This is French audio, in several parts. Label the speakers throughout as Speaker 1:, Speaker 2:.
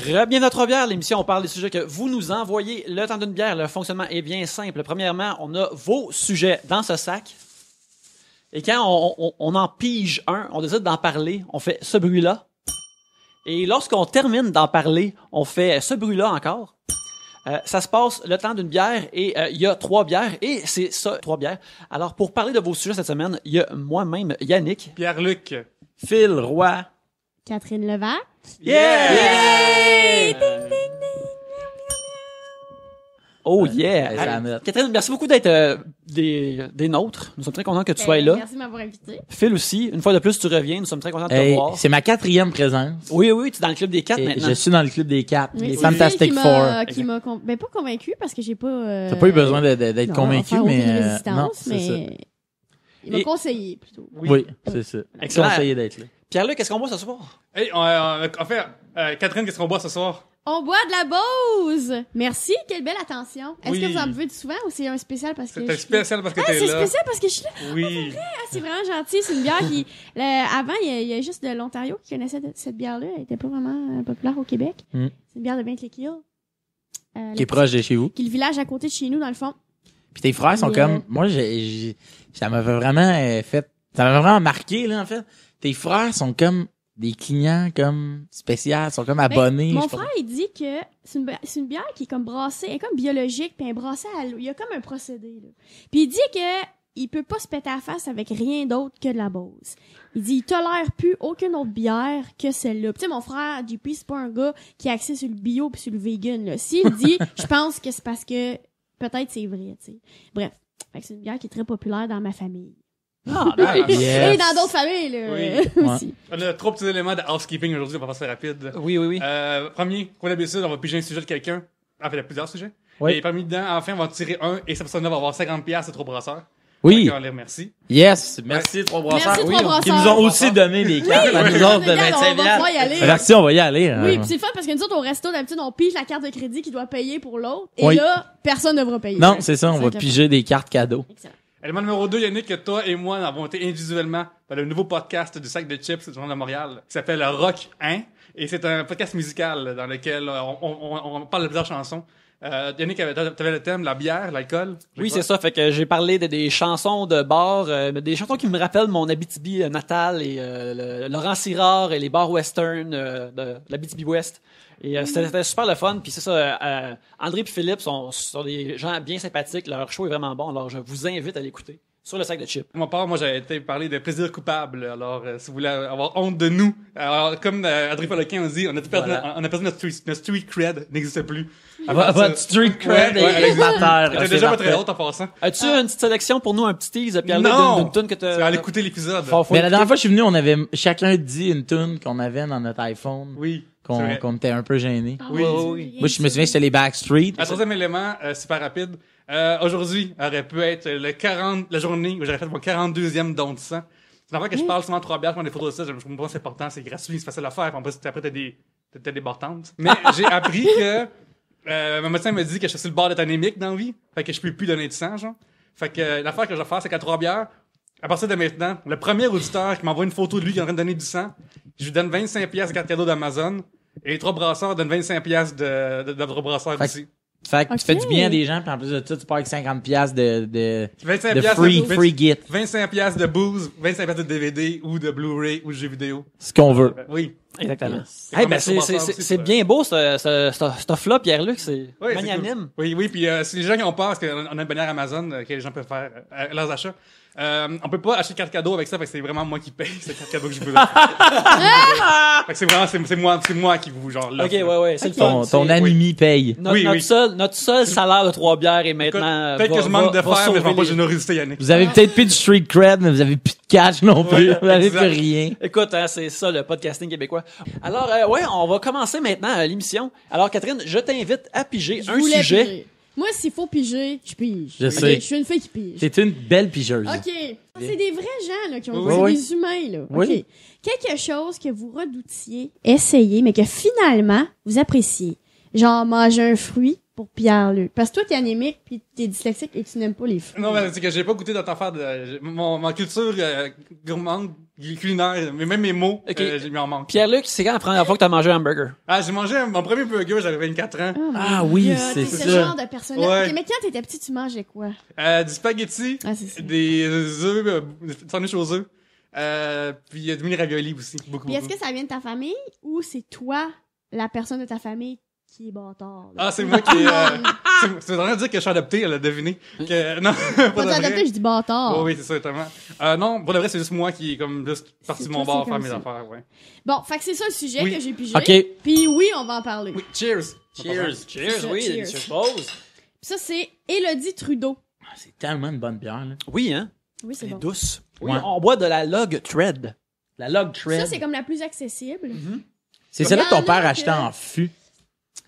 Speaker 1: Bienvenue à Trois-Bières, l'émission, on parle des sujets que vous nous envoyez. Le temps d'une bière, le fonctionnement est bien simple. Premièrement, on a vos sujets dans ce sac. Et quand on en pige un, on décide d'en parler, on fait ce bruit-là. Et lorsqu'on termine d'en parler, on fait ce bruit-là encore. Ça se passe le temps d'une bière et il y a 3 bières et c'est ça, 3 bières. Alors, pour parler de vos sujets cette semaine, il y a moi-même, Yannick.
Speaker 2: Pierre-Luc.
Speaker 3: Phil Roy.
Speaker 4: Catherine Levac.
Speaker 1: Yeah!
Speaker 4: Yay! Ding, ding, ding.
Speaker 1: Oh yeah!
Speaker 3: Ça note.
Speaker 1: Catherine, merci beaucoup d'être des nôtres. Nous sommes très contents que tu sois là.
Speaker 4: Merci de m'avoir invité.
Speaker 1: Phil aussi, une fois de plus, tu reviens. Nous sommes très contents de te
Speaker 3: Hey,
Speaker 1: voir.
Speaker 3: c'est ma 4e présence.
Speaker 1: Oui, tu es dans le club des 4
Speaker 3: Et
Speaker 1: maintenant.
Speaker 3: je suis dans le club des 4,
Speaker 4: Oui,
Speaker 3: les
Speaker 4: c'est
Speaker 3: Fantastic
Speaker 4: lui
Speaker 3: Four.
Speaker 4: qui m'a pas convaincu parce que j'ai pas.
Speaker 3: T'as pas eu besoin d'être
Speaker 4: non,
Speaker 3: convaincu,
Speaker 4: faire
Speaker 3: mais
Speaker 4: aucune
Speaker 3: non,
Speaker 4: résistance,
Speaker 3: c'est ça.
Speaker 4: mais il m'a
Speaker 1: Et-
Speaker 4: conseillé plutôt.
Speaker 3: Oui, c'est ça.
Speaker 1: Excellent.
Speaker 3: Conseillé d'être là.
Speaker 1: Pierre-Luc, qu'est-ce qu'on boit ce soir?
Speaker 2: Hey, en fait, Catherine, qu'est-ce qu'on boit ce soir?
Speaker 4: On boit de la Bose. Merci, quelle belle attention. Est-ce
Speaker 2: Oui.
Speaker 4: que vous en buvez souvent ou c'est un spécial parce que
Speaker 2: C'est
Speaker 4: je
Speaker 2: un
Speaker 4: suis-
Speaker 2: spécial parce que
Speaker 4: Ah,
Speaker 2: t'es
Speaker 4: c'est
Speaker 2: là.
Speaker 4: spécial parce que je suis là.
Speaker 2: Oui.
Speaker 4: Ah, c'est vraiment gentil. C'est une bière qui, avant, il y a juste de l'Ontario qui connaissait cette bière-là. Elle était pas vraiment populaire au Québec.
Speaker 3: Mm.
Speaker 4: C'est une bière de Bentley Hill.
Speaker 3: Qui est proche de chez vous.
Speaker 4: Qui est le village à côté de chez nous, dans le fond.
Speaker 3: Puis tes frères sont
Speaker 4: Et,
Speaker 3: comme, moi, ça m'avait vraiment ça m'avait vraiment marqué, là, en fait. Tes frères sont comme des clients, comme, spéciaux, sont comme abonnés.
Speaker 4: Mon
Speaker 3: je sais pas.
Speaker 4: frère, il dit que c'est une bière qui est comme brassée, elle est comme biologique, puis elle est brassée à l'eau. Il y a comme un procédé, là. Puis il dit que il peut pas se péter la face avec rien d'autre que de la Bose. Il dit, il tolère plus aucune autre bière que celle-là. Puis tu sais, mon frère, JP, c'est pas un gars qui est axé sur le bio puis sur le vegan, là. S'il dit, je pense que c'est parce que peut-être c'est vrai, tu sais. Bref. Fait que c'est une bière qui est très populaire dans ma famille.
Speaker 1: Ah,
Speaker 3: Yes.
Speaker 4: Et dans d'autres familles, là.
Speaker 2: Oui.
Speaker 4: aussi.
Speaker 2: On a 3 petits éléments de housekeeping aujourd'hui, on va faire ça rapide.
Speaker 1: Oui.
Speaker 2: Premier, comme d'habitude, on va piger un sujet de quelqu'un. En fait, il y a plusieurs sujets.
Speaker 3: Oui.
Speaker 2: Et parmi dedans, enfin, on va en tirer un et cette personne-là va avoir 50$ de 3 brasseurs.
Speaker 3: Oui.
Speaker 2: Donc, on les remercie.
Speaker 3: Yes. Merci, Trois Brasseurs.
Speaker 4: Merci, Trois Brasseurs.
Speaker 3: Qui nous ont aussi donné des cartes à nous autres de
Speaker 4: Regarde,
Speaker 3: 25
Speaker 4: on va pouvoir y aller.
Speaker 3: Merci, on va y aller.
Speaker 4: Oui, puis c'est le fun parce que nous autres, au resto, d'habitude, on pige la carte de crédit qui doit payer pour l'autre. Et
Speaker 3: Oui.
Speaker 4: là, personne ne devra payer.
Speaker 3: Non, c'est ça, on va
Speaker 4: que-
Speaker 3: piger des cartes cadeaux.
Speaker 4: Excellent.
Speaker 2: Élément numéro 2, Yannick, que toi et moi avons été individuellement dans le nouveau podcast du sac de chips du Journal de Montréal, qui s'appelle Rock 1. Et c'est un podcast musical dans lequel on parle de plusieurs chansons. Yannick, t'avais le thème, la bière, l'alcool.
Speaker 1: Oui, c'est ça. Fait que j'ai parlé des chansons de bar, des chansons qui me rappellent mon Abitibi natal et le Laurent Sirard et les bars western de l'Abitibi-Ouest. Et c'était super le fun. Puis c'est ça, André et Philippe sont des gens bien sympathiques. Leur show est vraiment bon. Alors, je vous invite à l'écouter sur le sac de chips.
Speaker 2: Pour ma part, moi, j'ai été parler de plaisir coupable. Alors, si vous voulez avoir honte de nous, alors, comme André Poloquin a dit, on a perdu,
Speaker 3: Voilà.
Speaker 2: on a perdu notre street cred, n'existe plus.
Speaker 3: Votre street cred
Speaker 2: Ouais, ouais,
Speaker 3: est ma terre.
Speaker 2: Elle était déjà pas très haute en passant.
Speaker 1: As-tu une petite sélection pour nous, un petit tease, Pierre-Luc,
Speaker 2: Non!
Speaker 1: d'une tune que
Speaker 2: C'est à l'écouter l'épisode.
Speaker 1: Faut
Speaker 3: Mais la
Speaker 1: écouter.
Speaker 3: dernière fois que je suis venu, on avait chacun dit une tune qu'on avait dans notre iPhone,
Speaker 2: Oui. c'est vrai.
Speaker 3: qu'on était un peu gênés.
Speaker 2: Oui.
Speaker 3: Moi, je me souviens, c'était les Backstreet.
Speaker 2: Un troisième élément, super rapide. Aujourd'hui aurait pu être la journée où j'aurais fait mon 42e don de sang. C'est une affaire que je parle souvent à 3 bières, je prends des photos de ça, je me pense que c'est important, c'est gratuit, c'est facile à faire, puis en plus, après, t'as des bartantes. Mais j'ai appris que, mon médecin me dit que je suis sur le bord d'être anémique dans la vie, fait que je peux plus donner de sang, genre. Fait que, l'affaire que je vais faire, c'est qu'à 3 bières, à partir de maintenant, le premier auditeur qui m'envoie une photo de lui qui est en train de donner du sang, je lui donne 25$ de carte cadeau d'Amazon, et les 3 brasseurs donnent 25$ de 3 brasseurs
Speaker 3: Fait que-
Speaker 2: aussi.
Speaker 3: Fait que tu fais
Speaker 4: Ok.
Speaker 3: du bien à des gens, puis en plus de ça, tu pars avec 50$ de
Speaker 2: 25$
Speaker 3: free gift.
Speaker 2: 25$ de booze, 25$ de DVD ou de Blu-ray ou de jeux vidéo.
Speaker 3: Ce qu'on veut.
Speaker 2: Oui.
Speaker 1: Exactement.
Speaker 2: C'est
Speaker 1: Hey,
Speaker 2: comme
Speaker 1: ben
Speaker 2: un
Speaker 1: c'est
Speaker 2: surbrasseur aussi,
Speaker 1: c'est
Speaker 2: ça.
Speaker 1: bien beau ce offre-là, Pierre-Luc, c'est
Speaker 2: Oui, c'est
Speaker 1: magnanime.
Speaker 2: cool. Oui, puis c'est les gens qui ont peur, parce qu'on a une bannière Amazon que les gens peuvent faire leurs achats. On peut pas acheter de carte cadeau avec ça, fait que c'est vraiment moi qui paye cette carte cadeau que je vous donne. Fait que c'est vraiment, c'est moi qui vous, genre,
Speaker 1: Ok,
Speaker 2: l'offre.
Speaker 1: ouais, c'est le fun.
Speaker 3: Ton
Speaker 1: C'est-
Speaker 3: animi paye.
Speaker 2: Oui, oui.
Speaker 1: Notre seul salaire de 3 bières est
Speaker 2: Écoute,
Speaker 1: maintenant.
Speaker 2: peut-être que je manque de fer, mais je manque pas de
Speaker 1: les-
Speaker 2: générosité, Yannick.
Speaker 3: Vous avez peut-être plus de street cred, mais vous avez plus de cash non plus.
Speaker 2: Ouais,
Speaker 3: Vous avez
Speaker 2: exact.
Speaker 3: plus rien.
Speaker 1: Écoute, hein, c'est ça le podcasting québécois. Alors, ouais, on va commencer maintenant l'émission. Alors, Catherine, je t'invite à piger
Speaker 4: Je
Speaker 1: un
Speaker 4: voulais
Speaker 1: sujet.
Speaker 4: piger. Moi, s'il faut piger, je pige.
Speaker 3: Je
Speaker 4: Ok?
Speaker 3: sais.
Speaker 4: Je suis une fille qui pige.
Speaker 3: T'es une belle pigeuse.
Speaker 4: OK. C'est des vrais gens là, qui ont
Speaker 3: Oui,
Speaker 4: c'est
Speaker 3: oui.
Speaker 4: des humains. Là.
Speaker 3: Oui.
Speaker 4: OK. Quelque chose que vous redoutiez, essayer, mais que finalement, vous appréciez. Genre manger un fruit pour Pierre-Luc. Parce que toi, t'es anémique, puis t'es dyslexique et tu n'aimes pas les fruits.
Speaker 2: Non, mais c'est que j'ai pas goûté d'autres affaires ma culture gourmande, culinaire, mais même mes mots,
Speaker 1: Ok.
Speaker 2: j'ai mis en manque.
Speaker 1: Pierre-Luc, c'est quand la première fois que t'as mangé un hamburger?
Speaker 2: Ah, j'ai mangé mon premier burger, j'avais 24 ans.
Speaker 4: Oh,
Speaker 3: Ah
Speaker 4: mon
Speaker 3: oui,
Speaker 4: Dieu,
Speaker 3: c'est
Speaker 4: t'es
Speaker 3: ça.
Speaker 4: ce genre de personnage.
Speaker 2: Ouais.
Speaker 4: Ok, mais quand t'étais petit, tu mangeais quoi?
Speaker 2: Du spaghetti,
Speaker 4: Ah, c'est ça.
Speaker 2: des œufs, des sandwichs aux œufs, puis il y a du mini ravioli aussi, beaucoup.
Speaker 4: Puis est-ce que ça vient de ta famille ou c'est toi, la personne de ta famille, qui est bâtard? Là?
Speaker 2: Ah, c'est moi qui c'est vraiment dire que je suis adopté, elle a deviné. Que, non,
Speaker 4: Quand
Speaker 2: pas de
Speaker 4: t'es adopté,
Speaker 2: vrai.
Speaker 4: je dis bâtard.
Speaker 2: Oh, oui, c'est ça, exactement. Non, pour le vrai, c'est juste moi qui est comme juste parti de
Speaker 4: C'est
Speaker 2: mon
Speaker 4: toi,
Speaker 2: bord
Speaker 4: c'est
Speaker 2: faire
Speaker 4: comme
Speaker 2: mes
Speaker 4: ça.
Speaker 2: affaires, ouais.
Speaker 4: Bon, fait que c'est ça le sujet
Speaker 2: Oui.
Speaker 4: que j'ai pigé.
Speaker 3: OK.
Speaker 4: Puis oui, on va en parler.
Speaker 2: Oui, cheers!
Speaker 3: Cheers.
Speaker 1: Cheers,
Speaker 4: Ça,
Speaker 1: oui,
Speaker 4: cheers.
Speaker 1: délicieuse pause.
Speaker 4: Puis ça, c'est Élodie Trudeau.
Speaker 3: Ah, c'est tellement une bonne bière, là.
Speaker 1: Oui, hein?
Speaker 4: Oui, c'est
Speaker 1: Elle est
Speaker 4: bon.
Speaker 1: douce. Oui,
Speaker 3: Ouais.
Speaker 1: on boit de la Log Thread.
Speaker 3: La Log Tread.
Speaker 4: Ça, c'est comme la plus accessible.
Speaker 3: C'est celle-là que ton
Speaker 4: Il y en a
Speaker 3: père
Speaker 4: que-
Speaker 3: achetait en fût.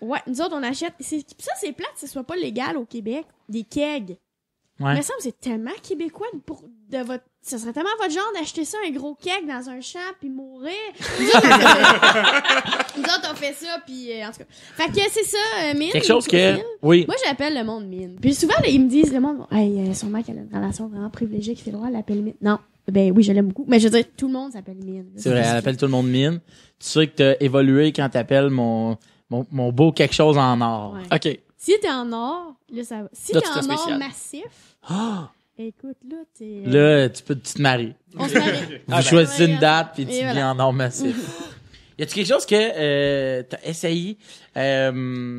Speaker 4: Ouais, nous autres, on achète. Ça, c'est plate, ce soit pas légal au Québec. Des kegs.
Speaker 3: Ouais.
Speaker 4: Mais ça, c'est tellement québécois de votre. Ça serait tellement votre genre d'acheter ça, un gros keg dans un champ, puis mourir. Nous autres, on fait ça, puis en tout cas. Fait que c'est ça, Mine.
Speaker 3: Quelque chose que...
Speaker 4: Mine.
Speaker 3: Oui.
Speaker 4: Moi, j'appelle le monde Mine. Puis souvent, là, ils me disent, le monde, hey, son mec, elle a une relation vraiment privilégiée qui fait le droit, elle l'appelle Mine. Non. Ben oui, je l'aime beaucoup. Mais je veux dire, tout le monde s'appelle Mine.
Speaker 3: C'est vrai, elle appelle tout le monde mine. Tu sais que t'as évolué quand t'appelles mon beau quelque chose en or.
Speaker 4: Ouais.
Speaker 1: OK.
Speaker 4: Si t'es en or, là, ça va. Si
Speaker 1: Là,
Speaker 4: t'es
Speaker 1: tu serais
Speaker 4: en or
Speaker 1: spécial.
Speaker 4: massif,
Speaker 1: Ah!
Speaker 4: écoute, là, t'es.
Speaker 3: Là, tu te maries.
Speaker 4: On se marie.
Speaker 3: Vous
Speaker 1: ben.
Speaker 3: choisissez une
Speaker 4: Ouais,
Speaker 3: date puis
Speaker 4: et
Speaker 3: tu
Speaker 4: voilà.
Speaker 3: viens en or massif. Y a-tu quelque chose que t'as essayé? Ben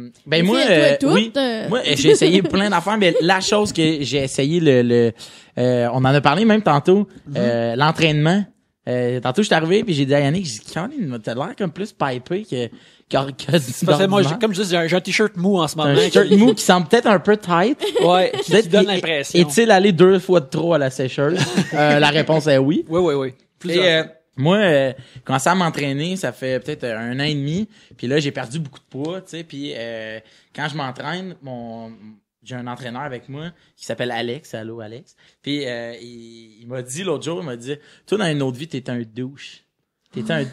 Speaker 3: moi, oui. Moi, j'ai essayé plein d'affaires, mais la chose que j'ai essayé, on en a parlé même tantôt, l'entraînement. Tantôt, je suis arrivé puis j'ai dit à Yannick, j'ai dit, Caroline, t'as l'air comme plus pipé que
Speaker 1: C'est parce que moi, comme je dis, j'ai un t-shirt mou en ce moment.
Speaker 3: un shirt mou qui semble peut-être un peu tight.
Speaker 1: Ouais, qui
Speaker 3: Peut-être
Speaker 1: donne
Speaker 3: qu'il-
Speaker 1: l'impression.
Speaker 3: Est-il allé 2 fois de trop à la sécheuse? La réponse est oui.
Speaker 1: Oui, oui, oui.
Speaker 3: Et, moi, commencé à m'entraîner, ça fait peut-être 1 an et demi. Puis là, j'ai perdu beaucoup de poids, tu sais. Puis quand je m'entraîne, j'ai un entraîneur avec moi qui s'appelle Alex. Allô, Alex. Puis il m'a dit l'autre jour, il m'a dit, toi, dans une autre vie, t'es un douche.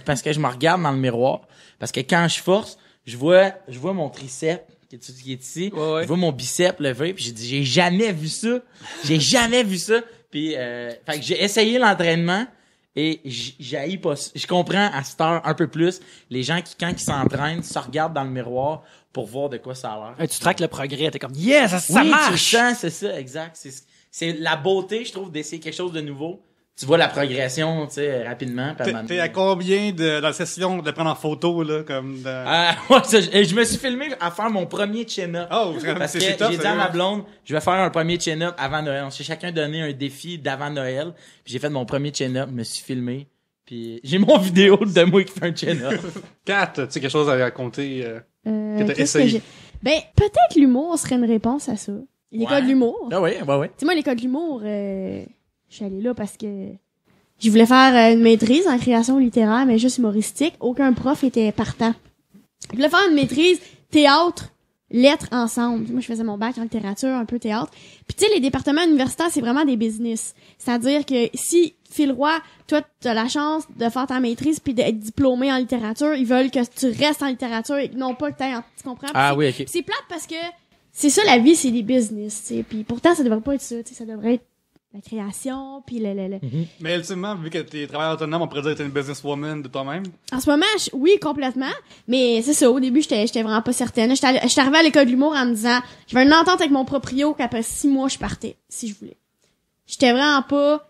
Speaker 3: Parce que je me regarde dans le miroir. Parce que quand je force, je vois mon triceps qui est ici.
Speaker 1: Ouais, ouais.
Speaker 3: Je vois mon bicep levé. Puis j'ai dit, j'ai jamais vu ça. Puis fait que j'ai essayé l'entraînement. Et j'haïs pas ça. Je comprends à cette heure un peu plus les gens qui, quand ils s'entraînent, se regardent dans le miroir pour voir de quoi ça a l'air.
Speaker 1: Hey, tu traques le progrès, t'es comme, yes, ça
Speaker 3: Oui, tu le
Speaker 1: marche!
Speaker 3: sens, c'est ça, exact. C'est la beauté, je trouve, d'essayer quelque chose de nouveau. Tu vois la progression, tu sais, rapidement. puis à un moment
Speaker 2: T'es
Speaker 3: donné-
Speaker 2: à combien dans la session de prendre en photo, là, comme de...
Speaker 3: Ouais, je me suis filmé à faire mon premier chin-up.
Speaker 2: Oh,
Speaker 3: Parce que
Speaker 2: c'est top,
Speaker 3: j'ai dit à ma blonde, je vais faire un premier chin-up avant Noël. On s'est chacun donné un défi d'avant Noël. Puis j'ai fait mon premier chin-up, je me suis filmé. Puis j'ai mon vidéo de moi qui fait un chin-up.
Speaker 2: Kat, tu sais, quelque chose à raconter. Que t'as
Speaker 4: qu'est-ce
Speaker 2: essayé.
Speaker 4: j'ai- Ben, peut-être l'humour serait une réponse à ça. L'école
Speaker 3: Ouais.
Speaker 4: de l'humour.
Speaker 3: Ah oui, ouais.
Speaker 4: Tu sais, moi, l'école de l'humour, je suis allée là parce que je voulais faire une maîtrise en création littéraire, mais juste humoristique. Aucun prof était partant. Je voulais faire une maîtrise théâtre, lettres ensemble. Moi, je faisais mon bac en littérature, un peu théâtre. Puis tu sais, les départements universitaires, c'est vraiment des business. C'est-à-dire que si, Phil Roy, toi, t'as la chance de faire ta maîtrise puis d'être diplômé en littérature, ils veulent que tu restes en littérature et non pas que tu comprends?
Speaker 3: Ah
Speaker 4: Puis
Speaker 3: oui, ok.
Speaker 4: puis c'est plate parce que c'est ça la vie, c'est des business, tu sais. Puis pourtant ça devrait pas être ça, tu sais, ça devrait être la création puis le.
Speaker 2: Mais ultimement, vu que t'es travailleur autonome, on pourrait dire que t'es une businesswoman de toi-même.
Speaker 4: En ce moment, oui, complètement, mais c'est ça, au début, j'étais vraiment pas certaine. J'étais arrivée à l'école de l'humour en me disant, j'avais une entente avec mon proprio qu'après 6 mois, je partais, si je voulais. J'étais vraiment pas.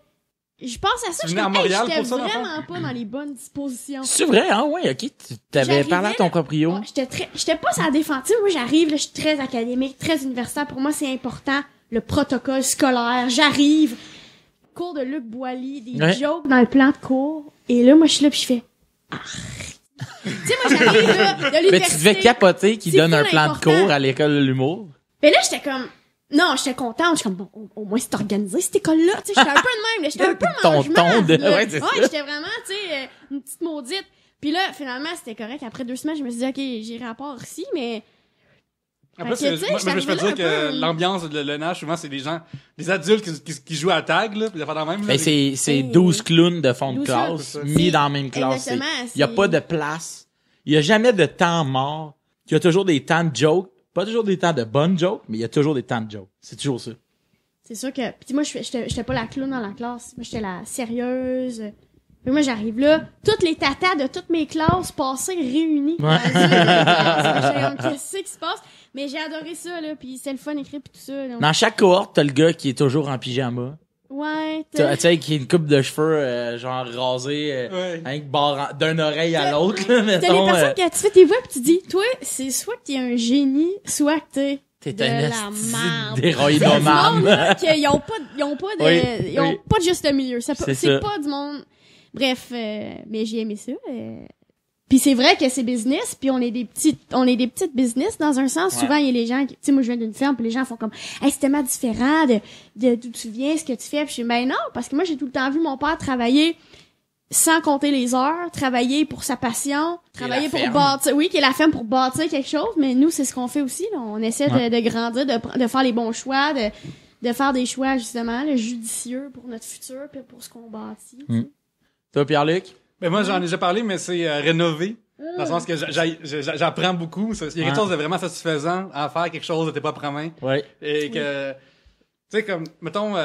Speaker 4: Je pense à ça,
Speaker 2: Tu
Speaker 4: je
Speaker 2: venais à
Speaker 4: comme,
Speaker 2: Montréal
Speaker 4: j'étais
Speaker 2: pour ça, dans le fond?
Speaker 4: vraiment pas dans les bonnes dispositions.
Speaker 3: C'est vrai, hein, ouais, ok. Tu t'avais
Speaker 4: J'arrivais,
Speaker 3: parlé à ton
Speaker 4: là,
Speaker 3: proprio.
Speaker 4: ouais, j'étais pas sur la défensive. Moi, j'arrive, là, je suis très académique, très universitaire. Pour moi, c'est important, le protocole scolaire. J'arrive, cours de Luc Boilly, des
Speaker 3: Ouais.
Speaker 4: jokes dans le plan de cours. Et là, moi, je suis là, puis je fais, tu sais, moi, j'arrive, là, de l'université.
Speaker 3: Mais tu devais capoter qu'il
Speaker 4: C'est
Speaker 3: donne un
Speaker 4: full
Speaker 3: plan de
Speaker 4: important.
Speaker 3: cours à l'école de l'humour.
Speaker 4: Mais là, j'étais comme, non, j'étais contente. J'étais comme, bon, au moins, c'est organisé, cette école-là. Tu sais, j'étais un peu de même, là. J'étais un peu
Speaker 3: Ton
Speaker 4: mangement,
Speaker 3: ton de-
Speaker 4: là.
Speaker 3: ouais, c'est ça.
Speaker 4: j'étais vraiment, tu sais, une petite maudite. Puis là, finalement, c'était correct. Après 2 semaines, je me suis dit, OK, j'irai à part ici, mais
Speaker 2: En
Speaker 4: Fait
Speaker 2: plus,
Speaker 4: que, tu sais,
Speaker 2: moi,
Speaker 4: j'étais
Speaker 2: je peux
Speaker 4: arrivée
Speaker 2: dire
Speaker 4: là un
Speaker 2: que
Speaker 4: peu-
Speaker 2: l'ambiance de l'ENH, souvent, c'est des gens, des adultes qui jouent à tag, là, pis des affaires dans le même, là.
Speaker 3: Ben, c'est
Speaker 4: Hey.
Speaker 3: 12 clowns de fond de
Speaker 4: 12
Speaker 3: classe
Speaker 2: clowns, c'est ça.
Speaker 3: mis dans la même classe.
Speaker 4: Exactement,
Speaker 3: Il y a
Speaker 4: c'est-
Speaker 3: pas de place. Il y a jamais de temps mort. Il y a toujours des temps de joke Pas toujours des temps de bonnes jokes, mais il y a toujours des temps de jokes. C'est toujours ça.
Speaker 4: C'est sûr que... Puis moi, j'étais pas la clown dans la classe. Moi, j'étais la sérieuse. Puis moi, j'arrive là, toutes les tatas de toutes mes classes passées réunies.
Speaker 3: Ouais.
Speaker 4: J'étais comme, qu'est-ce qui se passe? Mais j'ai adoré ça, là. Puis c'était le fun écrit puis tout ça. Donc...
Speaker 3: Dans chaque cohorte, t'as le gars qui est toujours en pyjama.
Speaker 4: Ouais.
Speaker 3: Tu sais, qui a une coupe de cheveux, genre rasée,
Speaker 2: Ouais.
Speaker 3: avec barre d'une oreille à l'autre, là,
Speaker 4: T'as
Speaker 3: mettons.
Speaker 4: les personnes qui tu fais tes voix pis tu dis, toi, c'est soit que t'es un génie, soit que t'es
Speaker 3: T'es
Speaker 4: de
Speaker 3: un
Speaker 4: la
Speaker 3: esti
Speaker 4: merde.
Speaker 3: d'héroïnomane.
Speaker 4: Ils ont pas de,
Speaker 3: Oui,
Speaker 4: ils ont
Speaker 3: oui.
Speaker 4: pas de juste milieu.
Speaker 3: C'est
Speaker 4: C'est
Speaker 3: ça.
Speaker 4: pas du monde. Bref, mais j'ai aimé ça. Puis c'est vrai que c'est business, puis on est des petites business dans un sens.
Speaker 3: Ouais.
Speaker 4: Souvent il y a les gens qui, tu sais, moi je viens d'une ferme, puis les gens font comme, hey, c'est tellement différent de d'où tu viens, ce que tu fais. Puis je dis, ben non, parce que moi j'ai tout le temps vu mon père travailler sans compter les heures, travailler pour sa passion, travailler pour
Speaker 3: ferme.
Speaker 4: bâtir, oui, qui est la ferme pour bâtir quelque chose. Mais nous c'est ce qu'on fait aussi. Là. On essaie
Speaker 3: Ouais.
Speaker 4: de grandir, de faire les bons choix, de faire des choix justement là, judicieux pour notre futur, puis pour ce qu'on bâtit. tu sais.
Speaker 3: Toi, Pierre-Luc?
Speaker 2: Ben moi, j'en ai déjà parlé, mais c'est rénover. Dans le sens que j'apprends beaucoup. Il y a quelque chose de vraiment satisfaisant à faire quelque chose de tes propres mains.
Speaker 3: Ouais.
Speaker 2: Et que, tu sais, comme, mettons,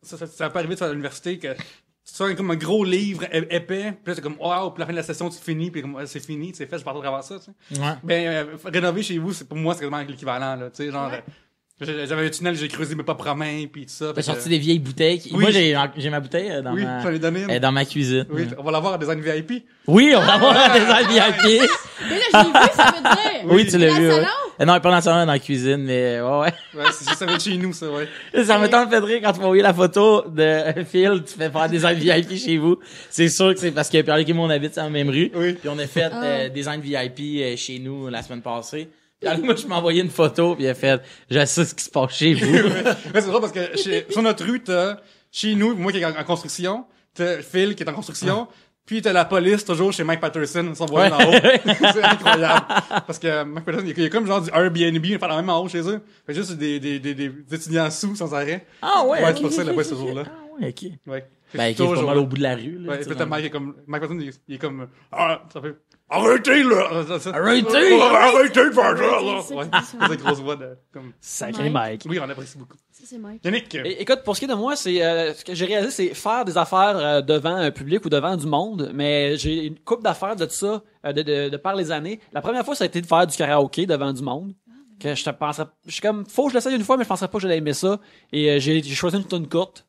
Speaker 2: ça peut arriver à l'université que tu sois comme un gros livre épais, puis là, c'est comme, wow, puis la fin de la session, tu finis, puis comme, c'est fini, c'est fait, je pars à travers ça, tu sais.
Speaker 3: Ouais.
Speaker 2: Ben, rénover chez vous, pour moi, c'est quasiment l'équivalent, là, tu sais, genre, j'avais un tunnel, j'ai creusé mes propres mains, puis tout ça.
Speaker 3: T'as sorti des vieilles bouteilles.
Speaker 2: Oui.
Speaker 3: Moi, j'ai ma bouteille dans
Speaker 2: Oui,
Speaker 3: ma...
Speaker 2: j'en ai donné une.
Speaker 3: Elle est dans ma cuisine.
Speaker 2: Oui, on va l'avoir à Design VIP.
Speaker 3: Oui, on va avoir des VIP.
Speaker 4: Mais là, je l'ai vu, ça veut dire.
Speaker 3: Oui, tu l'as
Speaker 4: Dans
Speaker 3: vu,
Speaker 4: le
Speaker 3: ouais.
Speaker 4: salon?
Speaker 3: Non, pas dans le salon, dans la cuisine, mais ouais.
Speaker 2: Ouais, ça va être chez nous, ça, ouais.
Speaker 3: Ça me tente de rire quand tu m'as envoyé la photo de Phil, tu fais faire des VIP chez vous. C'est sûr que c'est parce que Pierre-Luc et moi, on habite dans la même rue.
Speaker 2: Oui.
Speaker 3: Puis on a fait design VIP chez nous la semaine passée. Puis moi, je m'ai envoyé une photo, puis il a fait, je sais ce qui se passe chez vous.
Speaker 2: Mais c'est drôle parce que sur notre rue, t'as chez nous, moi qui est en construction, t'as Phil qui est en construction, puis t'as la police toujours chez Mike Patterson, son voisin en haut. C'est incroyable. Parce que Mike Patterson, il y a comme genre du Airbnb, il fait la même en haut chez eux. Fait juste des étudiants sous sans arrêt.
Speaker 3: Ah ouais?
Speaker 2: Ouais, c'est pour ça là-bas ce jour-là.
Speaker 3: Ah ouais, ok.
Speaker 2: Ouais.
Speaker 3: Ben, qui est pas mal au bout de la rue, là.
Speaker 2: Ouais,
Speaker 3: tu sais,
Speaker 2: puis t'as
Speaker 3: dans-
Speaker 2: Mike qui est comme, Mike Patterson, il est comme, ah, ça fait, arrêtez là!
Speaker 3: Arrêtez!
Speaker 2: Arrêtez de faire ça, là!
Speaker 4: Arrêtez,
Speaker 2: Ouais.
Speaker 4: c'est ça.
Speaker 2: C'est des grosses voix de, comme,
Speaker 1: Sacré Mike.
Speaker 2: oui, on apprécie beaucoup.
Speaker 4: Ça, c'est Mike.
Speaker 2: Yannick!
Speaker 1: Écoute, pour ce qui est de moi, c'est ce que j'ai réalisé, c'est faire des affaires devant un public ou devant du monde. Mais j'ai une couple d'affaires de ça de par les années. La première fois, ça a été de faire du karaoké devant du monde. Que je suis comme, faut que je l'essaye une fois, mais je penserais pas que j'allais aimer ça. Et j'ai choisi une tune courte.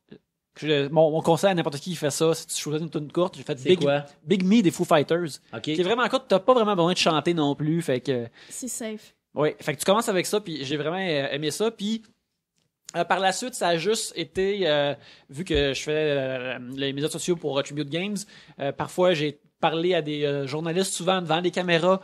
Speaker 1: Mon conseil à n'importe qui fait ça, si tu choisis une tune courte, j'ai fait
Speaker 3: C'est quoi?
Speaker 1: Big Me des Foo Fighters.
Speaker 3: Ok.
Speaker 1: Qui est vraiment courte, t'as pas vraiment besoin de chanter non plus, fait que
Speaker 4: C'est safe.
Speaker 1: oui, fait que tu commences avec ça, puis j'ai vraiment aimé ça, puis par la suite, ça a juste été, vu que je fais les médias sociaux pour Tribute Games, parfois j'ai parlé à des journalistes souvent devant des caméras,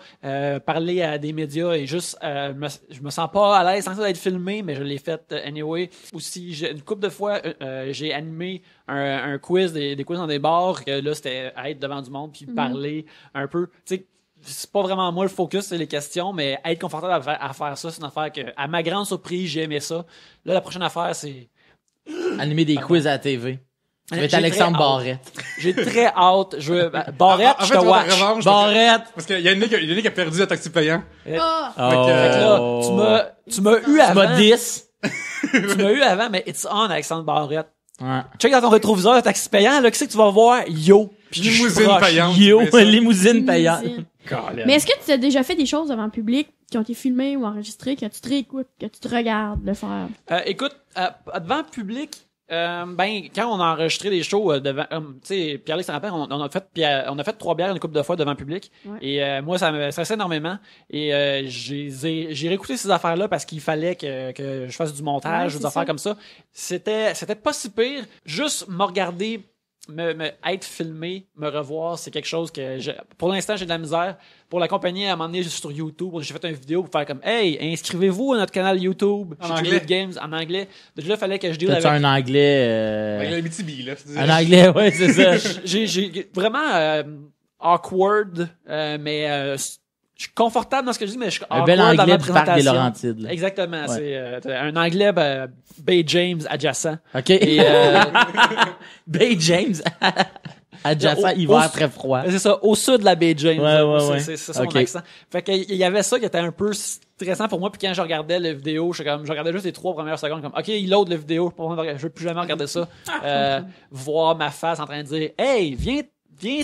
Speaker 1: parler à des médias et juste, je me sens pas à l'aise sans ça d'être filmé, mais je l'ai fait anyway. Aussi, une couple de fois, j'ai animé un quiz, des quiz dans des bars, que là c'était à être devant du monde puis parler un peu, tu sais. C'est pas vraiment moi le focus, c'est les questions, mais être confortable à faire ça, c'est une affaire que, à ma grande surprise, j'ai aimé ça. Là, la prochaine affaire, c'est...
Speaker 3: Animer des quiz à la TV. Tu vas être
Speaker 1: J'ai
Speaker 3: Alexandre
Speaker 1: très hâte.
Speaker 3: Barrette.
Speaker 1: J'ai très hâte. Barrette,
Speaker 2: En
Speaker 1: je
Speaker 2: fait,
Speaker 1: te
Speaker 2: tu vas
Speaker 1: watch.
Speaker 2: te revanche,
Speaker 3: Barrette!
Speaker 2: parce que Yannick a perdu le taxi payant.
Speaker 4: Ah!
Speaker 3: Oh.
Speaker 1: Fait que là, tu m'as eu
Speaker 3: Tu m'as
Speaker 1: avant.
Speaker 3: 10.
Speaker 1: Tu m'as eu avant, mais it's on, Alexandre Barrette.
Speaker 3: Ouais.
Speaker 1: Check dans ton rétroviseur, taxi payant, là, qui c'est que tu vas voir? Yo. Puis je suis
Speaker 2: Limousine
Speaker 1: proche.
Speaker 2: payante.
Speaker 3: Yo,
Speaker 2: mais ça-
Speaker 3: limousine payante.
Speaker 4: Limousine. Mais est-ce que tu as déjà fait des choses devant le public qui ont été filmées ou enregistrées, que tu te réécoutes, que tu te regardes le faire?
Speaker 1: Écoute, devant le public, ben quand on a enregistré des shows devant, tu sais, Pierre-Luc se rappelle, on a fait 3 bières une couple de fois devant le public.
Speaker 4: Ouais.
Speaker 1: Et moi, ça me stressait énormément. Et j'ai réécouté ces affaires-là parce qu'il fallait que je fasse du montage
Speaker 4: Ouais,
Speaker 1: ou des
Speaker 4: c'est
Speaker 1: affaires
Speaker 4: ça.
Speaker 1: comme ça. C'était pas si pire. Juste me regarder, être filmé, me revoir, c'est quelque chose que pour l'instant j'ai de la misère. Pour la compagnie, à un moment donné, sur YouTube, j'ai fait une vidéo pour faire comme, hey, inscrivez-vous à notre canal YouTube
Speaker 2: En
Speaker 1: chez
Speaker 2: anglais?
Speaker 1: Tribute Games en anglais. Donc là, il fallait que je deal
Speaker 3: T'as-tu
Speaker 1: avec.
Speaker 3: un anglais,
Speaker 2: Avec la BTB, là.
Speaker 3: un anglais, ouais, c'est ça.
Speaker 1: J'ai vraiment awkward, mais je suis confortable dans ce que je dis, mais je suis
Speaker 3: Un
Speaker 1: awkward
Speaker 3: bel
Speaker 1: dans
Speaker 3: anglais
Speaker 1: ma
Speaker 3: du parc des
Speaker 1: présentation.
Speaker 3: Laurentides, là.
Speaker 1: Exactement,
Speaker 3: Ouais.
Speaker 1: c'est un anglais Bay James adjacent.
Speaker 3: OK.
Speaker 1: Et
Speaker 3: Bay James. Adjacent, hiver très froid.
Speaker 1: C'est ça, au sud de la baie James.
Speaker 3: Ouais.
Speaker 1: C'est ça mon
Speaker 3: Ok.
Speaker 1: accent. Fait que il y avait ça qui était un peu stressant pour moi, puis quand je regardais la vidéo, je regardais juste les 3 premières secondes, comme, OK, il load la vidéo, je veux plus jamais regarder ça. Voir ma face en train de dire, hey, viens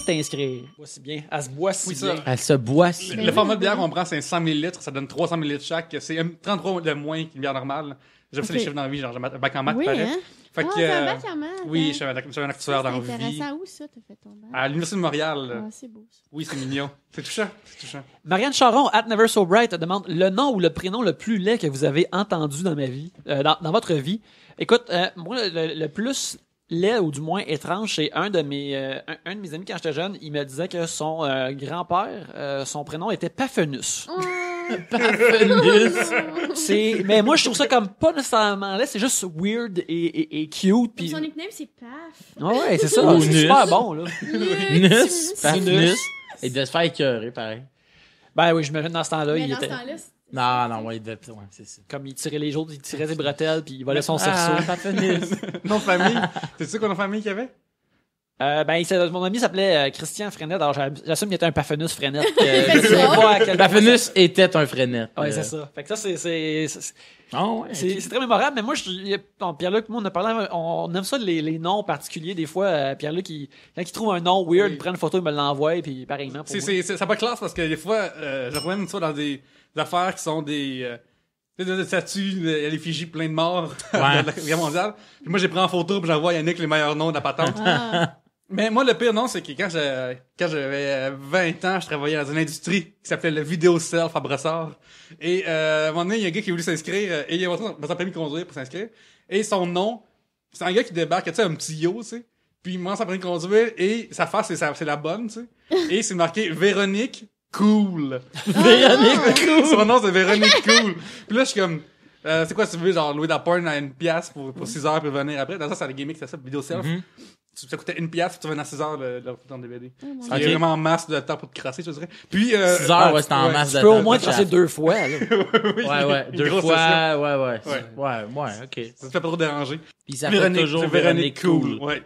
Speaker 1: t'inscrire. Bois si bien. Elle se boit si
Speaker 2: Oui,
Speaker 1: bien.
Speaker 2: ça.
Speaker 3: Elle se boit si
Speaker 2: Le format de bière qu'on prend, c'est 100 ml, ça donne 300 ml chaque. C'est 33 de moins qu'une bière normale. J'ai fait
Speaker 4: Ok.
Speaker 2: les chiffres dans la vie, genre, j'ai un bac en maths,
Speaker 4: Oui,
Speaker 2: pareil.
Speaker 4: hein?
Speaker 2: Fait que,
Speaker 4: t'as un bac en maths,
Speaker 2: oui,
Speaker 4: hein?
Speaker 2: je suis un acteur dans la
Speaker 4: C'est
Speaker 2: vie.
Speaker 4: intéressant. Où ça, t'as fait ton bac?
Speaker 2: À l'Université de Montréal.
Speaker 4: Ah, c'est beau, ça.
Speaker 2: Oui, c'est mignon. C'est touchant. C'est touchant.
Speaker 1: Marianne Charon, @NeverSoBright, demande le nom ou le prénom le plus laid que vous avez entendu dans ma vie, dans votre vie. Écoute, moi, le plus laid ou du moins étrange, c'est un de mes amis quand j'étais jeune, il me disait que son grand-père, son prénom était Paphenus. Mais moi je trouve ça comme pas nécessairement laid, c'est juste weird et cute puis
Speaker 4: Son nickname, c'est Paf.
Speaker 1: ouais, c'est ça,
Speaker 3: Ou
Speaker 1: c'est
Speaker 3: Nus.
Speaker 1: super bon là.
Speaker 3: Nus, paf,
Speaker 1: Nus.
Speaker 3: nus. Il devait se faire écœurer, pareil.
Speaker 1: Ben oui, je me dans ce temps-là,
Speaker 4: Mais
Speaker 1: il
Speaker 4: dans ce
Speaker 1: était
Speaker 4: temps-là,
Speaker 3: Non, ouais, il devait, ouais, c'est ça.
Speaker 1: comme il tirait les autres, il tirait ses bretelles puis il volait son cerceau.
Speaker 3: Ah, paf, nus.
Speaker 2: Nom de famille. C'est-tu quoi nom de famille qu'il y avait?
Speaker 1: Mon ami s'appelait Christian Frenette, alors j'assume qu'il était un Paphenus Frenette. Je
Speaker 4: C'est
Speaker 1: sais
Speaker 4: ça.
Speaker 1: pas à quel point
Speaker 3: Paphenus était un freinet.
Speaker 1: Ouais, c'est ça. Fait que ça, c'est
Speaker 3: Ah ouais.
Speaker 1: c'est très mémorable, mais moi, Pierre-Luc, moi, on a parlé, on aime ça, les noms particuliers, des fois, Pierre-Luc, quand il trouve un nom weird,
Speaker 2: Oui.
Speaker 1: il prend une photo, il me l'envoie, puis pareillement pour moi.
Speaker 2: Ça pas classe parce que des fois, je reviens même ça dans des affaires qui sont des statues, à l'effigie plein de morts de la guerre mondiale. Puis moi, j'ai pris en photo puis j'envoie à Yannick les meilleurs noms de la patente.
Speaker 4: Ah.
Speaker 2: Mais moi, le pire nom, c'est que quand j'avais 20 ans, je travaillais dans une industrie qui s'appelait le Vidéo Self à Brossard. Et à un moment donné, il y a un gars qui a voulu s'inscrire et il a montré son permis de conduire pour s'inscrire. Et son nom, c'est un gars qui débarque, tu sais, un petit yo, tu sais. Puis il montre son permis de conduire et sa face, c'est la bonne, tu sais. Et c'est marqué Véronique Cool.
Speaker 3: Véronique Cool.
Speaker 2: Son nom, c'est Véronique Cool. Puis là, je suis comme... c'est quoi, si tu veux, genre, louer de la porn à 1$ pour 6 heures puis venir après? Dans ça, c'est la gimmick, c'est ça, Vidéo Self. Ça coûtait 1$ puis tu venais à 6 heures le ton DVD.
Speaker 4: mon
Speaker 2: Il y a vraiment en masse de temps pour te crasser, je te dirais. Puis,
Speaker 3: 6 heures, ouais, c'était en masse de
Speaker 1: Tu peux au
Speaker 3: temps.
Speaker 1: moins te passer 2 fois, là.
Speaker 2: oui,
Speaker 3: Ouais,
Speaker 2: une
Speaker 3: 2
Speaker 2: grosse
Speaker 3: fois,
Speaker 2: session.
Speaker 3: ouais, ok.
Speaker 2: Ça te fait pas trop déranger.
Speaker 3: Puis il s'appelle toujours Véronique Cool.
Speaker 2: Ouais.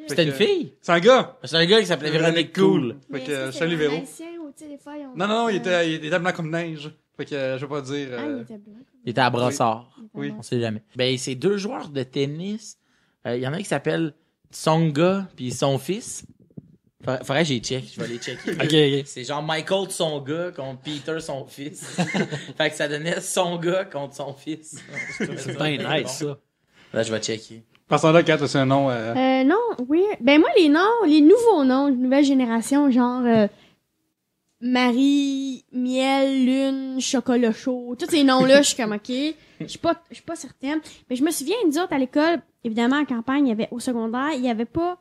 Speaker 3: C'était une fille?
Speaker 2: C'est un gars.
Speaker 3: C'est un gars qui s'appelait Véronique Cool.
Speaker 2: Fait
Speaker 4: Mais
Speaker 2: que,
Speaker 4: ça,
Speaker 2: salut
Speaker 4: c'était
Speaker 2: Véro.
Speaker 4: un Haïtien ou, tu sais, des fois, ils ont-
Speaker 2: Non, il était blanc comme neige. Fait que, je vais pas dire,
Speaker 4: Ah, il était blanc.
Speaker 3: Il était à Brossard.
Speaker 2: Oui.
Speaker 3: On sait jamais. Ben, c'est 2 joueurs de tennis. Il y en a un qui s'appelle Tsonga puis son fils. Faudrait que j'y check. Je vais les checker.
Speaker 1: Ok.
Speaker 3: C'est genre Michael Tsonga contre Peter son fils. Fait que ça donnait Tsonga contre son fils.
Speaker 1: C'est bien nice, ça.
Speaker 3: Là, je vais checker.
Speaker 2: Personne-là, Kat, c'est un nom,
Speaker 4: Non, oui. Ben moi, les nouveaux noms de nouvelle génération, genre Marie, Miel, Lune, Chocolat chaud, tous ces noms-là, je suis comme, OK, je suis pas certaine. Mais je me souviens, nous autres, à l'école, évidemment, en campagne, il y avait, au secondaire, il y avait pas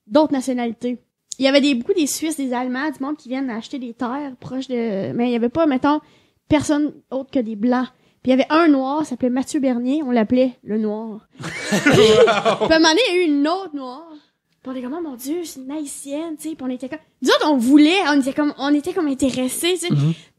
Speaker 4: d'autres nationalités. Il y avait beaucoup des Suisses, des Allemands, du monde qui viennent acheter des terres proches de... Mais il y avait pas, mettons, personne autre que des Blancs. Puis il y avait un Noir, ça s'appelait Mathieu Bernier, on l'appelait le Noir. Puis à un moment donné, il y a eu une autre Noire. Puis on était comme, oh mon Dieu, c'est une haïtienne, tu sais. Puis on était comme... Nous autres, on était comme intéressés, tu sais.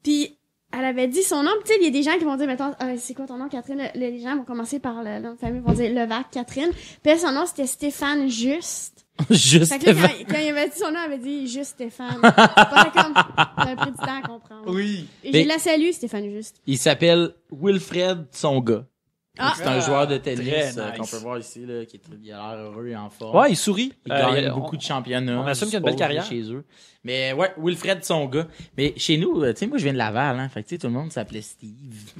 Speaker 4: Puis elle avait dit son nom, tu sais, il y a des gens qui vont dire, mettons, c'est quoi ton nom, Catherine? Les gens vont commencer par le nom de famille, vont dire Levac, Catherine. Puis elle, son nom, c'était Stéphane Juste.
Speaker 3: Juste.
Speaker 4: Fait que là, quand il avait dit son nom, elle avait dit juste Stéphane. C'est pas comme, ça a pris du temps à comprendre.
Speaker 2: Oui.
Speaker 4: Et
Speaker 3: Mais-
Speaker 4: je la salue, Stéphane Juste.
Speaker 3: Il s'appelle Wilfred Tsonga.
Speaker 4: Ah.
Speaker 3: C'est un joueur de tennis
Speaker 1: Très nice.
Speaker 3: qu'on peut voir ici, là, il a l'air heureux et en forme.
Speaker 1: Ouais, il sourit.
Speaker 3: Il gagne beaucoup de championnats.
Speaker 1: on assume qu'il y a une
Speaker 3: je
Speaker 1: belle
Speaker 3: suppose,
Speaker 1: carrière.
Speaker 3: Chez eux. Mais ouais, Wilfred Tsonga. Mais chez nous, tu sais, moi, je viens de Laval, hein. Fait que, tu sais, tout le monde s'appelait Steve.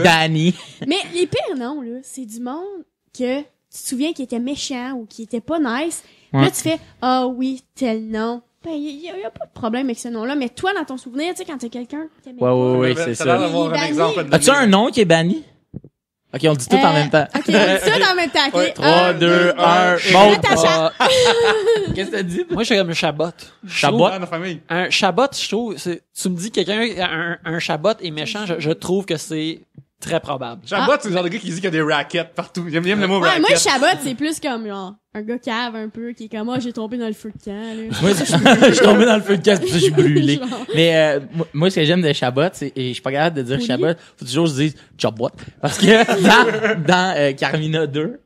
Speaker 3: Danny.
Speaker 4: Mais les pires noms, là, c'est du monde que tu te souviens qui était méchant ou qui était pas nice.
Speaker 3: Ouais.
Speaker 4: Là, tu fais, ah oui, tel nom. Ben, y a pas de problème avec ce nom-là. Mais toi, dans ton souvenir, tu sais, quand t'as quelqu'un que t'aimais
Speaker 3: Ouais,
Speaker 4: pas.
Speaker 3: c'est
Speaker 2: Ça a l'air
Speaker 3: ça.
Speaker 2: d'avoir un
Speaker 4: Danny.
Speaker 2: exemple à te
Speaker 3: As-tu
Speaker 2: donner.
Speaker 3: un nom qui est banni? Ok, on le dit tout en même temps.
Speaker 4: Ok, on dit ça en même temps, ok?
Speaker 2: Ouais,
Speaker 3: 3, 2, 1,
Speaker 2: et-
Speaker 3: monte.
Speaker 4: Natacha.
Speaker 3: Qu'est-ce que t'as dit?
Speaker 1: Moi, je suis comme un Chabot.
Speaker 3: Chabot?
Speaker 2: Ah, notre famille.
Speaker 1: Un Chabot, je trouve, tu me dis que quelqu'un, un Chabot est méchant, je trouve que c'est très probable.
Speaker 2: Chabot, c'est le genre de gars qui dit qu'il y a des rackets partout. J'aime le mot
Speaker 4: Ouais,
Speaker 2: racket.
Speaker 4: moi, Chabot, c'est plus comme, genre, un gars cave un peu, qui est comme, moi, j'ai tombé dans le feu de camp, là.
Speaker 3: Moi, je suis tombé dans le feu de casse, puis je suis brûlé.
Speaker 4: Genre.
Speaker 3: Mais moi, ce que j'aime de Chabot, c'est, et je suis pas capable de dire
Speaker 4: Poulier.
Speaker 3: Chabot, faut toujours que je dise Chabot. Parce que dans Carmina 2,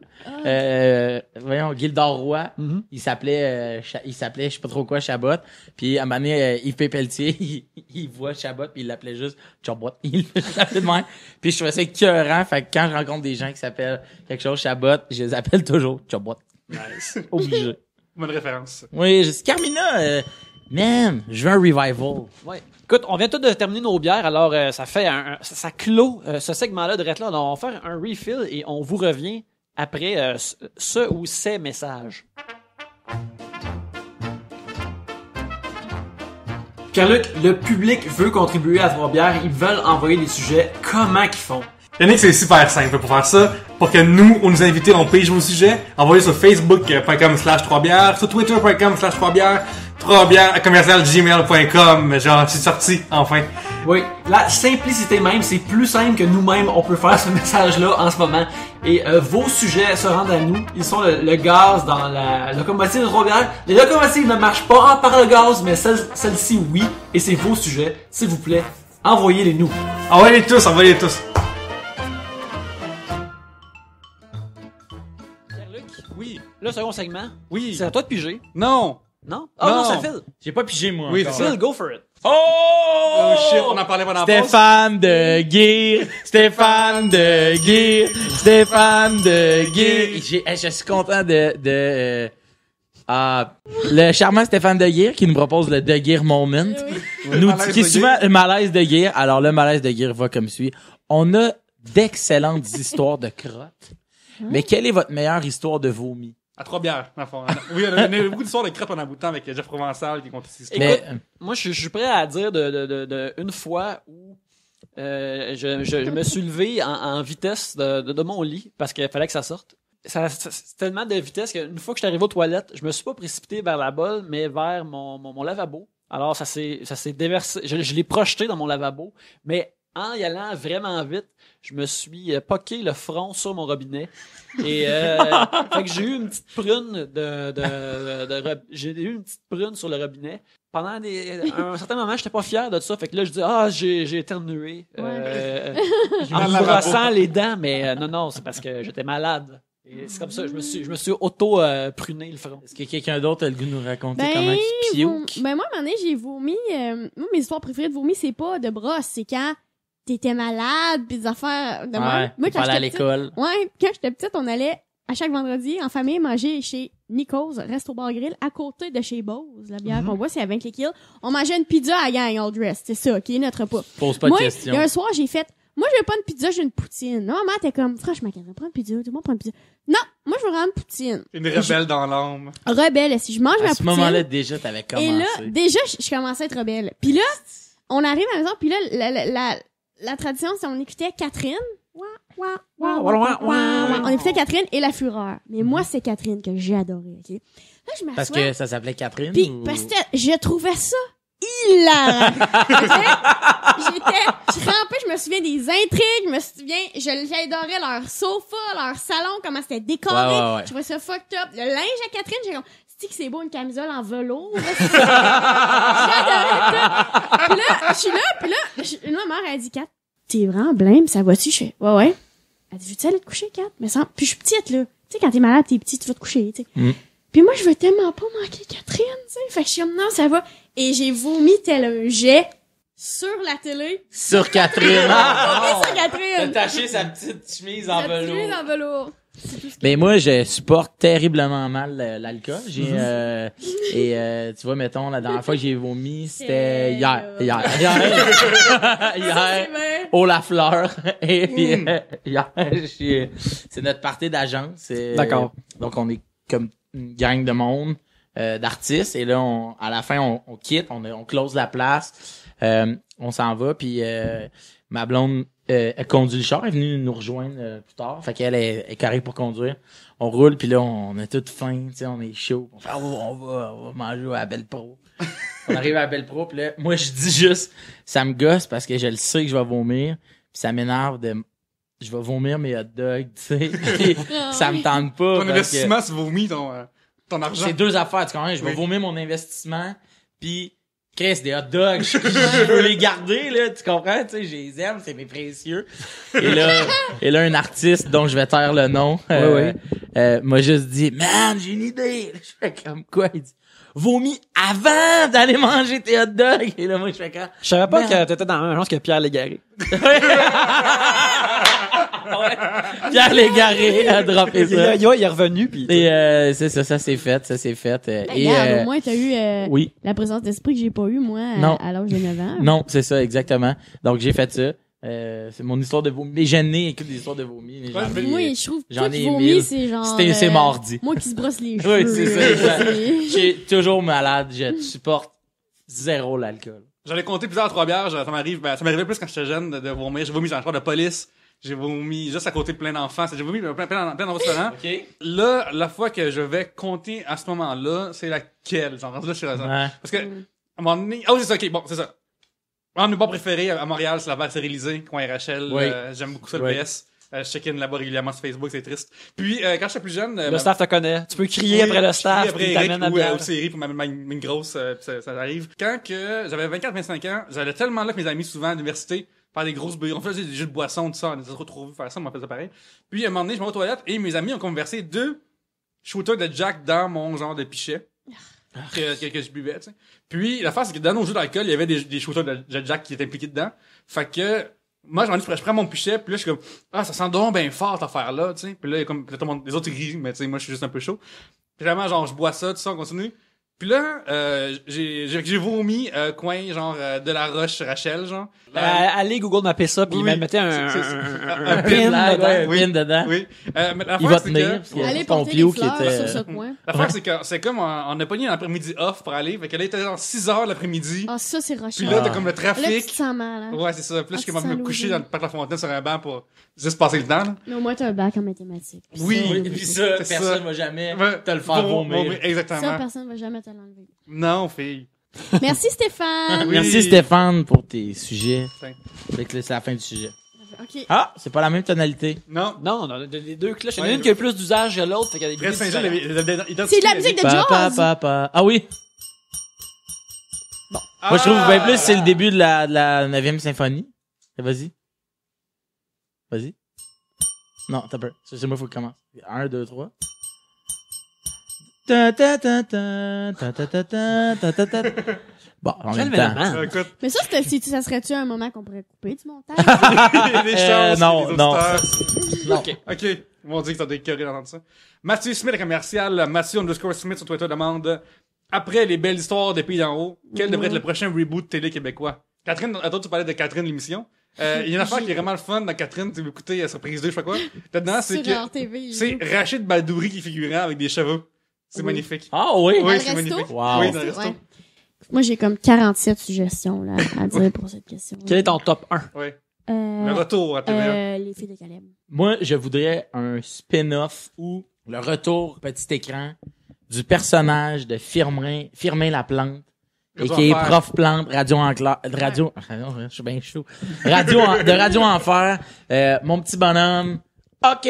Speaker 3: voyons, Gildor Roy.
Speaker 1: Mhm.
Speaker 3: Il s'appelait, je sais pas trop quoi, Chabot. Puis, à un moment donné, Yves Pépeltier, il voit Chabot, puis il l'appelait juste Chabot. Il l'appelait de même. Puis, je trouvais ça écœurant. Fait que quand je rencontre des gens qui s'appellent quelque chose Chabot, je les appelle toujours Chabot.
Speaker 2: Nice.
Speaker 3: Obligé.
Speaker 2: Bonne référence.
Speaker 3: Oui, je dis, Carmina, man, je veux un revival.
Speaker 1: Ouais. Écoute, on vient tout de terminer nos bières, alors ça fait ça clôt ce segment-là de Retla. Alors, on va faire un refill et on vous revient après ce ou ces messages. Pierre-Luc, le public veut contribuer à Trois Bières, ils veulent envoyer des sujets. Comment qu'ils font?
Speaker 2: Yannick, c'est super simple pour faire ça. Pour que nous, on nous invite, on pige vos sujets, envoyez sur facebook.com/3bières, sur twitter.com/3bières, 3bières@gmail.com. Genre, c'est sorti, enfin.
Speaker 1: Oui, la simplicité même, c'est plus simple que nous-mêmes, on peut faire ce message-là en ce moment. Et vos sujets se rendent à nous. Ils sont le gaz dans la locomotive de Trois-Bières. Les locomotives ne marchent pas par le gaz, mais celle-ci, oui. Et c'est vos sujets. S'il vous plaît, envoyez-les nous.
Speaker 2: Envoyez-les tous, envoyez-les tous.
Speaker 1: Pierre-Luc,
Speaker 2: Oui.
Speaker 1: le second segment,
Speaker 2: Oui.
Speaker 1: c'est à toi de piger.
Speaker 2: Non.
Speaker 1: Non? Ah non,
Speaker 2: Non.
Speaker 1: c'est Phil.
Speaker 3: J'ai pas pigé, moi.
Speaker 2: Oui,
Speaker 3: encore.
Speaker 2: c'est ça.
Speaker 1: Phil, go for it.
Speaker 2: Oh shit, on en parlait pendant la pause.
Speaker 3: Stéphane de Guire, Stéphane de Guire, Stéphane de Guire. Je suis content le charmant Stéphane de Guire qui nous propose le De Guire Moment. Nous,
Speaker 2: malaise
Speaker 3: qui est
Speaker 2: de
Speaker 3: souvent le malaise de Guire. Alors, le malaise de Guire va comme suit. On a d'excellentes histoires de crottes. Mais quelle est votre meilleure histoire de vomi?
Speaker 2: À Trois-Bières, dans le fond. Oui, on a beaucoup d'histoires de crottes en aboutant avec Jeff Provençal qui compte ici.
Speaker 1: Écoute,
Speaker 3: Mais,
Speaker 1: moi, je suis prêt à dire de une fois où je me suis levé en vitesse de mon lit parce qu'il fallait que ça sorte. C'est tellement de vitesse qu'une fois que je suis arrivé aux toilettes, je me suis pas précipité vers la bolle, mais vers mon lavabo. Alors, ça s'est déversé. Je l'ai projeté dans mon lavabo, mais en y allant vraiment vite, je me suis poqué le front sur mon robinet. Et fait que j'ai eu une petite prune j'ai eu une petite prune sur le robinet. Pendant un certain moment, j'étais pas fier de ça. Fait que là, je dis j'ai éternué. En me brossant les dents, mais non, c'est parce que j'étais malade. Et c'est comme ça, je me suis auto pruné le front.
Speaker 3: est-ce que quelqu'un d'autre a le goût de nous raconter comment il pioque?
Speaker 4: Ben moi, à un moment donné, j'ai vomi. Moi, mes histoires préférées de vomi, c'est pas de brosse, c'est quand t'étais malade, pis des affaires de moi. Moi, quand
Speaker 3: aller à
Speaker 4: j'étais
Speaker 3: l'école.
Speaker 4: petite, quand j'étais petite, on allait à chaque vendredi en famille manger chez Nico's, Resto Bar Grill, à côté de chez Bose, la bière qu'on boit, c'est à 20 kills. On mangeait une pizza à la gang, all dressed. C'est ça, qui est notre repas.
Speaker 3: Pose pas de
Speaker 4: Moi,
Speaker 3: questions.
Speaker 4: il y a un soir, j'ai fait, moi, je veux pas une pizza, j'ai une poutine. Non, maman, t'es comme, franchement, qu'elle veut prendre une pizza, tout le monde prend une pizza. Non, moi, je veux vraiment une poutine.
Speaker 2: Une rebelle dans l'âme.
Speaker 4: Rebelle, si je mange ma
Speaker 3: À ce
Speaker 4: poutine.
Speaker 3: moment-là, déjà, t'avais commencé.
Speaker 4: Et là, déjà, je commençais à être rebelle. Puis là, on arrive à la maison, puis là, la tradition, c'est on écoutait Catherine. On écoutait Catherine et La Fureur. Mais moi, c'est Catherine que j'ai adoré, ok? Là, je m'assois.
Speaker 3: Parce que ça s'appelait Catherine?
Speaker 4: Puis,
Speaker 3: ou...
Speaker 4: parce que je trouvais ça hilarant. J'étais trempée, je me souviens des intrigues, je me souviens, j'adorais leur sofa, leur salon, comment c'était décoré.
Speaker 3: Ouais.
Speaker 4: Je trouvais ça fucked up. Le linge à Catherine, j'ai comme, c'est que c'est beau une camisole en velours. J'adorais tout. Puis là, je suis là, puis là, ma mère, elle dit, Kat, t'es vraiment blême, ça va-tu? Je fais, ouais. Elle dit, veux-tu aller te coucher, Kat? Mais sans, puis je suis petite, là. Tu sais, quand t'es malade, t'es petit, tu vas te coucher, tu sais. Puis moi, je veux tellement pas manquer Catherine, tu sais. Fait que je suis comme, non, ça va. Et j'ai vomi tel un jet sur la télé.
Speaker 3: Sur Catherine!
Speaker 4: Sur Catherine!
Speaker 3: Taché sa petite chemise en
Speaker 4: Cette
Speaker 3: velours.
Speaker 4: chemise en velours. C'est tout ce que-
Speaker 3: Mais moi, je supporte terriblement mal l'alcool. Tu vois, mettons, la dernière fois que j'ai vomi, c'était hier,
Speaker 4: C'est vrai.
Speaker 3: au La Fleur. Et puis, hier, c'est notre party d'agence.
Speaker 1: D'accord.
Speaker 3: Donc, on est comme une gang de monde, d'artistes. Et là, à la fin, on quitte, on close la place. On s'en va, puis ma blonde elle conduit le char, elle est venue nous rejoindre plus tard. Fait qu'elle est carrée pour conduire. On roule, puis là, on a toute faim, tu sais, on est chaud. On fait, on va manger à Belle Pro. On arrive à Belle Pro, puis là, moi, je dis juste, ça me gosse parce que je le sais que je vais vomir, puis ça m'énerve je vais vomir mes hot dogs, tu sais. Puis ça me tente pas.
Speaker 2: Ton investissement, c'est vomi ton argent.
Speaker 3: C'est deux affaires, tu comprends? Je vais vomir mon investissement, puis Chris, des hot dogs, je veux les garder, là, tu comprends? Tu sais, je les aime, c'est mes précieux. Et là, un artiste dont je vais taire le nom, m'a juste dit, man, j'ai une idée. Je fais comme quoi? Il dit, vomis avant d'aller manger tes hot dogs. Et là, moi, je fais comme,
Speaker 1: Je savais pas
Speaker 3: Merde.
Speaker 1: que t'étais dans la même agence que Pierre Légaré.
Speaker 3: ouais. Pierre Légaré a droppé ça.
Speaker 1: Il est revenu, puis...
Speaker 3: Et c'est ça s'est fait.
Speaker 4: Ben,
Speaker 3: Et
Speaker 4: regarde, au moins, t'as eu
Speaker 3: oui,
Speaker 4: la présence d'esprit que j'ai pas eu, moi,
Speaker 3: Non.
Speaker 4: à l'âge de 9 ans.
Speaker 3: non, c'est ça, exactement. Donc, j'ai fait ça. C'est mon histoire de vomi. Mais j'ai né, écoute, des histoires de vomi. Mais j'en ai-
Speaker 4: Moi, je trouve que
Speaker 3: j'en
Speaker 4: tout
Speaker 3: ai
Speaker 4: vomi,
Speaker 3: 1000.
Speaker 4: c'est genre...
Speaker 3: C'est mardi.
Speaker 4: Moi qui se brosse les cheveux.
Speaker 3: Oui, c'est ça, exact. Je suis toujours malade. Je supporte zéro l'alcool.
Speaker 2: J'en ai compté plusieurs à 3 bières, ça m'arrivait plus quand j'étais jeune de vomir. J'ai vomi dans le char de police. J'ai vomi juste à côté de plein d'enfants. J'ai vomi plein de restaurants.
Speaker 3: OK.
Speaker 2: Là, la fois que je vais compter à ce moment-là, c'est laquelle? Genre, là, je suis raison.
Speaker 3: Ouais.
Speaker 2: Parce que, à un moment donné, c'est ça, ok, bon, c'est ça. Un de mes bars préférés à Montréal, c'est la bière Cérélisée, coin Rachel.
Speaker 3: Oui.
Speaker 2: J'aime beaucoup ça, le
Speaker 3: Oui.
Speaker 2: PS. Je check-in là-bas régulièrement sur Facebook, c'est triste. Puis, quand j'étais plus jeune,
Speaker 1: Le staff te connaît. Tu peux crier après le staff,
Speaker 2: après
Speaker 1: puis
Speaker 2: Eric
Speaker 1: t'amènes la
Speaker 2: ou
Speaker 1: bière.
Speaker 2: au série pour m'amener une grosse, puis ça arrive. Quand que j'avais 24-25 ans, j'allais tellement là avec mes amis souvent à l'université, faire des grosses bulles. On faisait des jeux de boissons, tout ça, on était trop vu faire ça, on m'a fait ça pareil. Puis, à un moment donné, je m'en vais aux toilettes et mes amis ont conversé 2 shooters de Jack dans mon genre de pichet. Que je buvais, tu sais. Puis, l'affaire, c'est que dans nos jeux d'alcool, il y avait des shooters de Jack qui étaient impliqués dedans. Fait que, moi, je prends mon pichet, puis là, je suis comme, ah, ça sent donc bien fort, cette affaire-là, tu sais. Puis là, il y a comme, tout le monde, les autres, ils rient, mais tu sais, moi, je suis juste un peu chaud. Puis vraiment, genre, je bois ça, tout ça, on continue. Puis là, j'ai vomi, coin, genre, de la Roche Rachel, genre.
Speaker 1: Allez Google mapper ça, puis
Speaker 2: Oui.
Speaker 1: mettez un
Speaker 2: Un
Speaker 1: pin
Speaker 3: Blague,
Speaker 1: dedans.
Speaker 3: ouais,
Speaker 2: Oui.
Speaker 3: pin dedans.
Speaker 2: Oui. Mais l'affaire,
Speaker 3: Il va
Speaker 2: c'est
Speaker 3: tenir.
Speaker 2: que-
Speaker 3: Parce que
Speaker 4: Allez
Speaker 3: c'est ton
Speaker 4: porter
Speaker 3: Clio
Speaker 4: les
Speaker 3: qui
Speaker 4: fleurs
Speaker 3: était...
Speaker 4: sur ce coin.
Speaker 2: L'affaire, c'est comme, on a pogné l'après-midi off pour aller, fait qu'elle était genre 6 heures l'après-midi.
Speaker 4: Ah, ça, c'est
Speaker 2: Puis
Speaker 4: rochant.
Speaker 2: là,
Speaker 3: Ah.
Speaker 2: t'as comme le
Speaker 4: Là, tu te
Speaker 2: trafic.
Speaker 4: sens mal, hein.
Speaker 2: Ouais, c'est ça. Puis là, je suis
Speaker 4: Ah,
Speaker 2: comme
Speaker 4: tu
Speaker 2: me
Speaker 4: sens
Speaker 2: coucher
Speaker 4: loser.
Speaker 2: dans le parc de la Fontaine sur un banc pour juste passer le temps, là.
Speaker 4: Mais au moins, t'as un bac en mathématiques. Puis
Speaker 2: Oui.
Speaker 4: ça,
Speaker 3: Oui, puis ça,
Speaker 2: C'est
Speaker 3: personne
Speaker 2: ça.
Speaker 3: va jamais
Speaker 2: Ouais.
Speaker 3: te le faire vomir.
Speaker 2: Exactement.
Speaker 4: Ça, personne va jamais te l'enlever.
Speaker 2: Non, fille.
Speaker 4: Merci, Stéphane.
Speaker 2: Oui.
Speaker 3: Merci Stéphane pour tes sujets.
Speaker 2: Tiens.
Speaker 3: Fait que là, c'est la fin du sujet.
Speaker 4: OK.
Speaker 3: Ah, c'est pas la même tonalité.
Speaker 2: Non.
Speaker 1: Non, les deux cloches. Il y en a
Speaker 2: Ouais.
Speaker 1: une qui a plus d'usage que l'autre, fait qu'il y a des
Speaker 2: Fred
Speaker 1: bruits
Speaker 2: Saint-Jean,
Speaker 1: différents.
Speaker 4: C'est de la musique de jazz.
Speaker 3: Ah oui. Moi, je trouve bien plus c'est le début de la 9e symphonie. Vas-y. Vas-y. Non, t'as peur. C'est moi, faut que commence. 1, 2, 3. Ta ta ta ta ta ta ta ta ta ta ta. Bon, en
Speaker 1: Quel
Speaker 3: même temps.
Speaker 1: événement.
Speaker 2: Écoute,
Speaker 4: Mais ça, ça serait-tu un moment qu'on pourrait couper du montage?
Speaker 2: il y a des chances.
Speaker 3: non,
Speaker 2: les
Speaker 3: non.
Speaker 2: auditeurs.
Speaker 3: Non.
Speaker 2: OK. Ils m'ont dit que t'as des curés d'entendre ça. Mathieu Smith, le commercial, Mathieu_Smith sur Twitter demande, après les belles histoires des pays d'en haut, quel devrait être le prochain reboot télé québécois? Catherine, toi, tu parlais de Catherine, l'émission. Il y a une affaire qui est vraiment le fun dans Catherine, tu veux écouter Surprise 2, je sais pas quoi. Dedans, c'est
Speaker 4: Sur
Speaker 2: que
Speaker 4: RTV.
Speaker 2: c'est Rachid Badouri qui figurait avec des cheveux. C'est
Speaker 4: Oui.
Speaker 2: magnifique.
Speaker 3: Ah oui.
Speaker 4: Dans
Speaker 2: Oui,
Speaker 4: le
Speaker 2: c'est
Speaker 4: resto?
Speaker 2: magnifique.
Speaker 3: Wow.
Speaker 2: Oui, dans le resto.
Speaker 4: Ouais. Moi, j'ai comme 47 suggestions là, à dire pour cette question.
Speaker 1: Quel est ton top 1?
Speaker 2: Ouais. Le
Speaker 4: Euh,
Speaker 2: retour à TVA.
Speaker 4: les filles de Caleb.
Speaker 3: Moi, je voudrais un spin-off ou le retour petit écran du personnage de Firmin Laplante et
Speaker 2: Radio
Speaker 3: qui est
Speaker 2: Enfer.
Speaker 3: prof plante radio je suis bien chaud. De Radio Enfer, mon petit bonhomme. OK.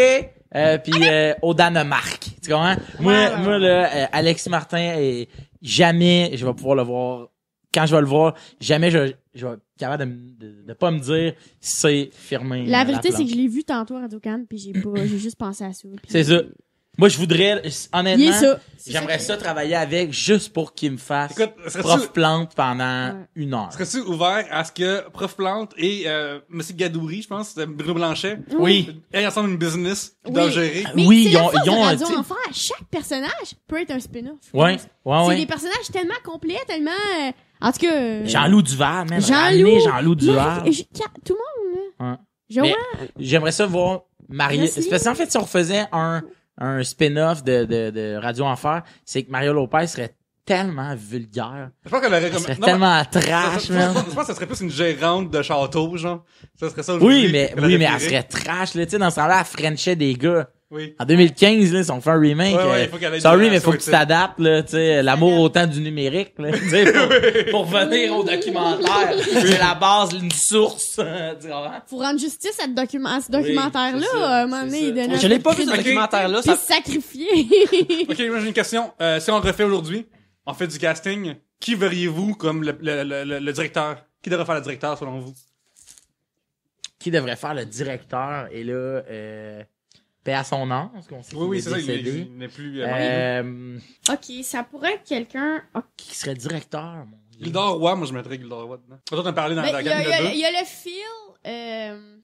Speaker 3: Puis au Danemark. Tu comprends? Moi là, Alexis Martin et jamais je vais pouvoir le voir. Quand je vais le voir, jamais je vais être capable de pas me dire c'est Firmin.
Speaker 4: La vérité,
Speaker 3: Laplante.
Speaker 4: c'est que je l'ai vu tantôt à Radio-Can, puis j'ai juste pensé à ça. puis-
Speaker 3: C'est ça. Moi, je voudrais,
Speaker 4: Il est
Speaker 3: honnêtement,
Speaker 4: ça. C'est
Speaker 3: j'aimerais
Speaker 4: qui-
Speaker 3: ça travailler avec juste pour qu'il me fasse
Speaker 2: Écoute, serais-tu
Speaker 3: prof plante pendant
Speaker 4: Ouais.
Speaker 3: 1 heure.
Speaker 2: ouvert à ce que Prof Plante et Monsieur Gadouri, je pense, c'était Bruno Blanchet,
Speaker 3: Oui.
Speaker 2: aient ensemble une business qu'ils
Speaker 4: Oui.
Speaker 2: doivent gérer?
Speaker 4: Mais
Speaker 3: Oui,
Speaker 4: c'est
Speaker 3: ils
Speaker 4: la
Speaker 3: ont-
Speaker 4: force
Speaker 3: ils ont
Speaker 4: de
Speaker 3: un
Speaker 4: Radio
Speaker 3: type.
Speaker 4: Enfer. Chaque personnage peut être un spin-off. je
Speaker 3: Ouais,
Speaker 4: pense.
Speaker 3: ouais,
Speaker 4: C'est
Speaker 3: ouais.
Speaker 4: des personnages tellement complets, tellement... en tout cas...
Speaker 3: Jean-Loup Duval, man.
Speaker 4: Jean-Loup.
Speaker 3: Ramener Jean-Loup Duval.
Speaker 4: Tout le monde, là.
Speaker 3: Ouais.
Speaker 4: Joël,
Speaker 3: Mais j'aimerais ça voir Marie.
Speaker 4: Leslie.
Speaker 3: C'est parce qu'en fait, si on refaisait un spin-off de Radio Enfer, c'est que Mario Lopez serait tellement vulgaire.
Speaker 2: Je pense qu'elle aurait
Speaker 3: Elle
Speaker 2: comme...
Speaker 3: serait
Speaker 2: Non,
Speaker 3: tellement trash,
Speaker 2: je
Speaker 3: man.
Speaker 2: pense que ça serait plus une gérante de château, genre. Ça serait ça
Speaker 3: Oui,
Speaker 2: aujourd'hui
Speaker 3: mais
Speaker 2: qu'elle
Speaker 3: elle
Speaker 2: aurait viré.
Speaker 3: serait trash, là. Tu sais, dans ce temps-là, elle frenchait des gars.
Speaker 2: Oui.
Speaker 3: En 2015, là, ils ont fait un remake.
Speaker 2: Ouais, il faut qu'elle ait
Speaker 3: Sorry,
Speaker 2: une
Speaker 3: mais faut que tu
Speaker 2: relation
Speaker 3: t'adaptes, là, tu sais, l'amour au temps du numérique, là, tu sais, pour venir au documentaire. C'est la base, une source, tu comprends?
Speaker 4: faut rendre justice à ce documentaire-là.
Speaker 3: c'est ça,
Speaker 4: À un moment
Speaker 3: c'est
Speaker 4: donné,
Speaker 3: ça.
Speaker 4: il donnait
Speaker 1: Je
Speaker 4: un
Speaker 1: l'ai
Speaker 4: peu
Speaker 1: pas
Speaker 4: de
Speaker 1: vu, ce
Speaker 4: crédit.
Speaker 1: documentaire-là.
Speaker 4: Puis
Speaker 1: Ça...
Speaker 4: se sacrifier.
Speaker 2: Ok, moi j'ai une question. Si on le refait aujourd'hui, on fait du casting, qui verriez-vous comme le directeur? Qui devrait faire le directeur selon vous?
Speaker 3: Qui devrait faire le directeur? Et là, paix à son âme, parce qu'on sait
Speaker 2: Oui,
Speaker 3: qu'il est
Speaker 2: c'est ça,
Speaker 3: décédé.
Speaker 2: il n'est plus...
Speaker 4: Ok, ça pourrait être quelqu'un...
Speaker 3: Qui serait directeur, mon Dieu.
Speaker 2: Gildor Roy, moi je mettrais Gildor Roy dedans. Toi, t'en as parlé dans
Speaker 4: Ben,
Speaker 2: la
Speaker 4: il y a-
Speaker 2: gamme
Speaker 4: il y a-
Speaker 2: de
Speaker 4: il y a le feel...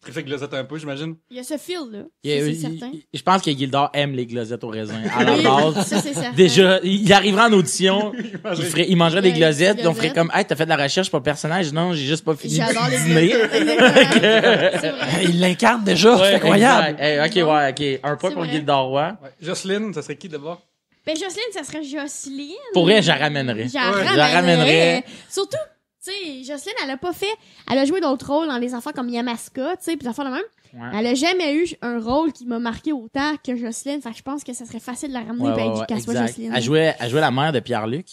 Speaker 2: Tu fait glosette un peu, j'imagine.
Speaker 4: Il y a ce feel-là.
Speaker 3: Il y a-
Speaker 4: Ça, c'est
Speaker 3: il-
Speaker 4: certain.
Speaker 3: je pense que Gildor aime les glosettes au raisin. À la
Speaker 4: Oui,
Speaker 3: base.
Speaker 4: ça, c'est certain.
Speaker 3: Déjà, il arrivera en audition, il mangerait des
Speaker 4: Ouais,
Speaker 3: glosettes,
Speaker 4: des
Speaker 3: puis on ferait
Speaker 4: glosettes.
Speaker 3: comme, hey, t'as fait de la recherche pour le personnage? Non, j'ai juste pas fini
Speaker 4: J'adore
Speaker 3: de
Speaker 4: les
Speaker 3: dîner.
Speaker 4: glosettes. C'est vrai.
Speaker 1: Il l'incarne déjà, c'est incroyable.
Speaker 3: exact. Hey, ok, ouais, ok. Un point
Speaker 4: C'est
Speaker 3: pour
Speaker 4: vrai.
Speaker 3: Gildor Roy.
Speaker 2: Ouais. Jocelyne, ça serait qui d'abord?
Speaker 4: Ben, Jocelyne, ça serait Jocelyne.
Speaker 3: Pour vrai, je la ramènerais.
Speaker 4: Je la
Speaker 2: Ouais.
Speaker 3: Je la ramènerais.
Speaker 4: Surtout, tu sais, Jocelyne, elle a joué d'autres rôles dans les enfants comme Yamaska, tu sais, pis des affaires de même.
Speaker 3: Ouais.
Speaker 4: Elle a jamais eu un rôle qui m'a marqué autant que Jocelyne. Fait que je pense que ça serait facile de la ramener qu'elle soit
Speaker 3: exact.
Speaker 4: Jocelyne.
Speaker 3: Elle jouait la mère de Pierre-Luc.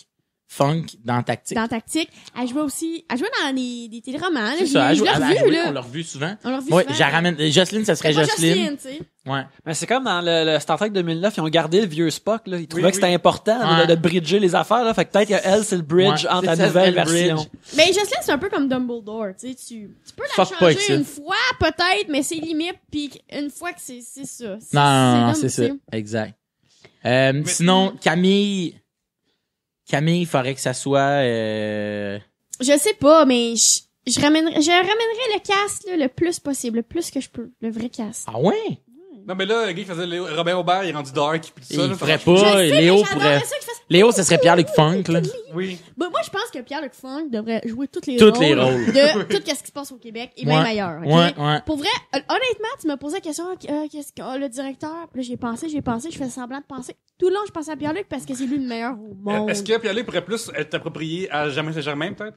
Speaker 3: Funk dans Tactique.
Speaker 4: Dans Tactique. Elle jouait dans des téléromans. Là.
Speaker 3: C'est ça,
Speaker 4: Je l'ai revu,
Speaker 3: on
Speaker 4: là.
Speaker 3: l'a revu souvent.
Speaker 4: On l'a revu
Speaker 3: Ouais,
Speaker 4: souvent.
Speaker 3: je la ramène. Jocelyne, ça serait
Speaker 4: C'est pas
Speaker 3: Jocelyne.
Speaker 4: tu sais.
Speaker 3: Ouais.
Speaker 1: Mais c'est comme dans le Star Trek 2009, ils ont gardé le vieux Spock, là. Ils trouvaient
Speaker 2: Oui,
Speaker 1: que c'était
Speaker 2: oui.
Speaker 1: important
Speaker 3: Ouais.
Speaker 1: de bridger les affaires, là. Fait que peut-être qu'elle, c'est le bridge
Speaker 3: Ouais,
Speaker 1: entre la
Speaker 3: c'est ça,
Speaker 1: nouvelle
Speaker 3: c'est le bridge.
Speaker 1: version.
Speaker 4: Mais Jocelyne, c'est un peu comme Dumbledore, tu sais. Tu peux la
Speaker 3: Fuck pas avec
Speaker 4: changer
Speaker 3: ça.
Speaker 4: une fois, peut-être, mais c'est limite, puis une fois que c'est ça.
Speaker 3: Non,
Speaker 4: là,
Speaker 3: c'est ça.
Speaker 4: tu sais.
Speaker 3: Exact. Sinon, Camille, il faudrait que ça soit,
Speaker 4: Je sais pas, mais je ramènerais le cast là, le plus possible, le plus que je peux, le vrai cast.
Speaker 3: ah ouais?
Speaker 2: Non, mais là, le gars qui faisait Robin Aubert, il est rendu dark, pis tout ça.
Speaker 3: Il
Speaker 2: là,
Speaker 3: ferait
Speaker 2: ça-
Speaker 3: pas,
Speaker 4: Je sais, mais
Speaker 3: Léo
Speaker 4: j'adorerais
Speaker 3: pourrait.
Speaker 4: ça qu'il fasse-
Speaker 3: Léo, ça serait Pierre-Luc Funk, là.
Speaker 2: Oui.
Speaker 4: Bah, moi, je pense que Pierre-Luc Funk devrait jouer tous les
Speaker 3: Tous
Speaker 4: rôles
Speaker 3: les rôles.
Speaker 4: de tout ce qui se passe au Québec et même
Speaker 3: Ouais.
Speaker 4: ailleurs. ok?
Speaker 3: Ouais.
Speaker 4: Pour vrai, honnêtement, tu me posais la question, qu'est-ce que le directeur? Puis là, j'ai pensé, je fais semblant de penser. Tout le long, je pensais à Pierre-Luc parce que c'est lui le meilleur au monde.
Speaker 2: Est-ce que Pierre-Luc pourrait plus être approprié à Germain Saint-Germain, peut-être?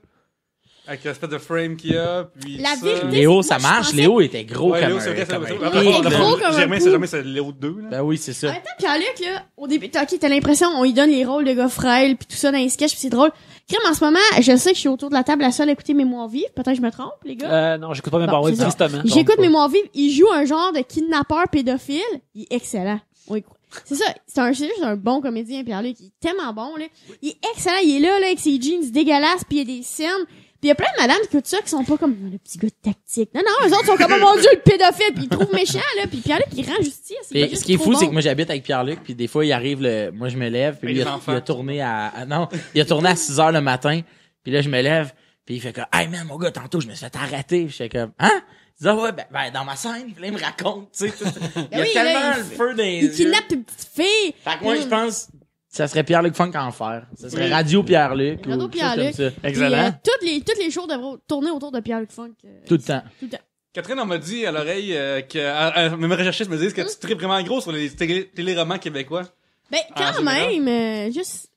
Speaker 2: Avec l'espèce de frame qu'il y a, puis
Speaker 4: La
Speaker 2: ça.
Speaker 4: vérité,
Speaker 3: Léo,
Speaker 4: moi,
Speaker 3: ça
Speaker 4: je
Speaker 3: marche.
Speaker 4: pensais-
Speaker 3: Léo était gros
Speaker 2: Ouais,
Speaker 3: comme
Speaker 2: Léo,
Speaker 3: un,
Speaker 2: c'est vrai,
Speaker 3: comme
Speaker 2: c'est
Speaker 3: un
Speaker 2: vrai.
Speaker 4: Il est gros comme un
Speaker 2: Germain
Speaker 4: pou.
Speaker 2: Saint-Germain, c'est Léo 2, là.
Speaker 3: Ben oui, c'est
Speaker 4: En
Speaker 3: ça.
Speaker 4: même temps, Pierre-Luc, là, au début, t'as l'impression, on lui donne les rôles de gars frêles pis tout ça dans les sketchs pis c'est drôle. Crime, en ce moment, je sais que je suis autour de la table la seule à écouter Mémoire vive. Peut-être que je me trompe, les gars.
Speaker 1: Non, j'écoute pas même
Speaker 4: Bon,
Speaker 1: pas,
Speaker 4: c'est ça.
Speaker 1: tristement.
Speaker 4: J'écoute Mémoire vive. Il joue un genre de kidnappeur pédophile. Il est excellent. Oui, c'est ça. C'est juste un bon comédien, Pierre-Luc. Il est tellement bon, là. Il est excellent. Il est là, avec ses jeans dégueulasses pis il y a des scènes. Pis il y a plein de madames qui écoutent ça qui sont pas comme le petit gars de tactique. Non, eux autres sont comme, oh mon Dieu, le pédophile. Pis ils trouvent méchant, là. Pis Pierre-Luc, il rend justice. Il
Speaker 3: Et
Speaker 4: fait juste
Speaker 3: ce qui est
Speaker 4: trop
Speaker 3: fou,
Speaker 4: bon.
Speaker 3: c'est que moi, j'habite avec Pierre-Luc, puis des fois, il arrive moi, je me lève, puis
Speaker 2: Avec
Speaker 3: lui,
Speaker 2: les
Speaker 3: il
Speaker 2: enfants.
Speaker 3: a tourné il a tourné à 6 heures le matin, puis là, je me lève, puis il fait comme, hey man, mon gars, tantôt, je me suis fait arrêter. Puis je fais comme, hein? Il dit, ah ouais, ben, dans ma scène, puis là, il me raconte, tu sais, tout ça. Il y a
Speaker 4: oui,
Speaker 3: tellement
Speaker 4: là,
Speaker 3: le feu dans les
Speaker 4: Il
Speaker 3: yeux.
Speaker 4: kidnappe une petite fille.
Speaker 3: Fait que moi, je pense, ça serait Pierre-Luc Funk à en faire. Ça serait Radio Pierre-Luc.
Speaker 4: Radio
Speaker 3: ou quelque chose
Speaker 4: Pierre-Luc.
Speaker 3: comme ça.
Speaker 1: Excellent.
Speaker 4: Toutes les shows devraient tourner autour de Pierre-Luc Funk.
Speaker 3: Tout le temps.
Speaker 4: Tout le temps.
Speaker 2: Catherine, on m'a dit à l'oreille que, mes recherchistes me disent que tu tripes vraiment gros sur les téléromans québécois.
Speaker 4: Ben,
Speaker 2: En
Speaker 4: quand même, juste,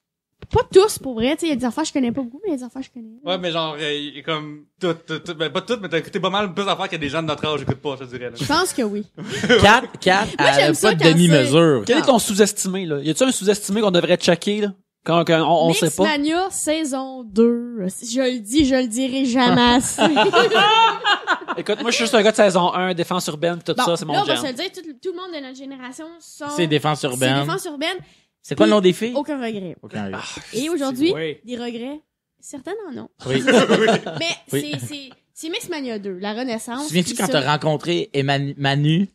Speaker 4: pas tous, pour vrai, tu sais, il y a des affaires que je connais pas beaucoup, mais il y a des affaires que je connais.
Speaker 2: Ouais, mais genre, comme, ben, pas toutes, mais t'as écouté pas mal plus d'affaires que des gens de notre âge écoutent pas, je te dirais, là.
Speaker 4: Je pense que oui.
Speaker 3: 4,
Speaker 4: Moi,
Speaker 3: elle
Speaker 4: j'aime
Speaker 3: a
Speaker 4: ça
Speaker 3: pas de
Speaker 4: quand
Speaker 3: demi-mesure.
Speaker 1: Quel est ton sous-estimé, là? Y a-tu un sous-estimé qu'on devrait checker, là? Quand on sait pas.
Speaker 4: Mixmania saison 2. Je le dis, je le dirai jamais assez.
Speaker 1: Écoute, moi, je suis juste un gars de saison 1, défense urbaine, pis tout
Speaker 4: Bon,
Speaker 1: ça, c'est mon
Speaker 4: là, on va
Speaker 1: jam.
Speaker 4: se le dire, tout le monde de notre génération sont...
Speaker 3: C'est Défense urbaine.
Speaker 4: C'est défense urbaine.
Speaker 3: C'est quoi le nom des filles?
Speaker 4: Aucun regret.
Speaker 3: Aucun regret.
Speaker 4: Et aujourd'hui,
Speaker 1: Oui.
Speaker 4: des regrets, certains en ont.
Speaker 3: Oui.
Speaker 4: Mais
Speaker 3: Oui.
Speaker 4: c'est Mixmania 2, la renaissance.
Speaker 3: Tu te souviens-tu
Speaker 4: puis
Speaker 3: quand
Speaker 4: ça-
Speaker 3: t'as rencontré Manu,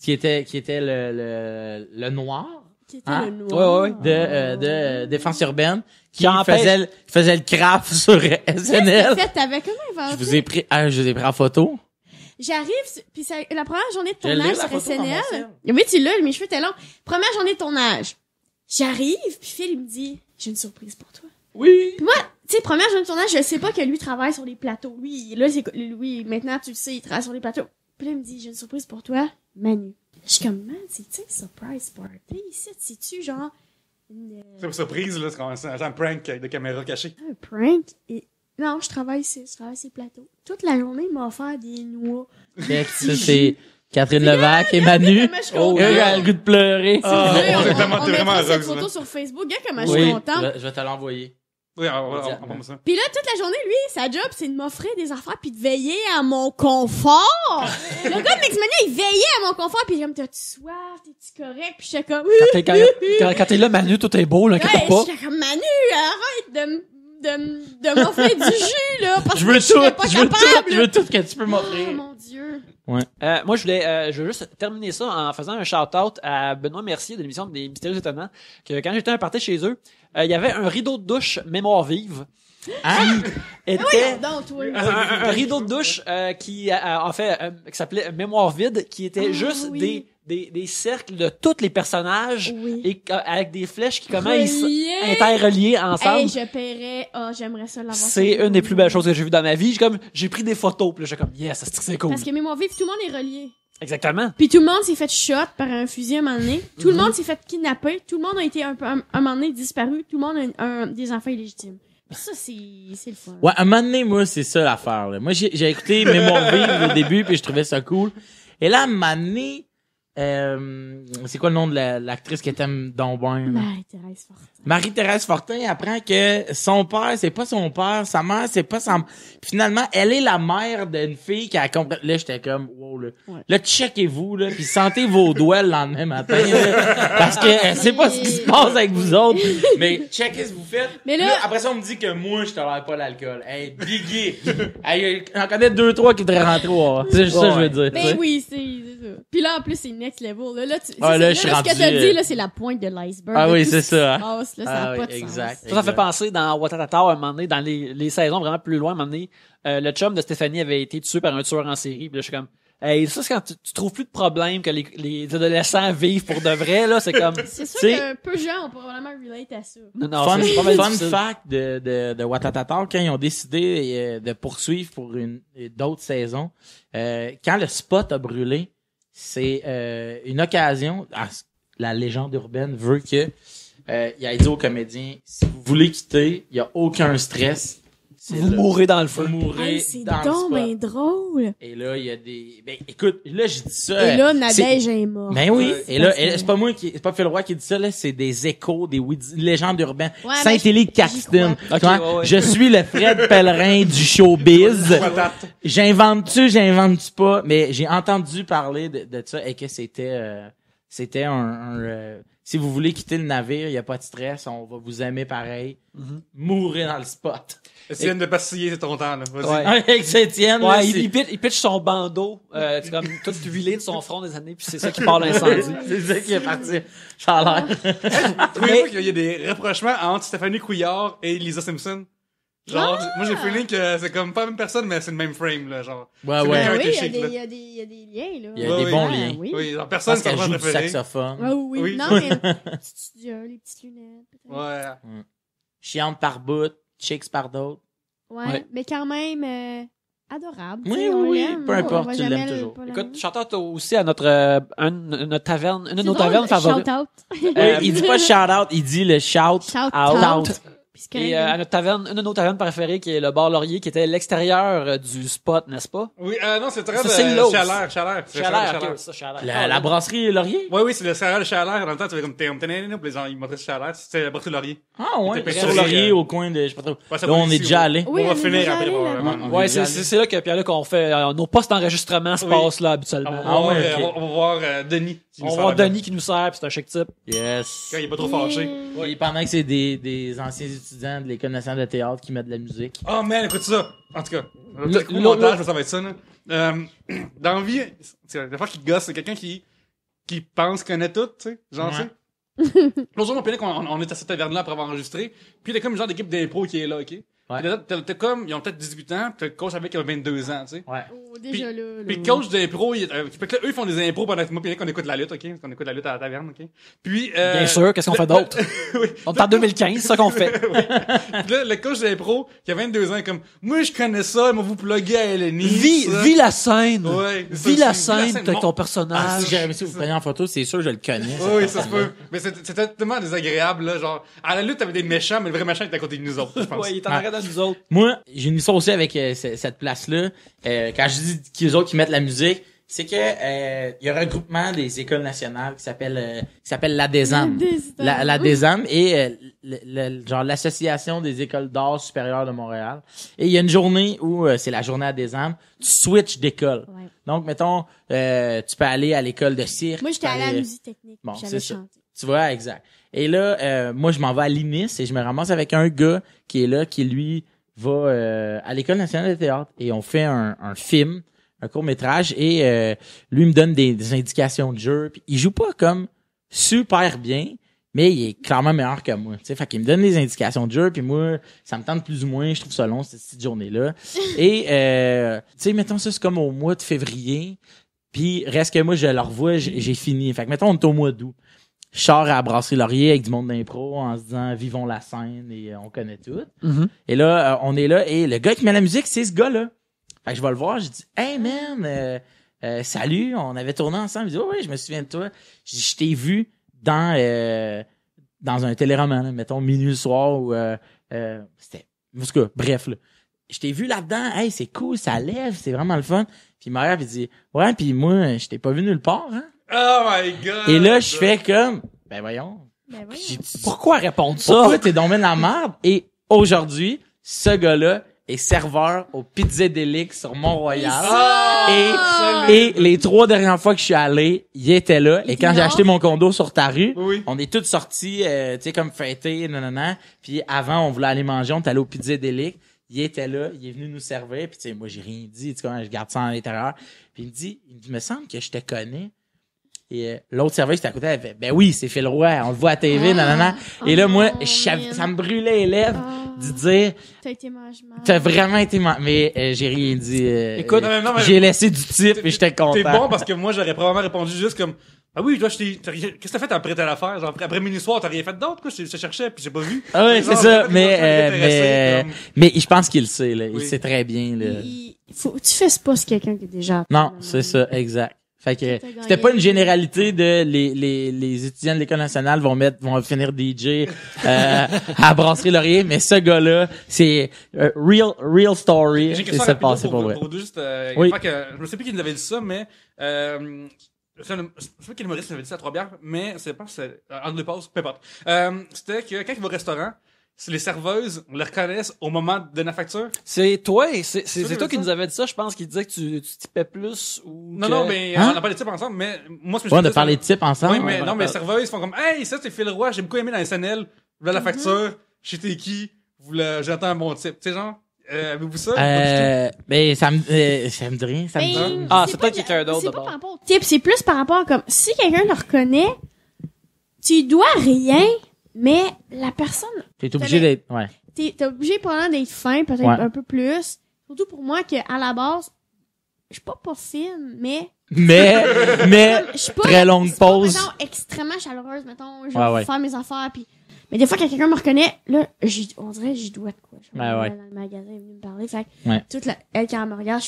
Speaker 3: qui était le noir
Speaker 4: Qui était
Speaker 3: Hein?
Speaker 4: le noir.
Speaker 1: Ouais.
Speaker 3: de Défense urbaine, qui
Speaker 1: Qui empêche-
Speaker 3: faisait le craft sur SNL.
Speaker 4: En fait, t'avais comment inventé?
Speaker 3: Je vous ai pris en photo.
Speaker 4: J'arrive, puis ça, la première journée de
Speaker 3: Je l'ai,
Speaker 4: tournage
Speaker 3: la
Speaker 4: sur
Speaker 3: photo dans mon
Speaker 4: SNL.
Speaker 3: cell.
Speaker 4: Oui, tu l'as, mes cheveux étaient longs. Première journée de tournage. J'arrive, puis Phil, il me dit, j'ai une surprise pour toi.
Speaker 3: Oui.
Speaker 4: Puis moi, tu sais, première journée de tournage, je sais pas que lui travaille sur les plateaux. Lui, maintenant, tu le sais, il travaille sur les plateaux. Puis là, il me dit, j'ai une surprise pour toi, Manu. Je suis comme, man, c'est-tu une surprise party ici? C'est-tu genre
Speaker 2: C'est une surprise, là, c'est un prank de caméra cachée.
Speaker 4: un prank? Et non, je travaille sur ces plateaux. Toute la journée, il m'a offert des noix.
Speaker 3: Fait que ça, c'est Catherine Levac et Manu.
Speaker 4: Comment je suis
Speaker 3: Oh,
Speaker 4: contente.
Speaker 3: elle a le goût de pleurer.
Speaker 2: Ah,
Speaker 4: Ouais,
Speaker 2: t'es vraiment
Speaker 4: mettra cette
Speaker 2: heureuse,
Speaker 4: photo
Speaker 2: là.
Speaker 4: sur Facebook. Regarde comment je
Speaker 3: Oui,
Speaker 4: suis contente.
Speaker 3: je vais te l'envoyer.
Speaker 2: Oui, on va ça.
Speaker 4: Puis là, toute la journée, lui, sa job, c'est de m'offrir des affaires puis de veiller à mon confort. Le gars de Mixmania, il veillait à mon confort puis il est comme, t'as-tu soif? T'es-tu correct? Puis j'étais comme,
Speaker 1: Quand t'es là, Manu, tout est beau, là,
Speaker 4: ouais,
Speaker 1: inquiète pas.
Speaker 4: j'étais comme, Manu, arrête de m'offrir du jus, là, parce
Speaker 3: Je
Speaker 4: que
Speaker 3: veux
Speaker 4: je serais
Speaker 3: tout,
Speaker 4: pas
Speaker 3: je veux
Speaker 4: capable.
Speaker 3: tout, je veux tout que tu peux
Speaker 4: Oh
Speaker 3: m'offrir.
Speaker 4: mon Dieu.
Speaker 3: Ouais.
Speaker 1: Moi, je veux juste terminer ça en faisant un shout-out à Benoît Mercier de l'émission des Mystérieux Étonnants, que quand j'étais à un party chez eux, il y avait un rideau de douche mémoire vive.
Speaker 3: Hein?
Speaker 1: Était
Speaker 4: Donc, toi.
Speaker 1: un rideau de douche qui s'appelait Mémoire vide, qui était juste
Speaker 4: oui.
Speaker 1: des cercles de tous les personnages
Speaker 4: Oui.
Speaker 1: et avec des flèches qui commencent
Speaker 4: Reliés.
Speaker 1: interreliées ensemble.
Speaker 4: Hey, je paierais. Ah, j'aimerais ça l'avoir.
Speaker 1: C'est une des plus belles choses que j'ai vues dans ma vie. J'ai pris des photos, puis là, j'étais comme, yes, c'est cool.
Speaker 4: Parce que Mémoire vive, tout le monde est relié.
Speaker 1: Exactement.
Speaker 4: Puis tout le monde s'est fait shot par un fusil à un moment donné. Tout le
Speaker 1: Mhm.
Speaker 4: monde s'est fait kidnapper. Tout le monde a été un moment donné disparu. Tout le monde a des enfants illégitimes. Puis ça, c'est le fun.
Speaker 3: Ouais, à un moment donné, moi, c'est ça l'affaire, là. Moi, j'ai écouté Mémoire vive au début, puis je trouvais ça cool. Et là, à un moment donné, c'est quoi le nom de l'actrice qui t'aime donc bien, là?
Speaker 4: Marie-Thérèse Fortin.
Speaker 3: Marie-Thérèse Fortin apprend que son père, c'est pas son père, sa mère, c'est pas sa... Puis finalement, elle est la mère d'une fille qui a compris... Là, j'étais comme, wow, là.
Speaker 4: Ouais.
Speaker 3: Là, checkez-vous, là, puis sentez vos doigts le lendemain matin, là, parce que c'est pas ce qui se passe avec vous autres, mais checkez ce que vous faites.
Speaker 4: Mais là-
Speaker 3: après ça, on me dit que moi, je tolère pas l'alcool. Hey, biggie! Hey, j'en connais 2-3 qui voudraient rentrer au... C'est juste ça que je veux dire. tu sais.
Speaker 4: Ben oui, c'est ça. Puis là, en plus, c'est next level. Là,
Speaker 3: là, je suis
Speaker 4: ce que
Speaker 3: rendu,
Speaker 4: t'as dit, là, c'est la pointe de l'iceberg.
Speaker 3: Ah
Speaker 4: de
Speaker 3: oui,
Speaker 4: tout
Speaker 3: c'est
Speaker 4: ce qui
Speaker 3: ça.
Speaker 4: se passe, là, ça
Speaker 3: Ah
Speaker 4: a
Speaker 3: oui,
Speaker 4: pas de
Speaker 3: exact.
Speaker 4: sens.
Speaker 1: Ça fait penser dans Watatata, à un moment donné, dans les saisons vraiment plus loin, à un moment donné, le chum de Stéphanie avait été tué par un tueur en série. Puis là, je suis comme, hey, ça, c'est quand tu trouves plus de problème que les adolescents vivent pour de vrai, là, c'est comme,
Speaker 4: C'est sûr
Speaker 1: tu sais,
Speaker 4: que peu de gens ont probablement relate à ça.
Speaker 1: non,
Speaker 3: Fun,
Speaker 1: c'est pas mal
Speaker 3: fun
Speaker 1: difficile.
Speaker 3: fact de Watatata, quand ils ont décidé de poursuivre pour d'autres saisons, quand le spot a brûlé, c'est une occasion, la légende urbaine veut que il a dit aux comédiens, si vous voulez quitter, il y a aucun stress. C'est
Speaker 1: Vous
Speaker 3: là.
Speaker 1: mourrez dans le feu.
Speaker 3: Vous mourrez
Speaker 4: Hey, c'est
Speaker 3: dans le
Speaker 4: donc
Speaker 3: spot.
Speaker 4: ben drôle.
Speaker 3: Et là, il y a des... Ben, écoute, là, j'ai dit ça.
Speaker 4: Et là,
Speaker 3: c'est-
Speaker 4: Nadège est morte.
Speaker 3: Ben oui,
Speaker 2: Ouais,
Speaker 3: et là,
Speaker 4: c'est
Speaker 3: c'est pas moi c'est pas Phil Roy qui dit ça, là, c'est des échos, des légendes urbaines.
Speaker 4: Ouais,
Speaker 3: Saint-Élie
Speaker 4: mais
Speaker 3: Caxton.
Speaker 4: j'y
Speaker 1: crois.
Speaker 3: Tu vois,
Speaker 1: Ok, ouais, ouais.
Speaker 3: je suis le Fred Pellerin du showbiz.
Speaker 2: Patate.
Speaker 3: J'invente-tu pas, mais j'ai entendu parler de ça et que c'était si vous voulez quitter le navire, il y a pas de stress, on va vous aimer pareil. Mourrez dans le spot.
Speaker 2: Essaye de passer, c'est ton temps, là. Vas-y.
Speaker 1: Ouais.
Speaker 3: Avec Étienne, là,
Speaker 1: Ouais,
Speaker 3: c'est-
Speaker 1: il pitch son bandeau, c'est comme tout huilé de son front des années, puis c'est ça qui part l'incendie.
Speaker 3: c'est ça qui est parti. Ça a l'air.
Speaker 2: Trouvez-vous qu'il y a des rapprochements entre Stéphanie Couillard et Lisa Simpson? Genre, moi j'ai feeling que c'est comme pas la même personne, mais c'est le même frame, là, genre.
Speaker 3: Ouais,
Speaker 2: C'est
Speaker 3: ouais.
Speaker 2: quelqu'un
Speaker 4: Ah
Speaker 2: qui
Speaker 4: oui,
Speaker 2: est chic, là.
Speaker 4: il y a des liens, là.
Speaker 3: Il y a
Speaker 2: Ouais,
Speaker 3: des
Speaker 2: oui.
Speaker 3: bons
Speaker 4: Ah,
Speaker 3: liens.
Speaker 4: oui.
Speaker 2: Oui, genre personne
Speaker 3: Parce qu'elle
Speaker 2: son
Speaker 3: joue du
Speaker 2: préféré.
Speaker 3: saxophone.
Speaker 4: Ah oui,
Speaker 2: Oui.
Speaker 4: non, mais petit studio, les petites lunettes. peut-être.
Speaker 2: Ouais.
Speaker 3: Chiante par bout, chicks par d'autres.
Speaker 4: Ouais,
Speaker 1: Ouais.
Speaker 4: mais quand même adorable.
Speaker 3: Oui,
Speaker 4: tu sais,
Speaker 3: oui,
Speaker 4: on
Speaker 3: oui,
Speaker 4: l'aime,
Speaker 3: peu
Speaker 4: on
Speaker 3: importe,
Speaker 4: va
Speaker 3: tu
Speaker 4: jamais
Speaker 3: l'aimes
Speaker 4: le-
Speaker 3: toujours.
Speaker 4: pas
Speaker 1: Écoute,
Speaker 4: l'aimer.
Speaker 1: shout-out aussi à notre notre taverne, une de
Speaker 4: C'est
Speaker 1: nos
Speaker 4: drôle,
Speaker 1: tavernes favorites.
Speaker 4: shout-out.
Speaker 3: Oui, il dit pas shout out, il dit le shout,
Speaker 4: Shout
Speaker 3: out.
Speaker 4: out. Puis c'est
Speaker 1: Et
Speaker 4: correct.
Speaker 1: à notre taverne, une de nos tavernes préférées, qui est le bar Laurier, qui était l'extérieur du spot, n'est-ce pas?
Speaker 2: Oui, non, c'est très
Speaker 1: Ça, c'est l'autre.
Speaker 2: Chaleur. C'est
Speaker 1: Chaleur, ok, ça, Chaleur.
Speaker 3: La brasserie Laurier?
Speaker 2: Ouais, oui, c'est le chaleur de Chaleur. Dans le temps, tu fais comme puis les gens, ils montraient Chaleur. C'était la brasserie Laurier.
Speaker 3: Ah ouais,
Speaker 2: C'était
Speaker 3: sur
Speaker 2: près,
Speaker 3: Laurier, au coin de, je sais pas trop.
Speaker 2: Ouais, ça
Speaker 3: Là,
Speaker 2: va
Speaker 3: on est
Speaker 2: ici,
Speaker 3: déjà
Speaker 2: ouais.
Speaker 3: allé.
Speaker 4: Oui,
Speaker 2: on va
Speaker 4: est
Speaker 2: finir
Speaker 4: déjà
Speaker 2: après,
Speaker 4: allé
Speaker 2: probablement.
Speaker 4: là-bas.
Speaker 1: Ouais, c'est là que Pierre-Luc, qu'on fait nos postes d'enregistrement se
Speaker 2: Oui.
Speaker 1: passent là, habituellement.
Speaker 2: On va
Speaker 3: Ah
Speaker 2: voir,
Speaker 3: ouais, ok.
Speaker 2: on va voir Denis. qui nous
Speaker 1: On
Speaker 2: sert
Speaker 1: voit
Speaker 2: là-dedans.
Speaker 1: Denis qui nous sert, puis c'est un chic type.
Speaker 3: Yes.
Speaker 2: Quand il est pas trop fâché.
Speaker 3: Et pendant que c'est des anciens étudiants de l'École nationale de théâtre qui mettent de la musique.
Speaker 2: Oh man, écoute ça. En tout cas,
Speaker 1: Le-
Speaker 2: le montage, ça va être ça, là. Dans la vie, c'est la fois qui gosse, c'est quelqu'un qui pense connaît tout, tu sais. Genre,
Speaker 3: Ouais.
Speaker 2: tu sais. L'autre jour, mon père, on est à cette taverne-là après avoir enregistré. Puis il y a comme une genre d'équipe d'impro qui est là, ok?
Speaker 3: Ouais.
Speaker 2: Puis là, t'as comme, ils ont peut-être 18 ans, puis t'as le coach avec qui a 22 ans, tu sais.
Speaker 3: Ouais.
Speaker 4: Oh, déjà là.
Speaker 2: Puis le coach d'impro, fait que là, eux, ils font des impros pendant que moi, puis qu'on écoute la lutte, ok? Parce qu'on écoute la lutte à la taverne, ok? Puis,
Speaker 1: Bien sûr, qu'est-ce qu'on fait d'autre?
Speaker 2: Oui.
Speaker 1: On est en 2015, c'est ça qu'on fait.
Speaker 2: Puis là, le coach d'impro, qui a 22 ans, est comme, moi, je connais ça, moi, vous plugger à LNI.
Speaker 1: Vis la scène.
Speaker 2: Ouais,
Speaker 1: Vis
Speaker 2: ça,
Speaker 1: la
Speaker 2: c'est- vis la
Speaker 1: scène
Speaker 2: scène,
Speaker 1: de
Speaker 2: mon-
Speaker 1: ton
Speaker 3: Ah,
Speaker 1: personnage.
Speaker 3: si j'avais si vous preniez en photo, c'est sûr que je le connais.
Speaker 2: Oui, ça se peut. Mais c'était tellement désagréable, là. Genre, à la lutte, t'avais des méchants, mais le vrai méchant était à côté de nous autres, je pense.
Speaker 1: Ouais, il est en arrière de nous autres.
Speaker 3: Moi, j'ai une histoire aussi avec cette place-là. Quand je dis qu'ils autres qui mettent la musique, c'est que il y a un regroupement des écoles nationales qui s'appelle l'ADESAM. L'ADESAM et genre l'association des écoles d'art supérieures de Montréal. Et il y a une journée où c'est la journée ADESAM, tu switches d'école.
Speaker 4: Ouais.
Speaker 3: Donc mettons tu peux aller à l'école de cirque.
Speaker 4: Moi, j'étais
Speaker 3: tu peux
Speaker 4: allée à la
Speaker 3: aller-
Speaker 4: musique technique.
Speaker 3: Bon,
Speaker 4: Bon, j'avais
Speaker 3: c'est ça.
Speaker 4: chanté.
Speaker 3: Tu vois, exact. Et là, moi, je m'en vais à l'INIS et je me ramasse avec un gars qui est là, qui lui va à l'École nationale de théâtre et on fait un film court-métrage et lui me donne des indications de jeu. Puis il joue pas comme super bien, mais il est clairement meilleur que moi. Fait qu'il me donne des indications de jeu, puis moi, ça me tente plus ou moins, je trouve ça long, cette petite journée-là. Et, tu sais, mettons ça, c'est comme au mois de février, puis reste que moi, je le revois, j'ai fini. Fait que mettons, on est au mois d'août. Je sors à la Brasserie Laurier avec du monde d'impro en se disant « Vivons la scène » et on connaît tout.
Speaker 1: Mhm.
Speaker 3: Et là, on est là, et le gars qui met la musique, c'est ce gars-là. Fait que je vais le voir, je dis « Hey man, salut, on avait tourné ensemble. » Il dit « Oui, je me souviens de toi. » Je dis « Je t'ai vu dans un téléroman, là, mettons minuit le soir ou c'était en tout cas, bref là. Je t'ai vu là-dedans, hey, c'est cool, ça lève, c'est vraiment le fun. Puis ma mère, il dit ouais, puis moi, je t'ai pas vu nulle part, hein.
Speaker 2: Oh my god!
Speaker 3: Et là, je fais comme ben voyons.
Speaker 4: Ben voyons.
Speaker 3: J'ai dit,
Speaker 1: Pourquoi répondre ça?
Speaker 3: pourquoi t'es donc ben de la merde? Et aujourd'hui, ce gars-là est serveur au Pizzadelic sur Mont-Royal. Et les 3 dernières fois que je suis allé, il était là.
Speaker 4: Il
Speaker 3: Et quand
Speaker 4: était
Speaker 3: j'ai
Speaker 4: là?
Speaker 3: acheté mon condo sur ta rue,
Speaker 2: Oui.
Speaker 3: on est tous sortis, tu sais, comme fêter, nanana. Puis avant, on voulait aller manger, on est allé au Pizzadelic. Il était là, il est venu nous servir. Puis tu sais, moi, j'ai rien dit, tu sais, je garde ça à l'intérieur. Puis il me dit, me semble que je te connais. Et l'autre serveuse qui était à côté, elle fait, ben oui, c'est Phil Roy, on le voit à TV, nanana. Et là, moi, ça me brûlait les lèvres de dire,
Speaker 4: T'as été mangement.
Speaker 3: t'as vraiment été mais j'ai rien dit.
Speaker 1: Écoute,
Speaker 2: non, mais-
Speaker 3: j'ai laissé du type et j'étais content.
Speaker 2: T'es bon parce que moi, j'aurais probablement répondu juste comme ah oui, toi, qu'est-ce que t'as fait après telle affaire? Genre, après minuit soir, t'as rien fait d'autre, quoi? Je te cherchais, puis j'ai pas vu.
Speaker 3: Ah ouais, c'est
Speaker 2: Genre,
Speaker 3: ça,
Speaker 2: peut-être que moi, je m'étais intéressé, comme-
Speaker 3: mais je pense qu'il le sait, là. Il
Speaker 2: Oui.
Speaker 3: sait très bien, là.
Speaker 4: Tu fais pas ce quelqu'un qui est déjà.
Speaker 3: Non, c'est ça, exact. Fait que,
Speaker 4: T'as gagné.
Speaker 3: c'était pas une généralité de les étudiants de l'École nationale vont finir DJ, à la Brasserie Laurier, mais ce gars-là, c'est, real story.
Speaker 2: J'ai une
Speaker 3: Et
Speaker 2: question
Speaker 3: c'est
Speaker 2: rapide
Speaker 3: passé pour vrai.
Speaker 2: pour vous, juste,
Speaker 3: Oui.
Speaker 2: une fois que, je me sais plus qui nous avait dit ça, mais, je sais pas quel humoriste nous avait dit ça à Trois-Bières, mais c'est pas, c'est, entre deux pauses, peu importe. C'était que quand il va au restaurant, si les serveuses, on les reconnaissent au moment de la facture.
Speaker 1: C'est toi, c'est
Speaker 2: qui
Speaker 1: toi
Speaker 2: veut
Speaker 1: qui
Speaker 2: ça?
Speaker 1: nous avais dit ça, je pense, qui disait que tu typais plus ou
Speaker 2: Non,
Speaker 1: que-
Speaker 2: non, mais
Speaker 3: Hein?
Speaker 2: on a parlé de types ensemble, mais moi, ce que
Speaker 3: Ouais,
Speaker 2: je
Speaker 3: on a
Speaker 2: disais,
Speaker 3: parlé de
Speaker 2: c'est-
Speaker 3: type ensemble.
Speaker 2: Oui, mais
Speaker 1: Ouais,
Speaker 2: non, mais les
Speaker 1: ouais.
Speaker 2: serveuses font comme, hey, ça, c'est Phil Roy, j'ai beaucoup aimé dans SNL. Voilà la facture, chez t'es qui, j'attends un bon type. Tu sais, genre, avez-vous ça?
Speaker 3: Mais ça me dit rien, ça me dit rien.
Speaker 4: Ben,
Speaker 1: Ah, c'est
Speaker 4: pas
Speaker 1: peut-être quelqu'un d'autre,
Speaker 4: C'est pas
Speaker 1: d'abord.
Speaker 4: par rapport au type, c'est plus par rapport à comme, si quelqu'un te reconnaît, tu dois rien, mais la personne,
Speaker 3: T'es obligé d'être, ouais.
Speaker 4: t'es obligé pendant d'être fin, peut-être
Speaker 3: Ouais.
Speaker 4: un peu plus. Surtout pour moi que, à la base, je suis pas fine, mais
Speaker 3: Mais
Speaker 4: je suis pas,
Speaker 3: très longue
Speaker 4: c'est pas,
Speaker 3: pause.
Speaker 4: mettons, extrêmement chaleureuse, mettons, je vais
Speaker 3: Ouais, ouais.
Speaker 4: faire mes affaires, puis mais des fois, quand quelqu'un me reconnaît, là, on dirait que j'y dois de quoi. Je
Speaker 3: Ouais, ouais.
Speaker 4: dans le magasin, elle est venue me parler, fait que,
Speaker 3: Ouais.
Speaker 4: elle, quand elle me regarde,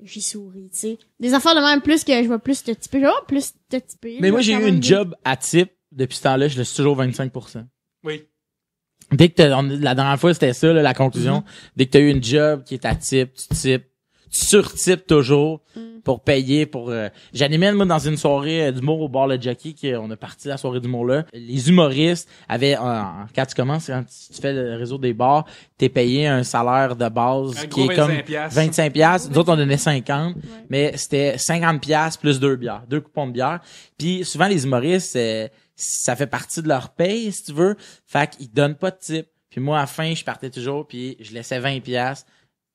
Speaker 4: j'y souris, tu sais. Des affaires de même, plus que je vais plus te typer, je vais plus te typer.
Speaker 3: Mais moi, j'ai
Speaker 4: quand
Speaker 3: eu
Speaker 4: même
Speaker 3: une
Speaker 4: bien.
Speaker 3: job à type. Depuis ce temps-là, je le suis toujours 25%.
Speaker 2: Oui.
Speaker 3: Dès que la dernière fois, c'était ça, là, la conclusion. Dès que t'as eu une job qui est à type, tu types. Tu surtypes toujours pour payer, j'animais, moi, dans une soirée d'humour au bar Le Jockey, on a parti la soirée d'humour là. Les humoristes avaient, quand tu commences, quand tu fais le réseau des bars, t'es payé un salaire de base
Speaker 2: Un
Speaker 3: qui
Speaker 2: gros
Speaker 3: est comme
Speaker 2: 25$.
Speaker 3: 25$. Nous autres, on donnait 50, mais c'était 50$ plus 2 bières, 2 coupons de bière. Puis souvent, les humoristes, ça fait partie de leur paye, si tu veux. Fait qu'ils donnent pas de type. Puis moi, à la fin, je partais toujours, puis je laissais 20$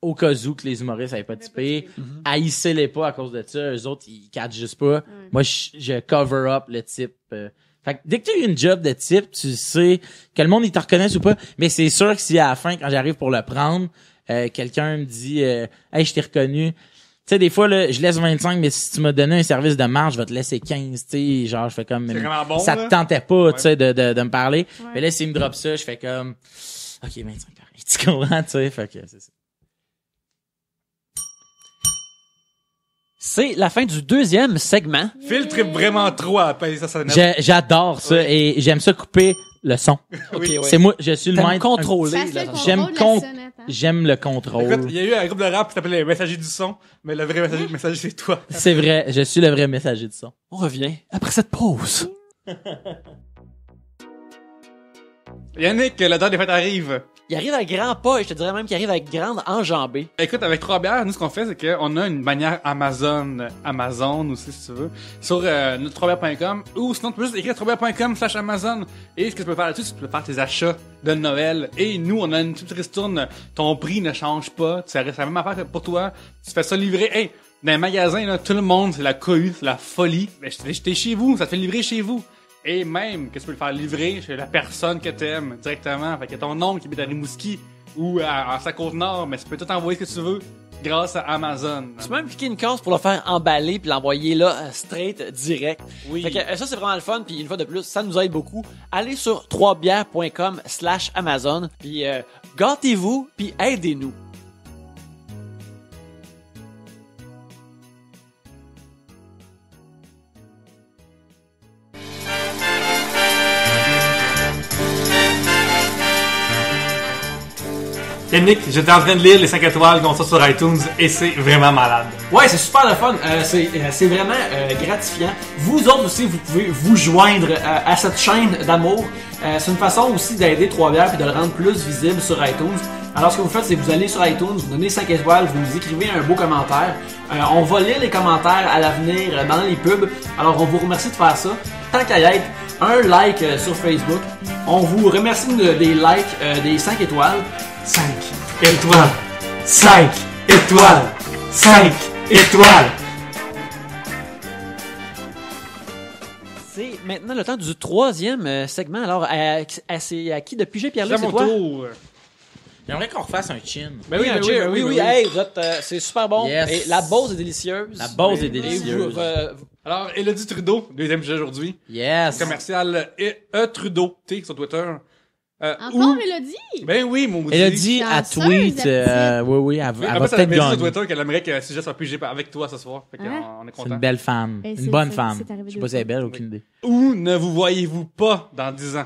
Speaker 3: au cas où que les humoristes avaient pas typé. Haïssez-les pas à cause de ça. Eux autres, ils catchent juste pas. Moi, je cover up le type. Fait que dès que tu as eu une job de type, tu sais que le monde, ils te reconnaissent ou pas. Mais c'est sûr que si à la fin, quand j'arrive pour le prendre, quelqu'un me dit « Hey, je t'ai reconnu », tu sais, des fois, là, je laisse 25, mais si tu m'as donné un service de marge, je vais te laisser 15, tu sais, genre, je fais comme,
Speaker 2: C'est vraiment bon,
Speaker 3: ça
Speaker 2: là.
Speaker 3: te tentait pas, tu sais, de me parler.
Speaker 4: Ouais.
Speaker 3: Mais là, s'il me drop ça, je fais comme, ok, 25 pareil, tu comprends, tu sais, fait que c'est ça.
Speaker 1: C'est la fin du deuxième segment.
Speaker 2: Phil tripe vraiment trop à payer ça, ça net.
Speaker 3: J'adore ça et j'aime ça couper le son.
Speaker 1: Ok,
Speaker 2: Oui.
Speaker 1: ouais.
Speaker 3: C'est moi, je suis le
Speaker 1: T'aimes
Speaker 3: maître.
Speaker 1: contrôler,
Speaker 4: Ça se fait
Speaker 1: là.
Speaker 4: le
Speaker 3: J'aime
Speaker 4: contrôle de
Speaker 3: con-
Speaker 4: la sonnette, hein.
Speaker 3: J'aime le contrôle.
Speaker 2: Écoute, il y a eu un groupe de rap qui s'appelait les messagers du son, mais le vrai messager, c'est toi.
Speaker 3: C'est vrai, je suis le vrai messager de son.
Speaker 1: On revient après cette pause.
Speaker 2: Yannick, la date des fêtes arrive.
Speaker 1: Il arrive à grands pas et je te dirais même qu'il arrive avec grande enjambée.
Speaker 2: Écoute, avec Trois-Bières, nous, ce qu'on fait, c'est qu'on a une bannière Amazon aussi, si tu veux, sur notre Trois-Bières.com, ou sinon, tu peux juste écrire Trois-Bières.com/Amazon. Et ce que tu peux faire là-dessus, c'est que tu peux faire tes achats de Noël. Et nous, on a une petite ristourne, ton prix ne change pas, ça reste la même affaire que pour toi. Tu fais ça livrer. Hey, Dans les magasins, là, tout le monde, c'est la cohue, c'est la folie. Ben, j'étais chez vous, ça te fait livrer chez vous. Et même que tu peux le faire livrer chez la personne que t'aimes directement. Fait que ton oncle qui habite à Rimouski ou à sa Côte-Nord, mais tu peux tout envoyer ce que tu veux grâce à Amazon.
Speaker 1: Tu peux même cliquer une case pour le faire emballer puis l'envoyer là, straight, direct.
Speaker 2: Oui.
Speaker 1: Fait que ça, c'est vraiment le fun. Puis une fois de plus, ça nous aide beaucoup. Allez sur 3bières.com/Amazon puis gâtez-vous puis aidez-nous.
Speaker 5: Yannick, j'étais en train de lire les 5 étoiles qu'on sort sur iTunes et c'est vraiment malade.
Speaker 1: Ouais, c'est super le fun. C'est vraiment gratifiant. Vous autres aussi, vous pouvez vous joindre à cette chaîne d'amour. C'est une façon aussi d'aider 3 bières et de le rendre plus visible sur iTunes. Alors, ce que vous faites, c'est que vous allez sur iTunes, vous donnez 5 étoiles, vous nous écrivez un beau commentaire. On va lire les commentaires à l'avenir dans les pubs. Alors, on vous remercie de faire ça. Tant qu'à y être, un like sur Facebook. On vous remercie des likes, des 5 étoiles.
Speaker 5: 5 étoiles. 5 étoiles. 5 étoiles.
Speaker 1: C'est maintenant le temps du troisième segment. Alors, c'est à qui de piger,
Speaker 2: C'est
Speaker 1: Pierre-Luc,
Speaker 2: à
Speaker 1: c'est
Speaker 2: mon
Speaker 1: toi?
Speaker 2: tour.
Speaker 3: J'aimerais qu'on refasse un chin.
Speaker 2: Ben oui, ben
Speaker 1: cheer.
Speaker 2: oui.
Speaker 1: Hey, vous êtes, c'est super bon.
Speaker 3: Yes.
Speaker 1: Et la base est délicieuse.
Speaker 3: La base est
Speaker 1: Et
Speaker 3: délicieuse.
Speaker 2: Alors, Élodie Trudeau, deuxième sujet aujourd'hui.
Speaker 3: Yes.
Speaker 2: Commercial Trudeau T sur Twitter.
Speaker 4: Encore Élodie?
Speaker 2: Ben oui, mon
Speaker 3: Elle a dit à
Speaker 4: Chanceuse,
Speaker 3: tweet,
Speaker 4: la
Speaker 3: oui, elle
Speaker 2: En
Speaker 3: va
Speaker 2: fait, elle
Speaker 3: peut-être
Speaker 2: a dit sur
Speaker 3: gagner.
Speaker 2: Twitter qu'elle aimerait que le sujet soit pigé avec toi ce soir. Fait qu'on
Speaker 4: Hein?
Speaker 2: on est
Speaker 3: C'est
Speaker 2: content.
Speaker 3: une belle femme.
Speaker 4: Eh,
Speaker 3: Une
Speaker 4: c'est-
Speaker 3: bonne
Speaker 4: c'est-
Speaker 3: femme.
Speaker 4: c'est arrivé
Speaker 3: Je sais
Speaker 4: deux
Speaker 3: pas si elle est
Speaker 4: fois.
Speaker 3: belle, aucune idée.
Speaker 2: Où ne vous voyez-vous pas dans 10 ans?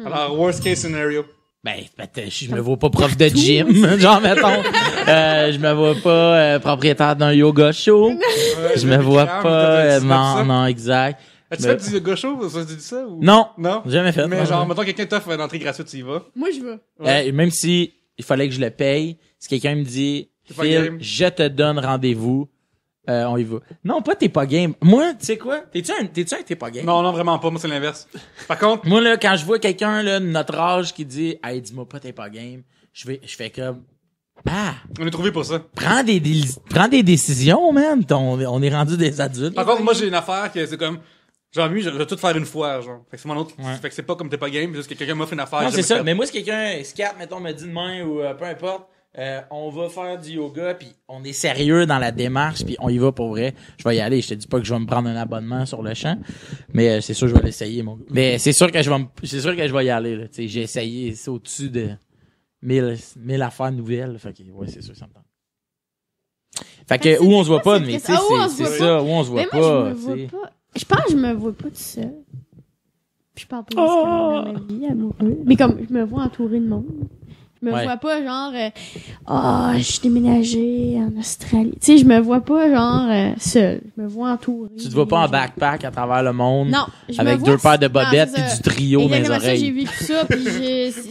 Speaker 2: Alors, worst case scenario.
Speaker 3: Ben, je me vois pas prof de gym, genre, mettons. Je me vois pas propriétaire d'un yoga show. Je me vois pas, non, exact.
Speaker 2: As-tu
Speaker 3: Mais-
Speaker 2: fait du yoga show? Ça, tu dis ça? Ou...
Speaker 3: Non,
Speaker 2: Non?
Speaker 3: jamais fait.
Speaker 2: Mais
Speaker 3: non,
Speaker 2: genre,
Speaker 3: non.
Speaker 2: mettons quelqu'un t'offre une entrée gratuite, tu y vas.
Speaker 4: Moi, je veux.
Speaker 3: Même si il fallait que je le paye, si quelqu'un me dit,
Speaker 2: T'es pas
Speaker 3: Phil,
Speaker 2: game?
Speaker 3: je te donne rendez-vous, on y va. Non, pas t'es pas game. Moi, tu sais quoi? T'es-tu un t'es pas game?
Speaker 2: Non, non, vraiment pas. Moi, c'est l'inverse. Par contre,
Speaker 3: Moi, là, quand je vois quelqu'un, là, de notre âge qui dit, hey, dis-moi pas t'es pas game, je fais comme, ah,
Speaker 2: on est trouvé pour ça.
Speaker 3: prends des décisions, man. On est rendu des adultes.
Speaker 2: Par contre, moi, j'ai une affaire que c'est comme, j'ai envie, je vais tout faire une fois, genre. Fait que c'est mon autre.
Speaker 3: Ouais.
Speaker 2: Fait que c'est pas comme t'es pas game, c'est juste que quelqu'un m'offre une affaire.
Speaker 3: Non,
Speaker 2: je
Speaker 3: c'est
Speaker 2: vais
Speaker 3: ça.
Speaker 2: faire.
Speaker 3: Mais moi, si quelqu'un, scat, mettons, me dit demain ou peu importe, on va faire du yoga, puis on est sérieux dans la démarche, puis on y va pour vrai, je vais y aller. Je te dis pas que je vais me prendre un abonnement sur le champ, mais c'est sûr que je vais l'essayer, mon gars. Mais c'est sûr que je vais y aller, là. Tu sais, j'ai essayé, c'est au-dessus de 1000 affaires nouvelles. Fait que, ouais, c'est sûr, ça me tente. Fait que,
Speaker 4: Fait que
Speaker 3: où
Speaker 4: c'est
Speaker 3: on se voit
Speaker 4: quoi
Speaker 3: pas,
Speaker 4: cette
Speaker 3: mais tu sais,
Speaker 4: question? Ah, où on se
Speaker 3: c'est
Speaker 4: voit
Speaker 3: ça, où on se voit
Speaker 4: Mais moi,
Speaker 3: pas,
Speaker 4: je me vois
Speaker 3: tu sais.
Speaker 4: pas. Je pense que je me vois pas tout seul. Puis je parle pas dans ma vie, amoureux. Mais comme, je me vois entouré de monde. Je me
Speaker 3: Ouais.
Speaker 4: vois pas genre, je suis déménagée en Australie. Tu sais, je me vois pas genre seule. Je me vois entourée.
Speaker 3: Tu te vois pas en backpack à travers le monde,
Speaker 4: Non. je me
Speaker 3: avec
Speaker 4: vois-
Speaker 3: deux paires de
Speaker 4: Non,
Speaker 3: bobettes
Speaker 4: c'est
Speaker 3: puis
Speaker 4: ça.
Speaker 3: du trio dans les
Speaker 4: Exactement ça, j'ai
Speaker 3: oreilles.
Speaker 4: vécu ça, puis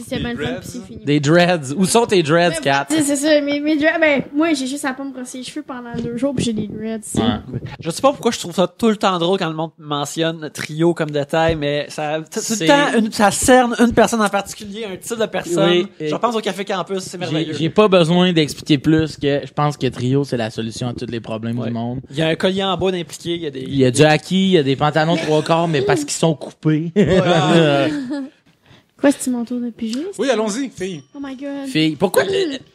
Speaker 4: c'est bien le fun, puis c'est fini.
Speaker 3: Des dreads. Où sont tes dreads,
Speaker 4: Mais,
Speaker 3: Kat?
Speaker 4: tu sais, c'est ça, mes dreads, ben, moi, j'ai juste à pas me brosser les cheveux pendant 2 jours, puis j'ai des dreads, tu sais.
Speaker 3: Ouais.
Speaker 1: Je sais pas pourquoi je trouve ça tout le temps drôle quand le monde mentionne trio comme détail, mais ça, tout
Speaker 3: C'est-
Speaker 1: le temps, ça cerne une personne en particulier, un type de personne.
Speaker 3: Oui, et-
Speaker 1: Je pense au Café Campus, c'est merveilleux.
Speaker 3: J'ai pas besoin d'expliquer plus que je pense que Trio, c'est la solution à tous les problèmes
Speaker 1: Ouais.
Speaker 3: du monde.
Speaker 1: Il y a un collier en bas d'impliqué, il y a des...
Speaker 3: Il y a du hockey, il y a des pantalons 3/4, mais parce qu'ils sont coupés.
Speaker 4: Quoi, c'est mon tour de piger?
Speaker 2: Oui, allons-y, fille.
Speaker 4: Oh my god.
Speaker 3: Fille, pourquoi?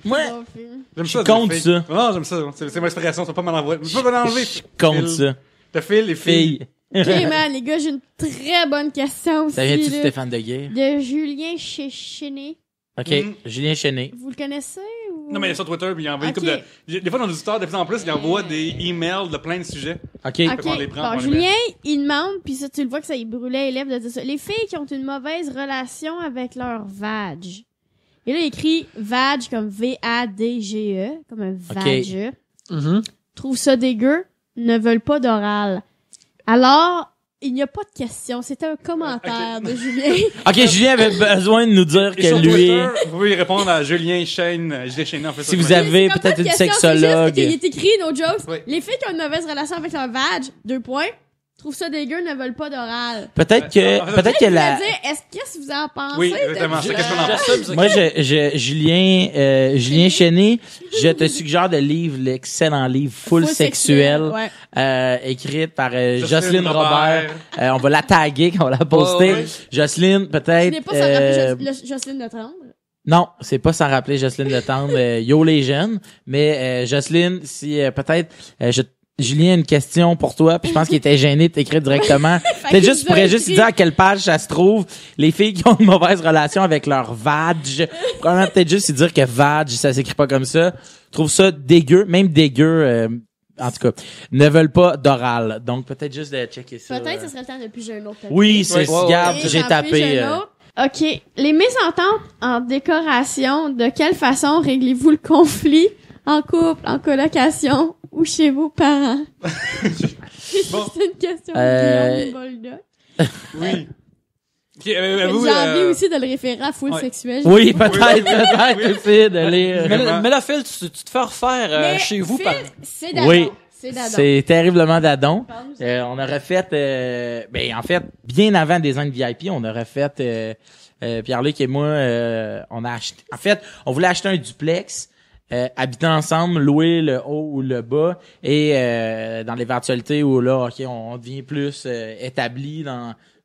Speaker 3: Moi,
Speaker 4: Oh, fille.
Speaker 2: J'aime
Speaker 3: Je
Speaker 2: ça.
Speaker 3: compte
Speaker 2: dire
Speaker 3: ça.
Speaker 2: fille. Non, j'aime ça. C'est mon inspiration, ça va pas m'en enlever. Je peux pas l'enlever.
Speaker 3: je compte ça.
Speaker 2: T'as Phil et filles.
Speaker 3: Fille.
Speaker 4: Ok, man, les gars, j'ai une très bonne question aussi.
Speaker 3: Ça vient-tu de
Speaker 4: là.
Speaker 3: Stéphane Deguerre?
Speaker 4: De Julien Chéchené.
Speaker 3: OK,
Speaker 2: Mhm.
Speaker 3: Julien Chenet.
Speaker 4: Vous le connaissez ou?
Speaker 2: Non, mais il est sur Twitter, puis il envoie une
Speaker 4: Ok.
Speaker 2: couple de. Des fois, dans l'auditeur, de plus en plus, il envoie des emails de plein de sujets.
Speaker 3: OK.
Speaker 2: Fait
Speaker 4: Ok,
Speaker 2: qu'on les prend,
Speaker 4: bon,
Speaker 2: on les
Speaker 4: Julien, il demande, puis ça, tu le vois que ça y brûlait les lèvres de dire ça. Les filles qui ont une mauvaise relation avec leur vag. Et là, il écrit vag comme V-A-D-G-E, comme un vag.
Speaker 1: Mhm.
Speaker 4: Trouvent ça dégueu, ne veulent pas d'oral. Alors, il n'y a pas de question. C'était un commentaire de Julien.
Speaker 3: OK, Julien avait besoin de nous dire
Speaker 2: Et
Speaker 3: que
Speaker 2: sur
Speaker 3: lui,
Speaker 2: Twitter, vous pouvez répondre à Julien Chaîne, en fait.
Speaker 3: si vous
Speaker 2: ça.
Speaker 3: avez
Speaker 4: C'est comme
Speaker 3: peut-être
Speaker 4: pas de
Speaker 3: une
Speaker 4: question, c'est juste
Speaker 3: sexologue.
Speaker 4: qu'il est écrit, no jokes.
Speaker 2: Oui.
Speaker 4: Les filles qui ont une mauvaise relation avec leur vag, 2 points, trouvent ça dégueu, ne veulent pas d'oral.
Speaker 3: Peut-être que la...
Speaker 4: Qu'est-ce que vous en pensez?
Speaker 2: Oui, exactement. C'est qu'est-ce qu'on en pense?
Speaker 3: Moi, Julien Chéné, je te suggère de lire l'excellent livre Full Sexuel,
Speaker 4: ouais.
Speaker 3: écrite par Jocelyne Robert. On va la taguer, on va la poster.
Speaker 2: Ouais.
Speaker 3: Jocelyne,
Speaker 4: Ce
Speaker 3: peut-être.
Speaker 4: n'est pas sans rappeler Jocelyne de Tendre.
Speaker 3: Non, c'est pas sans rappeler Jocelyne Le Tendre, yo les jeunes. Mais Jocelyne, si peut-être, Julien a une question pour toi, puis je pense qu'il était gêné de t'écrire directement. Peut-être juste, tu pourrais juste dire à quelle page ça se trouve. Les filles qui ont une mauvaise relation avec leur vag, probablement peut-être juste lui dire que vag, ça s'écrit pas comme ça. Trouve ça dégueu, même dégueu. En tout cas, ne veulent pas d'oral. Donc peut-être juste de checker ça.
Speaker 4: Peut-être que ce serait le temps de piger un autre.
Speaker 3: Oui, c'est
Speaker 2: Ouais.
Speaker 3: regarde,
Speaker 4: Et
Speaker 3: j'ai
Speaker 4: j'en
Speaker 3: tapé.
Speaker 4: pige un autre. OK. Les mésententes en décoration, de quelle façon réglez-vous le conflit en couple, en colocation ou chez vos parents?
Speaker 2: Bon.
Speaker 4: C'est une question
Speaker 3: Euh,
Speaker 4: de Guillaume Boldoc.
Speaker 2: Oui. Ok,
Speaker 4: J'ai
Speaker 2: vous,
Speaker 4: envie aussi de le référer à Full
Speaker 2: ouais.
Speaker 4: Sexuel.
Speaker 3: Oui, peut-être
Speaker 2: Oui.
Speaker 3: aussi de lire.
Speaker 1: Mais là, Phil, tu te fais refaire
Speaker 4: Mais
Speaker 1: chez vous
Speaker 4: Phil,
Speaker 1: par...
Speaker 4: c'est d'adon.
Speaker 3: Oui.
Speaker 4: C'est d'adon.
Speaker 3: C'est terriblement d'adon.
Speaker 4: Parle-nous-en.
Speaker 3: On a refait, en fait, bien avant Design VIP, on a refait, Pierre-Luc et moi, on a acheté, en fait, on voulait acheter un duplex, habiter ensemble, louer le haut ou le bas, et dans l'éventualité où là, ok, on devient plus établi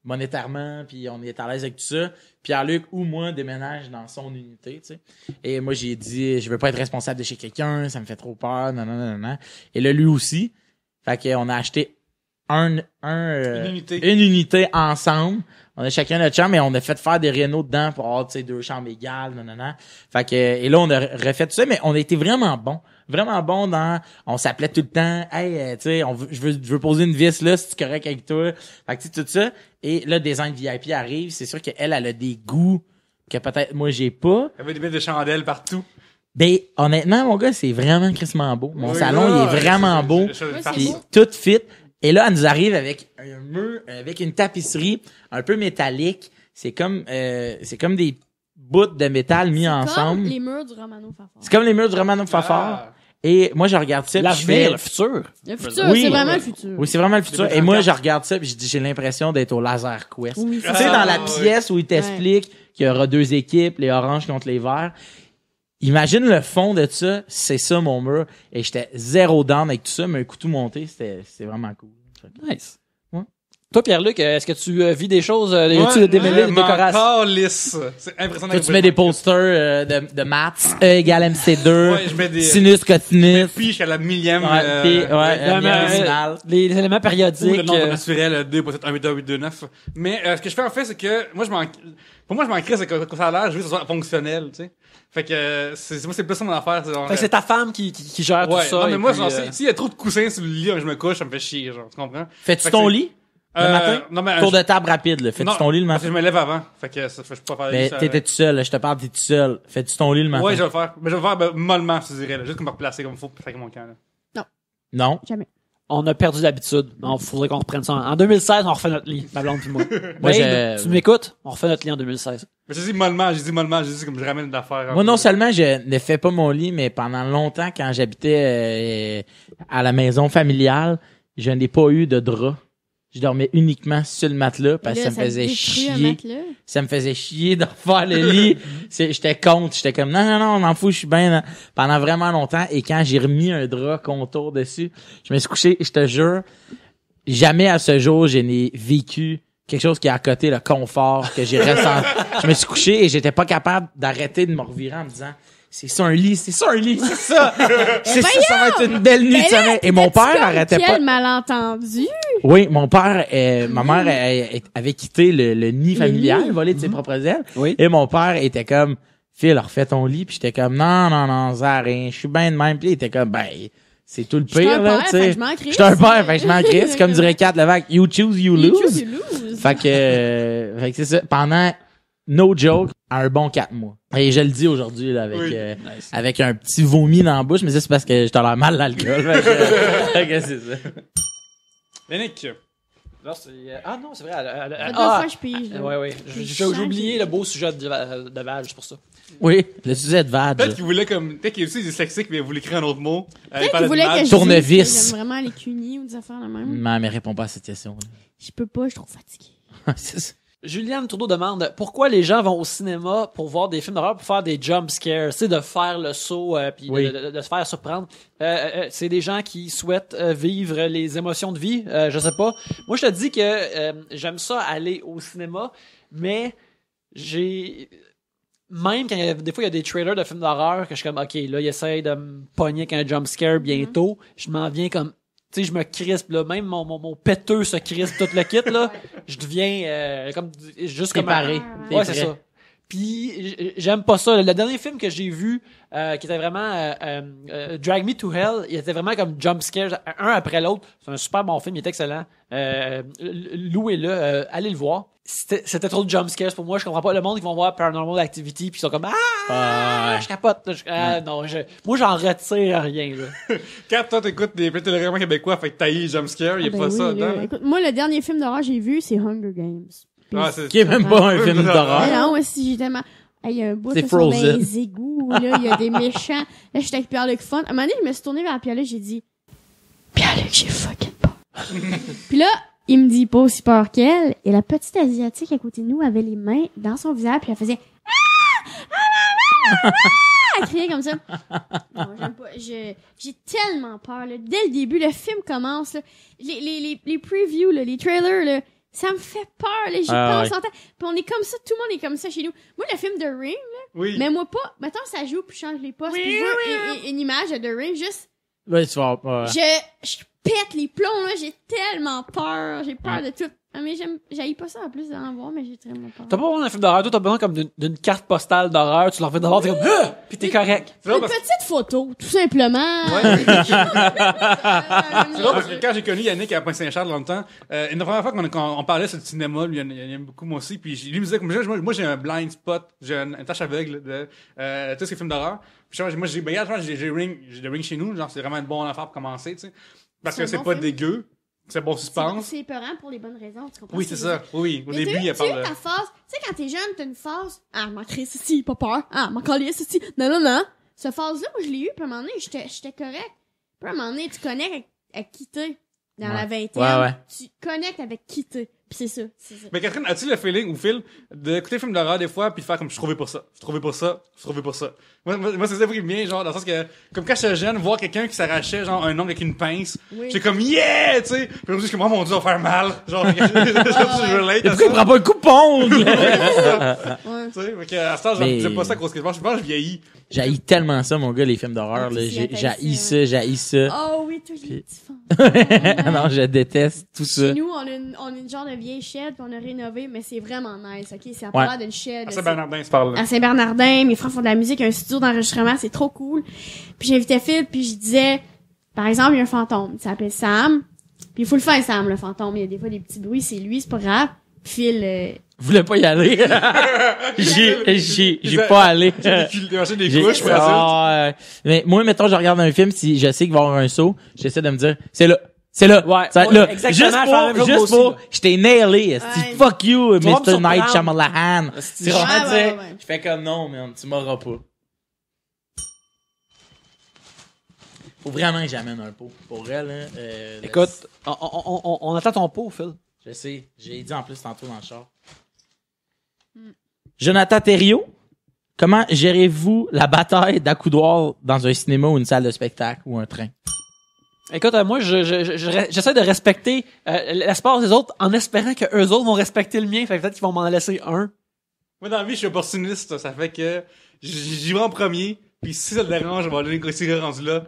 Speaker 3: monétairement, puis on est à l'aise avec tout ça. Pierre-Luc ou moi déménage dans son unité, tu sais. Et moi, j'ai dit, je veux pas être responsable de chez quelqu'un, ça me fait trop peur, non. Et là, lui aussi. Fait qu'on a acheté une unité ensemble. On a chacun notre chambre, mais on a fait faire des rénaux dedans pour avoir, tu sais, 2 chambres égales, non. Fait que, et là, on a refait tout ça, mais on a été vraiment bon on s'appelait tout le temps, hey, tu sais, je veux poser une vis là, si tu es correct avec toi. Fait que, tu sais, tout ça. Et là, Design VIP arrive, c'est sûr qu'elle a des goûts que peut-être moi j'ai pas.
Speaker 2: Il y avait des bêtes de chandelles partout.
Speaker 3: Ben, honnêtement, mon gars, c'est vraiment crissement beau. Mon
Speaker 2: Oui,
Speaker 3: salon, il est vraiment beau.
Speaker 4: c'est
Speaker 3: Puis
Speaker 4: beau.
Speaker 3: tout fit. Et là, elle nous arrive avec un mur, avec une tapisserie un peu métallique. C'est comme des bouts de métal mis ensemble.
Speaker 4: Comme les murs du Romano Fafard.
Speaker 3: C'est comme les murs du Romano Fafard. Et moi, je regarde ça. puis je fais-
Speaker 1: L'avenir, le futur.
Speaker 4: Le futur,
Speaker 3: Oui.
Speaker 4: c'est vraiment le futur.
Speaker 3: Oui, c'est vraiment le futur. Et moi, je regarde ça, puis je dis, j'ai l'impression d'être au Laser Quest.
Speaker 4: Oui,
Speaker 3: Tu sais, dans la
Speaker 2: oui.
Speaker 3: pièce où il t'explique qu'il y aura 2 équipes, les oranges contre les verts. Imagine le fond de ça, c'est ça mon mur. Et j'étais zéro down avec tout ça, mais un coup tout monté, c'était vraiment cool.
Speaker 1: Nice.
Speaker 3: Ouais.
Speaker 1: Toi, Pierre-Luc, est-ce que tu vis des choses, tu démêlé de décoration?
Speaker 2: lisse. C'est impressionnant.
Speaker 3: Toi, tu mets des posters de maths, E égale MC2,
Speaker 2: Ouais, je mets des...
Speaker 3: sinus, cosinus.
Speaker 2: Puis jusqu'à la millième.
Speaker 3: Ouais, puis,
Speaker 1: mais,
Speaker 3: décimal.
Speaker 1: les éléments
Speaker 2: Ou
Speaker 1: périodiques.
Speaker 2: le nombre naturel 2.71829. Mais ce que je fais en fait, c'est que moi je m'en crée, c'est que ça a l'air, je veux que ce soit fonctionnel, tu sais. Fait que moi c'est plus ça mon affaire, c'est genre.
Speaker 1: Fait que c'est ta femme qui gère tout
Speaker 2: ouais,
Speaker 1: ça.
Speaker 2: non, mais
Speaker 1: et
Speaker 2: moi
Speaker 1: puis,
Speaker 2: genre s'il y a trop de coussins sur le lit quand je me couche, ça me fait chier, genre, tu comprends?
Speaker 3: Fais-tu
Speaker 2: Fait que
Speaker 3: ton
Speaker 2: c'est-
Speaker 3: lit le matin?
Speaker 2: Non mais
Speaker 3: Tour de table rapide, là. Fais-tu
Speaker 2: non,
Speaker 3: ton lit le
Speaker 2: parce
Speaker 3: matin?
Speaker 2: que je me lève avant. Fait que ça fait je peux pas faire
Speaker 3: Mais
Speaker 2: ça.
Speaker 3: t'étais tout seul, là. Je te parle, t'es tout seul. Fais-tu ton lit le matin?
Speaker 2: Ouais, je vais le faire. Mais je vais le faire mollement, je te dirais, là, juste comme me replacer comme il faut avec mon camp là.
Speaker 3: Non.
Speaker 4: Jamais.
Speaker 1: On a perdu l'habitude. Il faudrait qu'on reprenne ça. En 2016, on refait notre lit, ma blonde puis moi.
Speaker 3: Moi,
Speaker 1: Babe, tu m'écoutes? On refait notre lit en 2016.
Speaker 2: Mais j'ai dit mollement, j'ai dit comme je ramène l'affaire.
Speaker 3: Moi, non seulement je ne fais pas mon lit, mais pendant longtemps, quand j'habitais à la maison familiale, je n'ai pas eu de drap. Je dormais uniquement sur le matelas parce que ça me faisait
Speaker 4: détruit un
Speaker 3: chier.
Speaker 4: matelas.
Speaker 3: Ça me faisait chier de refaire le lit. J'étais contre. J'étais comme, non, on m'en fout, je suis bien. Pendant vraiment longtemps. Et quand j'ai remis un drap contour dessus, je me suis couché, je te jure, jamais à ce jour, je n'ai vécu quelque chose qui a à côté le confort que j'ai ressenti. Je me suis couché et j'étais pas capable d'arrêter de me revirer en me disant, c'est ça un lit, c'est ça. C'est ça, ça va être une belle nuit de
Speaker 4: Mais là,
Speaker 3: sommeil. Et mon père arrêtait pas.
Speaker 4: Quel malentendu.
Speaker 3: Oui, mon père, ma mère avait quitté le nid familial,
Speaker 4: nid.
Speaker 3: volé de ses propres ailes.
Speaker 1: Oui.
Speaker 3: Et mon père était comme, Phil, refais ton lit. Puis j'étais comme, non, ça a rien. Je suis bien de même. Puis il était comme, c'est tout le
Speaker 4: J'étais
Speaker 3: pire,
Speaker 4: un
Speaker 3: là,
Speaker 4: père,
Speaker 3: tu
Speaker 4: fait
Speaker 3: sais.
Speaker 4: que je m'en crisse.
Speaker 3: J'étais un père, fait que je m'en crisse. Comme dirait Kat Levac, you choose, you
Speaker 4: You
Speaker 3: lose.
Speaker 4: choose, you lose.
Speaker 3: Fait que c'est ça. Pendant, no joke, un bon 4 mois. Et je le dis aujourd'hui, là, avec,
Speaker 2: Oui.
Speaker 3: avec un petit vomi dans la bouche, mais ça, c'est parce que je tolère mal l'alcool. Fait que c'est ça.
Speaker 2: Yannick,
Speaker 1: Là, ah non, c'est vrai.
Speaker 4: Ça fait 2 fois que je pige. là.
Speaker 1: Ouais. J'ai oublié le beau sujet de Val, c'est pour ça.
Speaker 3: Oui, le sujet de Vag.
Speaker 2: Peut-être qu'il voulait peut-être qu'il est aussi dyslexique, mais il voulait écrire un autre mot.
Speaker 4: Peut-être qu'il voulait que je
Speaker 3: Tournevis.
Speaker 4: dise que j'aime vraiment les cunis ou des affaires de même.
Speaker 3: Non, mais réponds pas à cette question.
Speaker 4: Je peux pas, je suis trop fatiguée.
Speaker 3: C'est ça.
Speaker 1: Juliane Trudeau demande pourquoi les gens vont au cinéma pour voir des films d'horreur, pour faire des jump scares, c'est de faire le saut puis
Speaker 3: Oui.
Speaker 1: de se faire surprendre. C'est des gens qui souhaitent vivre les émotions de vie, je sais pas. Moi je te dis que j'aime ça aller au cinéma, mais même quand des fois il y a des trailers de films d'horreur que je suis comme OK, là il essaye de me pogner avec un jump scare bientôt, je m'en viens comme tu sais, je me crispe, là. Même mon péteux se crispe tout le kit, là. Je deviens, comme, juste
Speaker 3: T'es
Speaker 1: comme
Speaker 3: paré. T'es
Speaker 1: Ouais, c'est
Speaker 3: prêt.
Speaker 1: ça. Puis, j'aime pas ça. Le dernier film que j'ai vu, qui était vraiment, Drag Me to Hell, il était vraiment comme jump scare, un après l'autre. C'est un super bon film, il est excellent. Louez-le, allez le voir. C'était trop de jump scares pour moi, je comprends pas. Le monde, ils vont voir Paranormal Activity, puis ils sont comme, je capote. Non, moi, j'en retire rien, là.
Speaker 2: Quand toi t'écoutes des téléréments québécois, fait que t'as eu jumpscare, il y a
Speaker 4: Ah,
Speaker 2: pas
Speaker 4: ben
Speaker 2: ça
Speaker 4: oui, là.
Speaker 2: dedans.
Speaker 4: Écoute, moi, le dernier film d'horreur que j'ai vu, c'est Hunger Games. Puis
Speaker 3: Qui est même pas un film
Speaker 4: Mais
Speaker 3: d'horreur.
Speaker 4: non, moi, si j'ai tellement... Hey, il y a un bout
Speaker 3: C'est
Speaker 4: là, sur
Speaker 3: Frozen.
Speaker 4: les égouts, là, il y a des méchants. Là, j'étais avec Pierre-Luc Fun. À un moment donné, je me suis tournée vers Pierre-Luc, j'ai dit, Pierre-Luc, j'ai fucking peur. Puis là, il me dit pas aussi peur qu'elle. Et la petite Asiatique à côté de nous avait les mains dans son visage, puis elle faisait, elle criait comme ça. Non, j'aime pas. J'ai tellement peur, là. Dès le début, le film commence, là. Les previews, là, les trailers, là. Ça me fait peur, là. J'y pense en temps. Puis on est comme ça, tout le monde est comme ça chez nous. Moi, le film de Ring,
Speaker 2: Oui.
Speaker 4: mais moi pas. Mettons, ça joue, puis je change les postes, puis je veux une image de The Ring, juste.
Speaker 3: Ouais, tu vas ouais.
Speaker 4: Je pète les plombs, là. J'ai tellement peur. J'ai peur de tout. Ah, mais j'haïs pas ça en plus d'en voir, mais j'ai tellement peur.
Speaker 1: T'as pas besoin d'un film d'horreur, toi, t'as besoin comme d'une carte postale d'horreur, tu leur fais d'abord, t'es comme, pis t'es correct.
Speaker 2: C'est drôle
Speaker 4: Une
Speaker 2: parce
Speaker 4: petite photo, tout simplement.
Speaker 2: c'est drôle parce que quand j'ai connu Yannick à Pointe-Saint-Charles longtemps, une première fois qu'on parlait sur le cinéma, lui, il aime beaucoup moi aussi, puis lui me disait que moi j'ai un blind spot, j'ai une tache aveugle de tous ces films d'horreur. Puis moi j'ai The Ring chez nous, genre c'est vraiment une bonne affaire pour commencer, tu sais. Parce
Speaker 4: C'est
Speaker 2: que
Speaker 4: un
Speaker 2: c'est
Speaker 4: bon
Speaker 2: pas
Speaker 4: film.
Speaker 2: dégueu, c'est bon suspense.
Speaker 4: C'est épeurant pour les bonnes raisons, tu comprends?
Speaker 2: Oui,
Speaker 4: ce que
Speaker 2: c'est
Speaker 4: je veux
Speaker 2: ça. Oui, au
Speaker 4: Mais
Speaker 2: début, il
Speaker 4: tu
Speaker 2: parle
Speaker 4: sais,
Speaker 2: de...
Speaker 4: ta phase, tu sais, quand t'es jeune, t'as une phase, m'en crée ceci, pas peur, m'en coller ceci, non. Cette phase-là, moi, je l'ai eu, puis à un moment donné, j'étais correct. Puis à un moment donné, tu connectes avec qui t'es. Dans la vingtaine,
Speaker 3: Ouais.
Speaker 4: tu connectes avec qui t'es. Puis c'est ça.
Speaker 2: Mais Catherine, as-tu le feeling ou Phil d'écouter un film d'horreur des fois puis de faire comme je suis trouvé pour ça. Moi c'est ça qui me vient genre dans le sens que comme quand j'étais jeune voir quelqu'un qui s'arrachait genre un ongle avec une pince,
Speaker 4: Oui.
Speaker 2: j'étais comme yeah, tu sais. Puis je me dis que moi mon dieu, ça va faire mal. Genre je relate
Speaker 3: Et
Speaker 2: à
Speaker 3: pourquoi il
Speaker 2: ça.
Speaker 3: prend pas le coupon?
Speaker 4: Ouais.
Speaker 2: Tu sais, fait que à ce temps
Speaker 3: Mais-
Speaker 2: j'aime pas ça à cause que je pense que je vieillis.
Speaker 3: J'haïs tellement ça, mon gars, les films d'horreur,
Speaker 4: Ah,
Speaker 3: là.
Speaker 4: tu t'y
Speaker 3: J'haïs ça.
Speaker 4: Oh oui, toi, j'ai des petits fans.
Speaker 3: Non, je déteste tout ça.
Speaker 4: Chez nous, on a une genre de vieille shed, puis on a rénové, mais c'est vraiment nice, ok? C'est à
Speaker 3: Ouais.
Speaker 4: part d'une shed.
Speaker 2: À
Speaker 4: là,
Speaker 2: Saint-Bernardin se parle.
Speaker 4: à Saint-Bernardin, mes frères font de la musique, un studio d'enregistrement, c'est trop cool. Puis j'invitais Phil, puis je disais, par exemple, il y a un fantôme, il s'appelle Sam, puis il faut le faire Sam, le fantôme, il y a des fois des petits bruits, c'est lui, c'est pas grave. Puis Phil,
Speaker 3: Vous voulez pas y aller? J'ai pas allé.
Speaker 2: J'ai acheté des
Speaker 3: J'ai-
Speaker 2: couches, pour adulte.
Speaker 3: Ah, mais moi, mettons, je regarde un film, si je sais qu'il va y avoir un saut, j'essaie de me dire, c'est là.
Speaker 1: Ouais,
Speaker 3: Ça va être
Speaker 1: ouais,
Speaker 3: là.
Speaker 1: exactement,
Speaker 3: Juste
Speaker 1: je fais la même chose
Speaker 3: juste
Speaker 1: moi
Speaker 3: pour,
Speaker 1: aussi, là.
Speaker 3: je t'ai nailé, esti.
Speaker 4: Ouais.
Speaker 3: Fuck you,
Speaker 1: Tu vas me
Speaker 3: Mr. Night
Speaker 1: surprendre.
Speaker 3: Shyamalan. C'est vraiment
Speaker 4: Ouais,
Speaker 3: dire,
Speaker 4: ouais.
Speaker 3: je fais comme non, man, tu m'auras pas. Faut vraiment que j'amène un pot. Pour vrai, là.
Speaker 1: Écoute, on attend ton pot, Phil.
Speaker 3: Je sais, j'ai dit en plus tantôt dans le char. Jonathan Thériault, comment gérez-vous la bataille d'accoudoirs dans un cinéma ou une salle de spectacle ou un train?
Speaker 1: Écoute, moi, j'essaie de respecter l'espace des autres en espérant que eux autres vont respecter le mien. Fait que peut-être qu'ils vont m'en laisser un.
Speaker 2: Moi, dans la vie, je suis opportuniste. Ça fait que j'y vais en premier. Puis si ça te dérange, je vais aller négocier rendu là.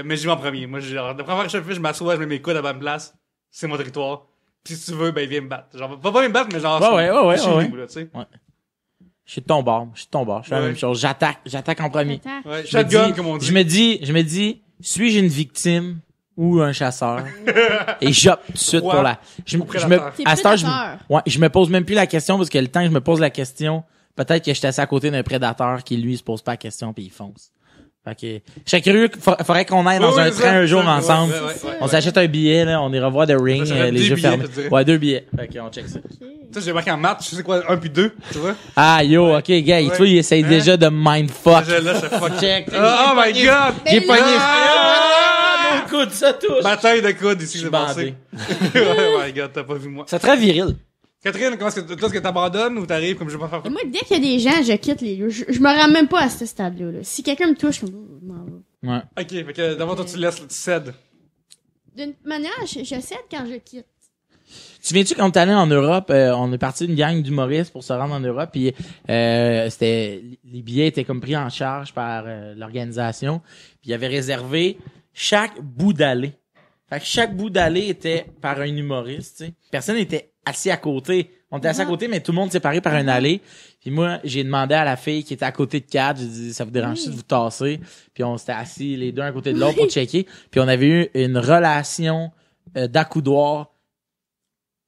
Speaker 2: Mais j'y vais en premier. Moi, genre, la première fois que je fais, je m'assois, je mets mes coudes à la bonne place. C'est mon territoire. Puis si tu veux, ben viens me battre. Genre, pas me battre, mais genre,
Speaker 3: Ouais,
Speaker 2: chez
Speaker 3: ouais.
Speaker 2: nous, là, tu sais.
Speaker 3: Je suis de ton bord, je fais la
Speaker 2: Ouais.
Speaker 3: même chose. J'attaque en premier.
Speaker 4: attends.
Speaker 2: Ouais,
Speaker 3: Je me
Speaker 2: shotgun,
Speaker 3: dis-
Speaker 2: comme on dit.
Speaker 3: Je me dis, suis-je une victime ou un chasseur? Et j'opte tout de suite
Speaker 2: Proie
Speaker 3: pour la, je
Speaker 2: ou
Speaker 3: me,
Speaker 2: prédateur.
Speaker 4: T'es
Speaker 3: à cette heure,
Speaker 4: prédateur.
Speaker 3: je me pose même plus la question parce que le temps que je me pose la question, peut-être que j'étais assis à côté d'un prédateur qui lui se pose pas la question puis il fonce. Fait que, je serais curieux, faudrait qu'on aille dans un train un jour ensemble.
Speaker 2: Ouais.
Speaker 3: On s'achète un billet, là, on ira voir The Ring,
Speaker 2: Ça serait
Speaker 3: les
Speaker 2: 2
Speaker 3: jeux
Speaker 2: billets,
Speaker 3: fermés.
Speaker 2: je dirais.
Speaker 3: Ouais, 2 billets. Fait qu'on check ça.
Speaker 2: Ça, j'ai marqué en maths, je sais quoi, 1 puis 2, tu vois.
Speaker 3: Ah, yo, ok, gars, tu vois, il essaye
Speaker 2: Hein?
Speaker 3: déjà de mindfuck.
Speaker 2: Là, je fuck.
Speaker 3: Check.
Speaker 2: Oh my god!
Speaker 3: J'ai
Speaker 4: Ben
Speaker 3: pogné.
Speaker 4: là!
Speaker 3: Ah, mon coude, ça touche.
Speaker 2: Bataille de coude ici,
Speaker 3: Je
Speaker 2: j'ai
Speaker 3: suis
Speaker 2: pensé. Oh my god, t'as pas vu moi.
Speaker 1: C'est très viril.
Speaker 2: Catherine, toi, est-ce que t'abandonnes ou t'arrives comme je vais pas faire?
Speaker 4: Et moi, dès qu'il y a des gens, je quitte les lieux. Je me rends même pas à ce stade-là. Là. Si quelqu'un me touche, je m'en vais.
Speaker 3: Ouais.
Speaker 2: Ok, fait que d'abord, toi, tu laisses, tu cèdes.
Speaker 4: D'une manière, je cède quand je quitte.
Speaker 3: Tu viens-tu quand on est allé en Europe, on est parti d'une gang d'humoristes pour se rendre en Europe, puis c'était les billets étaient comme pris en charge par l'organisation, puis il avait réservé chaque bout d'allée. Fait que chaque bout d'allée était par un humoriste, tu sais. Personne n'était assis à côté. On était assis à côté, mais tout le monde séparé par une allée. Puis moi, j'ai demandé à la fille qui était à côté de Kat, j'ai dit, ça vous dérange-tu de vous tasser? Puis on s'était assis les deux à côté de l'autre pour checker. Puis on avait eu une relation d'accoudoir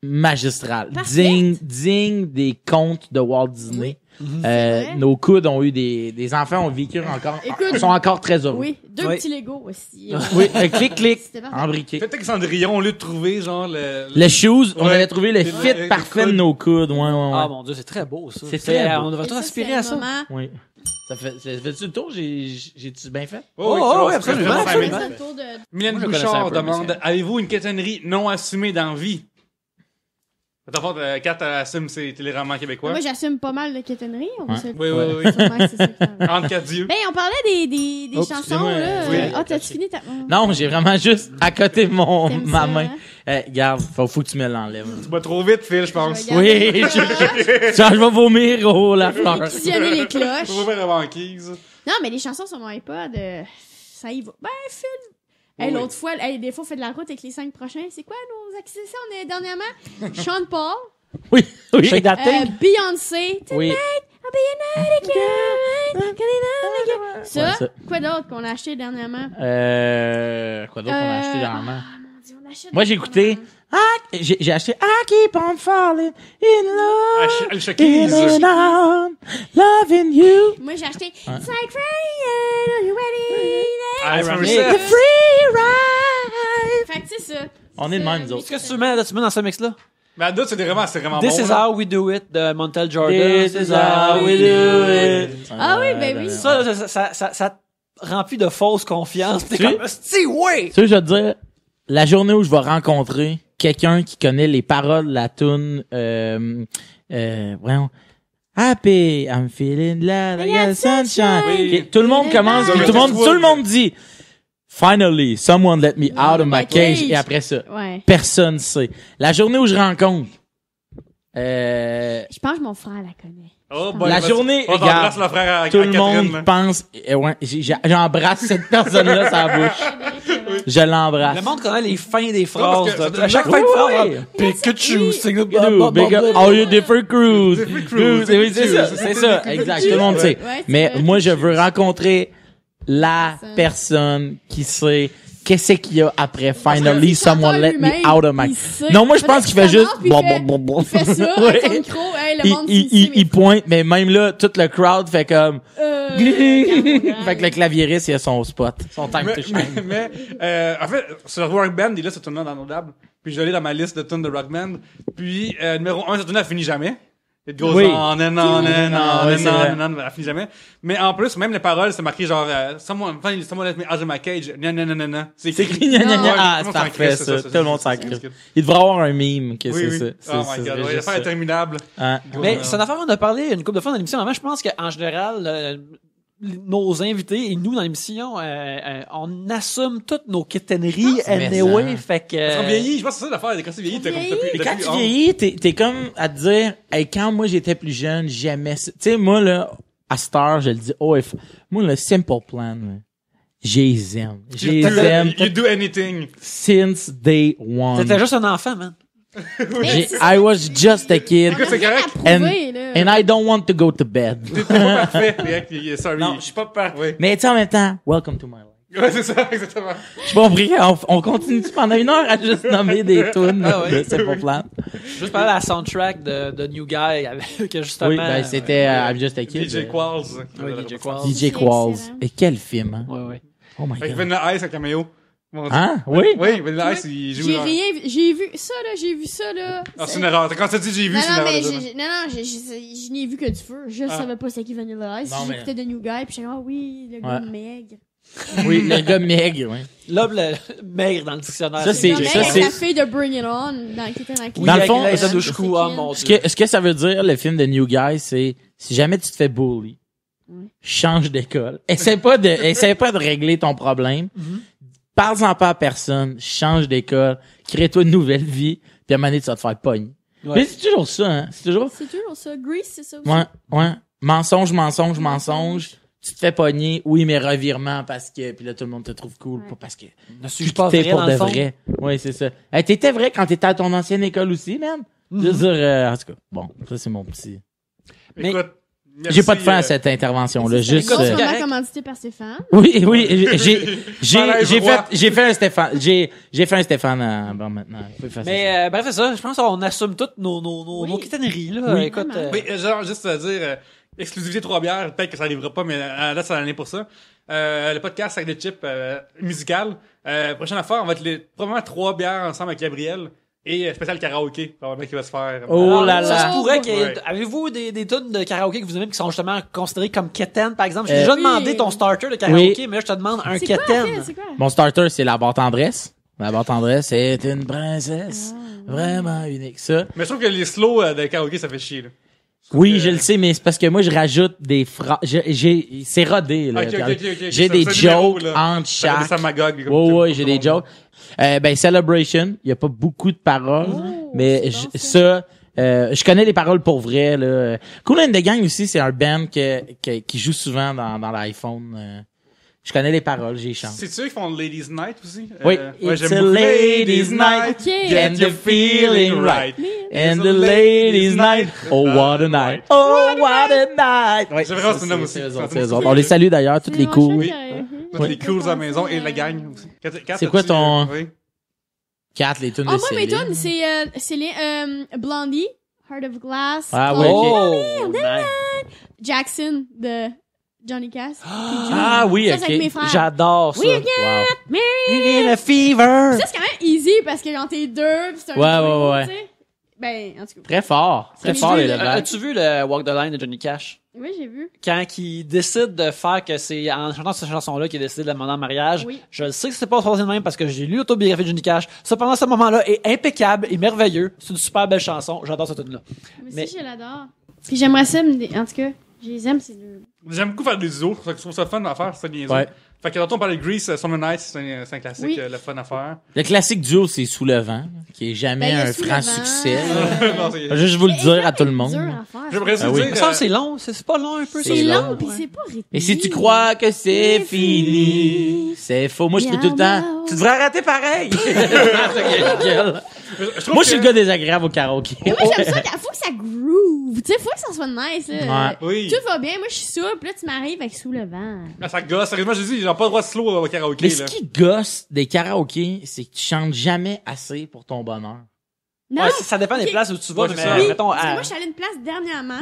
Speaker 3: magistrale.
Speaker 4: Parfait.
Speaker 3: Digne des contes de Walt Disney.
Speaker 4: vrai.
Speaker 3: Nos coudes ont eu des enfants ont vécu encore,
Speaker 4: Écoute,
Speaker 3: sont encore très heureux.
Speaker 4: Oui, 2
Speaker 1: Oui.
Speaker 4: petits Legos aussi.
Speaker 3: Oui, clic,
Speaker 4: C'était parfait.
Speaker 3: embriqué.
Speaker 2: Peut-être que Cendrillon, au lieu de trouver, genre,
Speaker 3: Les shoes, on
Speaker 2: Ouais.
Speaker 3: avait trouvé le
Speaker 2: Le-
Speaker 3: fit
Speaker 2: le
Speaker 3: parfait de
Speaker 2: coude.
Speaker 3: nos coudes. Ouais.
Speaker 1: Ah mon dieu, c'est très beau ça.
Speaker 3: C'est très beau.
Speaker 1: On devrait
Speaker 4: Et
Speaker 1: tous
Speaker 4: ça,
Speaker 1: aspirer
Speaker 4: c'est
Speaker 1: à
Speaker 4: un
Speaker 1: ça.
Speaker 4: moment-
Speaker 3: Oui. Ça fait-tu le tour? J'ai-tu bien fait?
Speaker 1: oui, absolument,
Speaker 4: Ça
Speaker 1: absolument.
Speaker 4: fait le tour de...
Speaker 2: Mylène
Speaker 1: Moi, je connaissais
Speaker 2: Bouchard
Speaker 1: un peu, mais
Speaker 2: demande,
Speaker 1: c'est-
Speaker 2: avez-vous une quétainerie non assumée dans vie? D'abord, Kat assume ses téléromans québécois.
Speaker 4: Moi, j'assume pas mal de quétainerie. On va
Speaker 3: Ouais.
Speaker 4: se le
Speaker 2: Oui,
Speaker 3: Ouais.
Speaker 2: oui, oui.
Speaker 4: Sûrement que c'est ça qui arrive.
Speaker 2: Entre quatre yeux.
Speaker 4: Ben, on parlait des
Speaker 3: Oh,
Speaker 4: chansons,
Speaker 3: excusez-moi,
Speaker 4: là.
Speaker 3: oui.
Speaker 4: T'as-tu fini ta...
Speaker 3: Non, j'ai vraiment juste à côté de
Speaker 4: T'aimes
Speaker 3: ma
Speaker 4: ça,
Speaker 3: main.
Speaker 4: hein?
Speaker 3: Regarde, faut que tu me l'enlèves.
Speaker 2: Tu vas trop vite, Phil, je pense.
Speaker 4: Je vais
Speaker 3: Oui,
Speaker 4: regarder.
Speaker 3: je vais vomir, oh, la fleur.
Speaker 4: Questionner les
Speaker 2: Tu
Speaker 4: cloches.
Speaker 2: vas faire la banquise.
Speaker 4: Non, mais les chansons sur mon iPod, ça y va. Ben, Phil. Hey,
Speaker 2: Oui.
Speaker 4: l'autre fois, des fois, on fait de la route avec les 5 prochains. C'est quoi nos acquisitions? On est dernièrement Sean Paul,
Speaker 3: Oui, oui.
Speaker 1: Shake that thing.
Speaker 4: Beyoncé,
Speaker 3: Oui.
Speaker 4: I'll be united again. Ça,
Speaker 3: Ouais, ça.
Speaker 4: quoi d'autre qu'on a acheté dernièrement?
Speaker 3: Quoi d'autre qu'on a acheté dernièrement?
Speaker 4: Ah, mon Dieu, on achète
Speaker 3: Moi, j'ai écouté, j'ai acheté I Keep on Falling in Love.
Speaker 2: Alicia
Speaker 3: In
Speaker 2: Keys.
Speaker 3: and out, loving you.
Speaker 4: Moi, j'ai acheté It's like rain, are you ready?
Speaker 2: Alice
Speaker 1: Iron
Speaker 3: The
Speaker 2: Morissette.
Speaker 3: free ride.
Speaker 4: Fait que c'est ça.
Speaker 3: On est de même, nous autres.
Speaker 1: Qu'est-ce que tu mets dans ce mix-là?
Speaker 2: Mais d'autres, c'est vraiment
Speaker 1: This
Speaker 2: bon.
Speaker 1: is
Speaker 2: là.
Speaker 1: how we do it de Montel Jordan.
Speaker 3: This is how we do it.
Speaker 4: Ah oui, ben oui.
Speaker 1: Ça, ça te remplit de fausse confiance. T'es
Speaker 3: Tu-
Speaker 1: comme, si, ouais!
Speaker 3: Tu sais, je vais te dire, la journée où je vais rencontrer quelqu'un qui connaît les paroles de la tune, voyons, Happy, I'm feeling glad, I got sunshine.
Speaker 2: Oui.
Speaker 3: Ok, tout le monde commence, puis tout le monde dit, Finally, someone let me out of my cage. Et après ça,
Speaker 4: Ouais.
Speaker 3: personne sait. La journée où je rencontre,
Speaker 4: Je pense que mon frère la connaît.
Speaker 2: Oh, boy,
Speaker 3: la
Speaker 2: vas-y.
Speaker 3: journée,
Speaker 2: On t'embrasse
Speaker 3: regarde,
Speaker 2: le frère à
Speaker 3: tout le
Speaker 2: Catherine,
Speaker 3: monde
Speaker 2: là.
Speaker 3: pense, ouais, j'embrasse cette personne-là sur la bouche. Je l'embrasse.
Speaker 1: Le monde connaît les fins des
Speaker 2: parce
Speaker 1: phrases.
Speaker 2: que ça
Speaker 1: À chaque
Speaker 2: donne-
Speaker 1: fin de
Speaker 3: Oui,
Speaker 1: phrase,
Speaker 3: oui.
Speaker 1: là, Pikachu, sing
Speaker 3: You do, big up all your different crews. Oui, c'est ça, c'est ça, exact. Tout le monde sait.
Speaker 4: Ouais,
Speaker 3: Mais
Speaker 4: c'est
Speaker 3: moi, je veux rencontrer la personne qui sait qu'est-ce qu'il y a après Finally Someone Let Me Out of My... Non, moi, je pense qu'il fait juste...
Speaker 4: Il fait ça avec son micro. Hey, le monde
Speaker 3: Il pointe, mais même là, tout le crowd fait comme... Fait que le claviériste, il a son spot, son time to shine.
Speaker 2: Mais, en fait, sur Rock Band, il a ce tune-là dans nos dables. Puis je l'ai dans ma liste de tunes de Rock Band. Puis, numéro 1, cette tune-là, elle finit jamais. It goes
Speaker 3: Oui.
Speaker 2: on and on and on
Speaker 3: Ouais,
Speaker 2: and
Speaker 3: c'est
Speaker 2: on
Speaker 3: vrai.
Speaker 2: and on. Elle finit jamais. Mais en plus, même les paroles, c'est marqué genre, someone let me out of my cage. Non, non, non, non, non.
Speaker 3: C'est écrit gna gna
Speaker 2: Ouais,
Speaker 3: ah,
Speaker 2: tout le
Speaker 3: c'est
Speaker 2: monde
Speaker 3: parfait,
Speaker 2: s'en crisse,
Speaker 3: ça.
Speaker 2: c'est
Speaker 3: Tout le monde s'en
Speaker 2: c'est
Speaker 3: crisse.
Speaker 2: ça.
Speaker 3: Il devrait avoir un meme que
Speaker 2: Oui,
Speaker 3: c'est
Speaker 2: oui.
Speaker 3: ça.
Speaker 2: Oh
Speaker 3: C'est-
Speaker 2: my
Speaker 3: c'est
Speaker 2: god, ouais,
Speaker 3: juste
Speaker 2: l'affaire
Speaker 3: ça.
Speaker 2: interminable.
Speaker 3: Hein?
Speaker 1: Mais c'est une affaire qu'on a parlé une couple de fois dans l'émission. Avant, je pense qu'en général, nos invités et nous dans l'émission, on assume toutes nos quétaineries
Speaker 3: Mais
Speaker 1: anyway.
Speaker 3: ça.
Speaker 1: Fait que.
Speaker 2: Parce qu'on vieillit, je pense que c'est ça l'affaire. Quand tu vieillis, t'as comme t'as plus-
Speaker 3: Et
Speaker 2: t'as
Speaker 3: quand
Speaker 2: plus
Speaker 3: tu
Speaker 2: honte.
Speaker 3: vieillis, t'es comme à te dire, hey, quand moi j'étais plus jeune, j'aimais ça. Tu sais, moi, là, à cette heure, je le dis, moi, le Simple Plan, là, je les aime. Je les aime
Speaker 2: You do anything.
Speaker 3: since day one.
Speaker 1: T'étais juste un enfant, man.
Speaker 3: I was just a kid.
Speaker 2: Écoute, c'est correct.
Speaker 3: And I don't want to go to bed.
Speaker 2: T'es pas parfait. Sorry.
Speaker 3: Non, je suis pas peur.
Speaker 2: Oui.
Speaker 3: Mais tu sais, en même temps, welcome to my life.
Speaker 2: Ouais, c'est ça, exactement.
Speaker 3: Je suis pas compris. On continue pendant une heure à juste nommer des tunes
Speaker 1: Ah ouais.
Speaker 3: de Simple Plan.
Speaker 1: Juste parler de la soundtrack de New Guy, avec justement...
Speaker 3: Oui, ben c'était I'm Just a Kid.
Speaker 2: DJ Qualls.
Speaker 1: Oui, DJ Qualls.
Speaker 3: DJ
Speaker 4: C'est
Speaker 3: Qualls.
Speaker 4: excellent.
Speaker 3: Et quel film, hein?
Speaker 1: Ouais, ouais.
Speaker 3: Oh my
Speaker 2: Avec
Speaker 3: god.
Speaker 2: Vanilla Ice, un caméo. Mon Dieu.
Speaker 3: Hein? Oui?
Speaker 2: Oui, Vanilla Ice, il joue dans...
Speaker 4: J'ai vu ça, là.
Speaker 2: Ah, c'est une erreur. Quand t'as dit j'ai vu,
Speaker 4: Non,
Speaker 2: c'est une
Speaker 4: non,
Speaker 2: erreur.
Speaker 4: mais
Speaker 2: déjà.
Speaker 4: je n'ai vu que du feu. Je savais pas c'est qui Vanilla Ice.
Speaker 3: Non, mais-
Speaker 4: J'écoutais The New Guy, puis j'étais comme, ah oui, le gars
Speaker 3: Ouais.
Speaker 4: maigre.
Speaker 3: Oui, le gars maigre, oui.
Speaker 1: L'homme maigre dans le dictionnaire.
Speaker 3: Ça, c'est-
Speaker 4: Le gars
Speaker 3: ça,
Speaker 4: maigre
Speaker 3: c'est-
Speaker 4: avec la fille de Bring It On, qui était dans la clip.
Speaker 3: Dans le fond,
Speaker 1: avec
Speaker 3: ça-
Speaker 1: Grace Douchkou, oh mon
Speaker 3: Ce
Speaker 1: Dieu.
Speaker 3: que ça veut dire, le film de New Guy, c'est si jamais tu te fais bully, change d'école. Essaie pas de régler ton problème. Parle-en pas à personne. Change d'école. Crée-toi une nouvelle vie. Puis à un moment donné, tu vas te faire pogner.
Speaker 1: Ouais.
Speaker 3: Mais c'est toujours ça, hein. C'est toujours,
Speaker 4: C'est toujours ça. Grease, c'est ça aussi.
Speaker 3: ouais. Mensonge. Tu te fais pogner. Oui, mais revirement parce que, puis là, tout le monde te trouve cool.
Speaker 4: Ouais.
Speaker 3: Pas parce que
Speaker 1: Ne
Speaker 3: tu
Speaker 1: suis-je pas
Speaker 3: t'es
Speaker 1: vrai
Speaker 3: pour
Speaker 1: dans
Speaker 3: de
Speaker 1: le fond?
Speaker 3: vrai. Oui, c'est ça. Hey, t'étais vrai quand t'étais à ton ancienne école aussi, man. Je veux dire, en tout cas, bon, ça c'est mon petit...
Speaker 1: Mais-
Speaker 2: Écoute, merci,
Speaker 3: J'ai pas de fin à cette intervention-là.
Speaker 4: C'est
Speaker 3: Juste,
Speaker 4: un
Speaker 1: c'est
Speaker 4: moment
Speaker 1: correct.
Speaker 4: commandité par Stéphane.
Speaker 3: oui,
Speaker 2: Enlève-moi.
Speaker 3: j'ai fait un Stéphane, j'ai fait un Stéphane, bon, maintenant. Faut faire ça.
Speaker 1: Mais bref, c'est ça. Je pense qu'on assume toutes nos quétaineries, là.
Speaker 3: Oui.
Speaker 1: Écoute,
Speaker 4: Vraiment.
Speaker 2: Oui, genre, juste à dire, exclusivité 3 bières, peut-être que ça arrivera pas, mais là, ça en est pour ça. Le podcast avec des chips musical. Prochaine affaire, on va être probablement 3 bières ensemble avec Gabriel. Et spécial karaoké, probablement qui va se faire.
Speaker 3: Oh
Speaker 1: alors,
Speaker 3: là
Speaker 1: ça
Speaker 3: là.
Speaker 1: se pourrait qu'il y ait...
Speaker 2: Ouais.
Speaker 1: Avez-vous des tunes de karaoké que vous aimez qui sont justement considérées comme quétaines, par exemple? J'ai déjà
Speaker 4: Oui.
Speaker 1: demandé ton starter de karaoké, mais là, je te demande un
Speaker 4: C'est quoi, en
Speaker 1: quétaine.
Speaker 4: fait? C'est quoi?
Speaker 3: Mon starter, c'est la barre tendresse. La barre tendresse est une princesse. Vraiment unique. Ça.
Speaker 2: Mais je trouve que les slows de karaoké, ça fait chier, là.
Speaker 3: Oui, je le sais, mais c'est parce que moi, je rajoute des phrases. C'est rodé, là.
Speaker 2: Ok.
Speaker 3: J'ai
Speaker 2: C'est
Speaker 3: des
Speaker 2: un numéro,
Speaker 3: jokes
Speaker 2: là.
Speaker 3: entre chaque.
Speaker 2: Ça magog.
Speaker 3: Ouais, j'ai des jokes. Ben, Celebration, il y a pas beaucoup de paroles, mais
Speaker 4: c'est bon,
Speaker 3: ça, je connais les paroles pour vrai, là. Kool and the Gang aussi, c'est un band qui joue souvent dans l'iPhone. Je connais les paroles, j'ai chanté.
Speaker 2: C'est-tu eux qui font Ladies Night aussi?
Speaker 3: Oui.
Speaker 2: Ouais,
Speaker 3: It's
Speaker 2: j'aime
Speaker 3: a
Speaker 2: beaucoup.
Speaker 3: ladies night.
Speaker 4: Ok.
Speaker 3: Get the feeling right. And the ladies night. Oh, what a night. Oh, what a night. Ouais,
Speaker 2: C'est vraiment
Speaker 3: ça,
Speaker 2: ce nom aussi.
Speaker 3: c'est eux autres, c'est eux autres. On les salue d'ailleurs, toutes les cools.
Speaker 2: Oui.
Speaker 4: Oui.
Speaker 2: Les cools à la maison et la gang aussi.
Speaker 3: C'est quoi ton-
Speaker 2: Oui.
Speaker 3: 4, les tunes
Speaker 4: Ah,
Speaker 3: de
Speaker 4: moi, mes
Speaker 3: Céline.
Speaker 4: tunes, c'est Blondie, Heart of Glass.
Speaker 3: Ah, oui,
Speaker 1: Oh,
Speaker 3: ok.
Speaker 1: nice.
Speaker 4: Jackson de Johnny Cash.
Speaker 3: Ah oui,
Speaker 4: Ça, c'est avec
Speaker 3: ok.
Speaker 4: mes frères.
Speaker 1: J'adore ça.
Speaker 4: Oui,
Speaker 3: Wow.
Speaker 1: In a fever.
Speaker 4: Ça, c'est quand même easy parce que genre, t'es deux, pis c'est un
Speaker 3: Ouais, ouais.
Speaker 4: tu sais. Ben, en tout cas.
Speaker 3: Très fort. Très
Speaker 1: As-tu
Speaker 3: fort,
Speaker 1: vu
Speaker 3: les
Speaker 1: le-
Speaker 3: levels.
Speaker 1: As-tu vu le Walk the Line de Johnny Cash?
Speaker 4: Oui, j'ai vu.
Speaker 1: Quand il décide de faire que c'est en chantant cette chanson-là qu'il a décidé de la demander en mariage,
Speaker 4: Oui.
Speaker 1: je sais que c'est pas forcément le même parce que j'ai lu l'autobiographie de Johnny Cash. Cependant, ce moment-là est impeccable et merveilleux. C'est une super belle chanson. J'adore cette tune-là.
Speaker 4: Moi
Speaker 1: Mais-
Speaker 4: aussi, je l'adore. Puis j'aimerais ça, en tout cas, je les aime, ces deux.
Speaker 2: J'aime beaucoup faire des duos. Je trouve ça fun à faire, c'est niaiseux.
Speaker 3: Ouais.
Speaker 2: Fait que tantôt on parlait de Grease, Summer Night, c'est un classique,
Speaker 4: Oui.
Speaker 2: le fun à faire.
Speaker 3: Le classique duo, c'est Sous le vent, qui est jamais
Speaker 4: Ben, il y a
Speaker 3: un
Speaker 4: Sous le
Speaker 3: franc
Speaker 4: vent.
Speaker 3: succès.
Speaker 2: Non, c'est-
Speaker 3: Juste vous le
Speaker 4: Mais
Speaker 3: dire à tout le
Speaker 4: dur
Speaker 3: monde.
Speaker 4: à faire.
Speaker 2: J'aimerais ça
Speaker 3: Ah oui.
Speaker 2: dire.
Speaker 1: Mais ça, c'est long. C'est pas long un peu, ça?
Speaker 4: C'est
Speaker 3: long,
Speaker 4: long, pis
Speaker 1: ouais.
Speaker 4: c'est pas rythmé.
Speaker 3: Et si tu crois que c'est fini, c'est faux. Moi, je fais tout le temps. Tu devrais arrêter pareil.
Speaker 2: Je trouve
Speaker 3: Moi, je suis
Speaker 2: que-
Speaker 3: le gars désagréable au karaoké.
Speaker 4: Mais moi, j'aime ça, faut que ça groove. Tu sais, faut que ça soit nice, là.
Speaker 3: Ouais.
Speaker 2: Oui.
Speaker 4: Tout va bien, moi, je suis souple, là, tu m'arrives avec Sous le vent.
Speaker 2: Ah, ça gosse. Sérieusement, je dis, j'ai pas le droit de slow au karaoké,
Speaker 3: Mais
Speaker 2: là.
Speaker 3: ce qui gosse des karaokés, c'est que tu chantes jamais assez pour ton bonheur.
Speaker 4: Non!
Speaker 1: Ouais, ça dépend des
Speaker 4: Ok.
Speaker 1: places où tu vas,
Speaker 2: Ouais,
Speaker 1: mais
Speaker 2: c'est ça.
Speaker 4: Oui,
Speaker 1: mettons,
Speaker 4: parce que
Speaker 1: à-
Speaker 4: moi, je suis allée à une place dernièrement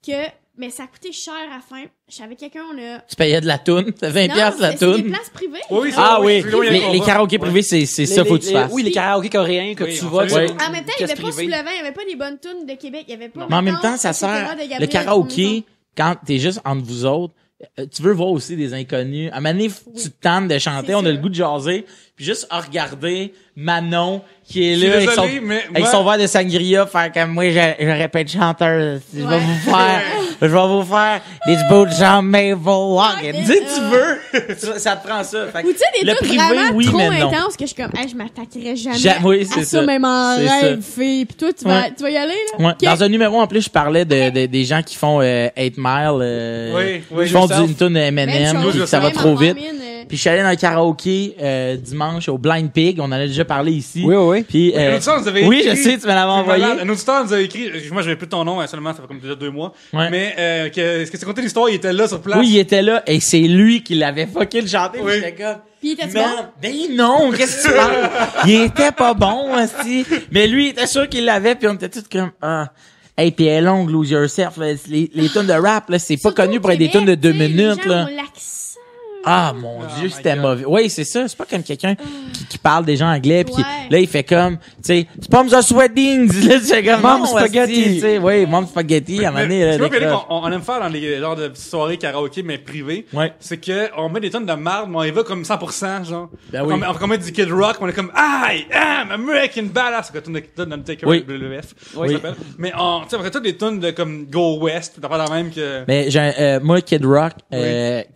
Speaker 4: que, mais ça a coûté cher à la fin. Je suis avec quelqu'un, on a...
Speaker 3: Tu payais de la toune, t'as 20 piastres la
Speaker 4: c'est des
Speaker 3: toune.
Speaker 4: places privées.
Speaker 2: Oui, ça,
Speaker 3: Ah oui,
Speaker 2: c'est là où il y a les
Speaker 3: les
Speaker 2: combats.
Speaker 3: karaokés privés, c'est ça, faut que tu fasses.
Speaker 1: Oui, les karaokés coréens que
Speaker 2: Oui,
Speaker 1: tu
Speaker 2: on
Speaker 1: vas.
Speaker 2: fait-
Speaker 1: tu-
Speaker 3: Oui.
Speaker 4: En même temps, il n'y avait pas
Speaker 1: pièce
Speaker 4: Sous le
Speaker 1: privée.
Speaker 4: vent, il n'y avait pas des bonnes tunes de Québec, il n'y avait pas...
Speaker 3: Mais en même
Speaker 4: mettons,
Speaker 3: temps, ça
Speaker 4: etc.
Speaker 3: sert.
Speaker 4: de Gabriel
Speaker 3: Le karaoké,
Speaker 4: Fournier.
Speaker 3: quand t'es juste entre vous autres, tu veux voir aussi des inconnus. À un moment donné, tu te tentes de chanter,
Speaker 4: C'est
Speaker 3: on a
Speaker 4: sûr.
Speaker 3: le goût de jaser, puis juste à regarder Manon qui est
Speaker 2: Je suis
Speaker 3: là avec
Speaker 2: désolé,
Speaker 3: son,
Speaker 2: mais
Speaker 3: avec
Speaker 2: moi-
Speaker 3: son verre de sangria, faire comme moi, je répète chanteur. Je vais
Speaker 4: Ouais.
Speaker 3: je vais vous faire des bouts de Jean Maple Walk.
Speaker 4: Ouais,
Speaker 3: Dis tu veux, ça te prend ça. Fait que
Speaker 4: Ou tu sais, des
Speaker 3: le
Speaker 4: trucs
Speaker 3: privé,
Speaker 4: vraiment
Speaker 3: oui,
Speaker 4: trop
Speaker 3: mais non.
Speaker 4: intenses que je suis comme, hey, je m'attaquerais jamais
Speaker 3: Oui,
Speaker 4: à
Speaker 3: c'est
Speaker 4: ça,
Speaker 3: ça.
Speaker 4: même en
Speaker 3: C'est
Speaker 4: rêve,
Speaker 3: ça.
Speaker 4: fille. Puis toi, tu vas y aller, là?
Speaker 3: Ouais.
Speaker 4: Ok.
Speaker 3: Dans un numéro en plus, je parlais des gens qui font 8 Mile,
Speaker 2: Oui, oui,
Speaker 3: qui font
Speaker 1: yourself.
Speaker 3: une tune
Speaker 4: Même
Speaker 3: M&M,
Speaker 4: chose,
Speaker 3: puis que ça va
Speaker 4: même
Speaker 3: trop
Speaker 4: en
Speaker 3: vite.
Speaker 4: mine,
Speaker 3: Puis je suis allé dans le karaoké dimanche au Blind Pig. On en a déjà parlé ici.
Speaker 1: Oui.
Speaker 3: Puis,
Speaker 2: Un auditeur nous avait
Speaker 3: oui,
Speaker 2: écrit-
Speaker 3: je sais, tu me l'avais envoyé.
Speaker 2: Un auditeur nous a écrit, moi j'avais plus ton nom seulement, ça fait comme déjà 2 mois,
Speaker 3: Ouais.
Speaker 2: mais que c'est conté l'histoire, il était là sur place.
Speaker 3: Oui, il était là et c'est lui qui l'avait fucké chanté.
Speaker 2: Oui.
Speaker 3: J'étais comme,
Speaker 4: Puis il était
Speaker 3: man,
Speaker 4: bon?
Speaker 3: ben non, qu'est-ce que tu parles? Il était pas bon, aussi. Mais lui, il était sûr qu'il l'avait, puis on était tous comme, ah. Hey, pis elle est longue, Lose Yourself, là. Les tunes de rap, là, c'est pas
Speaker 4: Surtout
Speaker 3: connu
Speaker 4: au
Speaker 3: pour être des
Speaker 4: Québec,
Speaker 3: tunes de 2
Speaker 4: tu sais,
Speaker 3: minutes,
Speaker 4: les gens
Speaker 3: là.
Speaker 4: ont l'accent.
Speaker 3: Ah, mon Dieu,
Speaker 2: my
Speaker 3: c'était
Speaker 2: God.
Speaker 3: mauvais. Oui, c'est ça. C'est pas comme quelqu'un qui parle des gens anglais, puis
Speaker 4: Ouais.
Speaker 3: là, il fait comme, tu sais, Spums are sweating. Là, c'est comme,
Speaker 1: Mom
Speaker 3: non,
Speaker 1: spaghetti.
Speaker 3: asti, tu sais, oui, Mom spaghetti, à un moment donné, là,
Speaker 2: Tu vois,
Speaker 3: décroche.
Speaker 2: on aime faire dans les genres de soirées karaoké, mais privées.
Speaker 3: Ouais.
Speaker 2: C'est que on met des tonnes de marde, mais on y va comme 100%, genre.
Speaker 3: Ben oui.
Speaker 2: On met du Kid Rock, on est comme, I am American Badass. C'est une tonne d'Undertaker
Speaker 3: Oui.
Speaker 2: WWF.
Speaker 3: Oui.
Speaker 2: ça s'appelle. Mais tu sais, on fait toutes des tonnes de comme Go West, t'as pas la même que...
Speaker 3: Mais moi, Kid Rock,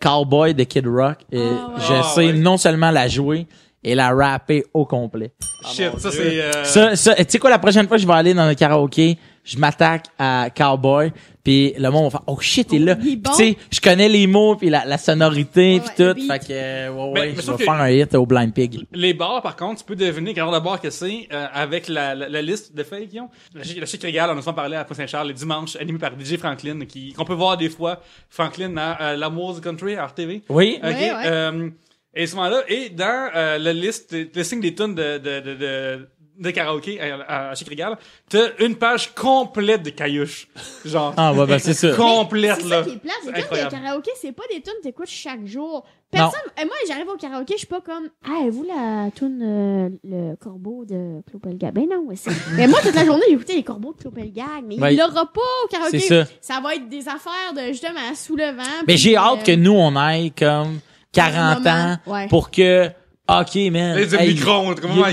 Speaker 3: Cowboy de Kid Rock,
Speaker 4: ouais.
Speaker 3: je
Speaker 2: Ah,
Speaker 3: sais
Speaker 2: ouais.
Speaker 3: non seulement la jouer et la rapper au complet.
Speaker 2: Shit, ça c'est...
Speaker 3: Ça, tu sais quoi, la prochaine fois que je vais aller dans le karaoké, je m'attaque à Cowboy, puis le monde va faire, oh shit, il est là.
Speaker 4: Il est
Speaker 3: Puis
Speaker 4: bon.
Speaker 3: tu sais, je connais les mots puis la sonorité
Speaker 4: Ouais,
Speaker 3: puis
Speaker 4: le
Speaker 3: tout,
Speaker 4: beat.
Speaker 3: fait que
Speaker 2: Mais
Speaker 3: je
Speaker 2: sauf
Speaker 3: vais
Speaker 2: que-
Speaker 3: faire un hit au Blind Pig.
Speaker 2: Les bars, par contre, tu peux deviner quel genre de bar que c'est avec la liste de feuilles qu'ils ont. La Chic Régale, on a souvent parlé à Pointe-Saint-Charles les dimanches, animé par DJ Franklin, qu'on peut voir des fois. Franklin à L'Amour du Country, à RTV.
Speaker 3: Oui.
Speaker 2: OK.
Speaker 4: Ouais, ouais.
Speaker 2: Et souvent là, et dans la liste, le listing des tunes de karaoké à Chic Régale, t'as une page complète de caillouches. Genre.
Speaker 3: Ah ouais, ben c'est ça.
Speaker 2: Complète,
Speaker 4: C'est
Speaker 2: là.
Speaker 4: ça qui est plate. Les tunes de
Speaker 2: Incroyable.
Speaker 4: karaoké, c'est pas des tunes que t'écoutes chaque jour. Personne. Moi, j'arrive au karaoké, je suis pas comme, ah, vous la tune le corbeau de Claude Pelgag. Ben non, ouais, c'est. Mais moi, toute la journée, j'ai écouté les corbeaux de Claude Pelgag. Mais
Speaker 3: Ouais.
Speaker 4: il l'aura pas au karaoké.
Speaker 3: C'est ça.
Speaker 4: va être des affaires de justement sous le vent.
Speaker 3: Mais
Speaker 4: puis,
Speaker 3: j'ai hâte que nous on aille comme 40
Speaker 4: moment,
Speaker 3: ans
Speaker 4: ouais.
Speaker 3: pour que OK, man.
Speaker 2: Les Omicron, comment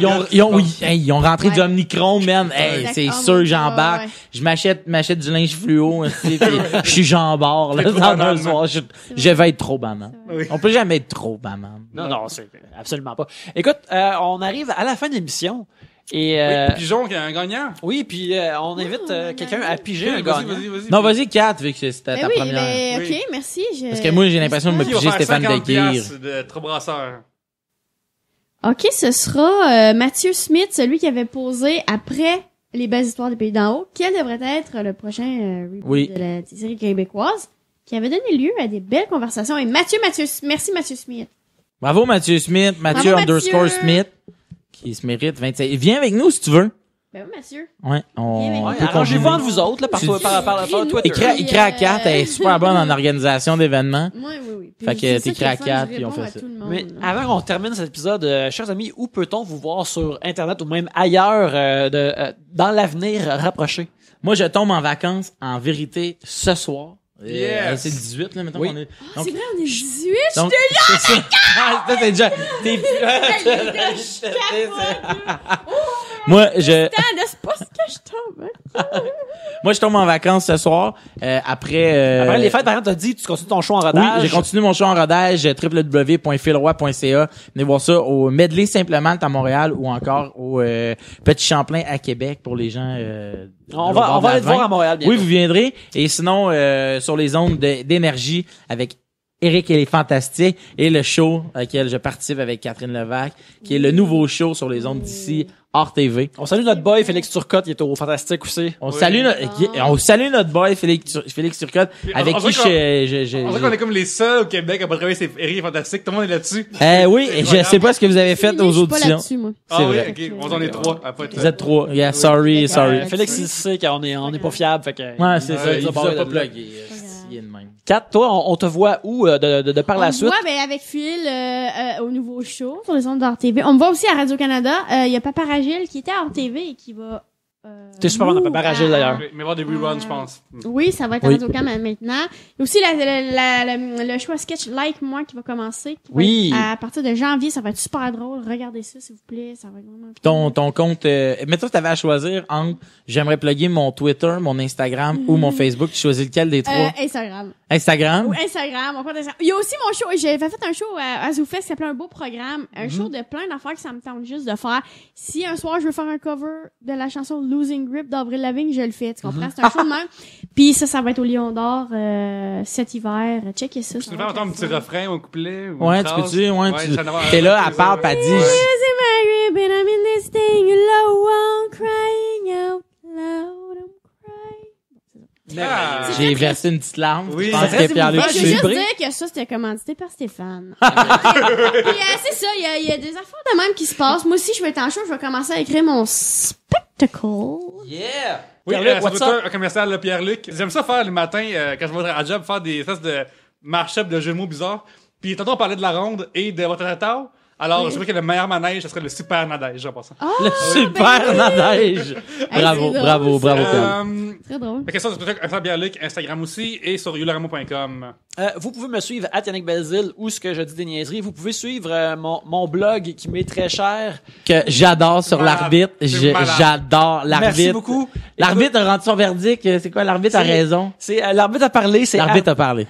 Speaker 3: ils ont rentré
Speaker 4: Ouais.
Speaker 3: du Omicron, man. Hey,
Speaker 4: Exact.
Speaker 3: c'est
Speaker 4: Oh
Speaker 3: sûr
Speaker 4: my
Speaker 3: que j'embarque.
Speaker 4: God, ouais.
Speaker 3: Je m'achète du linge fluo, aussi, puis je suis jambard, là,
Speaker 2: T'es trop
Speaker 3: dans
Speaker 2: banane,
Speaker 3: un soir. Je vais être trop banane.
Speaker 2: Oui.
Speaker 3: On peut jamais être trop banane.
Speaker 1: Non, c'est absolument pas. Écoute, on arrive à la fin de l'émission. Et
Speaker 2: Oui, Pigeon qui est un gagnant.
Speaker 1: oui, puis on invite quelqu'un à piger un
Speaker 2: Vas-y,
Speaker 1: gagnant.
Speaker 2: vas-y.
Speaker 3: Non, vas-y, Kat, vu que c'était
Speaker 4: Ben
Speaker 3: ta
Speaker 4: oui,
Speaker 3: première.
Speaker 4: ben,
Speaker 2: Oui.
Speaker 4: ok, merci.
Speaker 3: Parce que moi, j'ai l'impression de me
Speaker 2: Qui va
Speaker 3: piger
Speaker 2: faire
Speaker 3: Stéphane
Speaker 2: 50
Speaker 3: Deguire.
Speaker 2: piastres de trop brasseur?
Speaker 4: Ok, ce sera Mathieu Smith, celui qui avait posé après les belles histoires des pays d'en haut. Quel devrait être le prochain reboot
Speaker 3: Oui.
Speaker 4: de la série québécoise qui avait donné lieu à des belles conversations. Et merci Mathieu Smith.
Speaker 3: Bravo, Mathieu Smith. Mathieu
Speaker 4: Bravo,
Speaker 3: _
Speaker 4: Mathieu.
Speaker 3: Smith. Qui se mérite 25. Viens avec nous si tu veux.
Speaker 4: Ben oui, Mathieu.
Speaker 3: Ouais,
Speaker 4: Viens
Speaker 3: on
Speaker 1: Ouais,
Speaker 3: peut
Speaker 1: arrangez-vous
Speaker 3: combiner.
Speaker 1: entre vous autres, là, par Twitter.
Speaker 3: Écris à Kat, elle est super bonne en organisation d'événements.
Speaker 4: Oui. Puis
Speaker 3: Fait que
Speaker 4: c'est ça
Speaker 3: t'écris
Speaker 4: qui est
Speaker 3: à
Speaker 4: le fun,
Speaker 3: quatre,
Speaker 4: je
Speaker 3: puis on
Speaker 4: réponds
Speaker 3: fait
Speaker 4: à
Speaker 3: ça.
Speaker 4: tout le monde,
Speaker 1: Mais
Speaker 4: là.
Speaker 1: avant qu'on termine cet épisode, chers amis, où peut-on vous voir sur Internet ou même ailleurs dans l'avenir rapproché?
Speaker 3: Moi, je tombe en vacances, en vérité, ce soir.
Speaker 2: Yes.
Speaker 3: C'est le 18, là, maintenant
Speaker 1: Oui.
Speaker 3: qu'on est.
Speaker 4: Ah, c'est vrai, on est 18.
Speaker 3: donc, c'est ça. Ah, ça, t'es déjà, t'es Moi,
Speaker 4: Attends, c'est pas ce que je tombe. Hein.
Speaker 3: moi, je tombe en vacances ce soir, après
Speaker 1: Après les fêtes, par exemple, t'as dit que tu continues ton show en
Speaker 3: oui,
Speaker 1: rodage.
Speaker 3: j'ai continué mon show en rodage, www.philroy.ca. Venez voir ça au Medley Simplement à Montréal ou encore au Petit Champlain à Québec pour les gens.
Speaker 1: On va aller te voir à Montréal bientôt.
Speaker 3: Oui, vous viendrez. Et sinon, sur les ondes d'énergie avec Eric et les Fantastiques et le show auquel je participe avec Catherine Levac, qui est le nouveau show sur les ondes d'ici, hors TV.
Speaker 1: On salue notre boy Félix Turcotte, il est au Fantastique aussi.
Speaker 3: On salue notre boy Félix Turcotte, avec
Speaker 2: on
Speaker 3: qui
Speaker 2: dirait
Speaker 3: je
Speaker 2: On dirait qu'on est comme les seuls au Québec à pas travailler ces Eric Fantastique. Tout le monde est là-dessus.
Speaker 3: oui, je sais pas ce que vous avez fait aux
Speaker 4: Je suis pas
Speaker 3: auditions.
Speaker 4: là-dessus, moi.
Speaker 3: C'est
Speaker 2: Ah oui,
Speaker 3: vrai.
Speaker 2: ok. On en est 3.
Speaker 3: Vous êtes trois. Yeah, sorry.
Speaker 1: Félix, il sait qu'on est pas fiable, fait que.
Speaker 3: Ouais, c'est ça.
Speaker 1: il
Speaker 3: Il
Speaker 1: nous
Speaker 3: vous
Speaker 1: a
Speaker 3: a
Speaker 1: parlé
Speaker 3: pas
Speaker 1: de là.
Speaker 3: plugué. Il est de même.
Speaker 1: Kat, toi, on te voit où de par
Speaker 4: On
Speaker 1: la
Speaker 4: me
Speaker 1: suite?
Speaker 4: voit avec Phil au nouveau show sur les ondes d'RTV. On me voit aussi à Radio-Canada. Il y a Papa Ragil qui était à RTV et qui va...
Speaker 1: T'es super bon dans Papa Ragil, d'ailleurs.
Speaker 2: Mais voir des reruns, je pense.
Speaker 4: Oui, ça va être à
Speaker 3: Oui.
Speaker 4: Radio-Canada maintenant. Il y a aussi le show à sketch Like Moi qui va commencer. Qui va
Speaker 1: Oui.
Speaker 4: être à partir de janvier, ça va être super drôle. Regardez ça, s'il vous plaît. Ça va être vraiment...
Speaker 3: Ton compte, mais toi, t'avais à choisir entre j'aimerais plugger mon Twitter, mon Instagram ou mon Facebook. Tu choisis lequel des trois?
Speaker 4: Instagram.
Speaker 3: Instagram?
Speaker 4: Ou Instagram, mon compte Instagram. Il y a aussi mon show. J'avais fait un show à ZooFest qui s'appelait Un beau programme. Un show de plein d'affaires que ça me tente juste de faire. Si un soir je veux faire un cover de la chanson Losing Grip d'Avril Lavigne, je le fais, tu comprends? C'est un show de même. Puis ça va être au Lion d'Or cet hiver. Checkez ça.
Speaker 2: Tu peux faire un petit refrain ou un couplet? Ou
Speaker 3: Ouais,
Speaker 2: une
Speaker 3: tu
Speaker 2: phrase?
Speaker 3: peux-tu, ouais,
Speaker 2: Ouais,
Speaker 3: tu...
Speaker 2: ça en a-
Speaker 3: T'es là, elle parle, pis elle dit...
Speaker 4: Losing my grip and I'm in this thing low, I'm crying out loud, I'm crying.
Speaker 2: Ah.
Speaker 3: J'ai versé une petite larme.
Speaker 2: Oui.
Speaker 3: Je pense
Speaker 1: C'est
Speaker 3: que Pierre-Luc
Speaker 1: émouvant,
Speaker 4: Je
Speaker 1: j'ai
Speaker 4: veux
Speaker 3: suit.
Speaker 4: juste
Speaker 1: vibré.
Speaker 4: dire que ça, c'était commandité par Stéphane. Puis, c'est ça, il y a des affaires de même qui se passent. Moi aussi, je vais être en show, je vais commencer à écrire mon spectacle.
Speaker 1: Yeah!
Speaker 2: Oui,
Speaker 1: Pierre-Luc,
Speaker 2: c'est
Speaker 1: what's
Speaker 2: Twitter,
Speaker 1: up?
Speaker 2: un commercial, le Pierre-Luc. J'aime ça faire le matin, quand je vais à job, faire des espèces de march-up de jeux de mots bizarres. Puis tantôt, on parlait de la ronde et de votre tatao. Alors,
Speaker 4: Oui.
Speaker 2: je trouvais que le meilleur manège, ce serait le super nadège, en passant.
Speaker 1: Le super nadège!
Speaker 3: Bravo,
Speaker 4: c'est
Speaker 3: bravo,
Speaker 4: drôle,
Speaker 3: bravo,
Speaker 4: ça.
Speaker 3: Pierre.
Speaker 4: Très drôle.
Speaker 2: Fait que ça, c'est Twitter, Pierre-Luc, Instagram aussi, et sur yolaramo.com.
Speaker 1: Vous pouvez me suivre à Yannick Belzile où ce que je dis des niaiseries. Vous pouvez suivre mon blog qui m'est très cher.
Speaker 3: Que j'adore sur
Speaker 2: Malade.
Speaker 3: l'arbitre.
Speaker 2: C'est malade.
Speaker 3: J'adore l'arbitre.
Speaker 1: Merci beaucoup.
Speaker 3: L'arbitre a rendu son verdict. C'est quoi? L'arbitre a
Speaker 1: C'est-
Speaker 3: raison.
Speaker 1: C'est l'arbitre a parlé, c'est
Speaker 3: L'arbitre a parlé.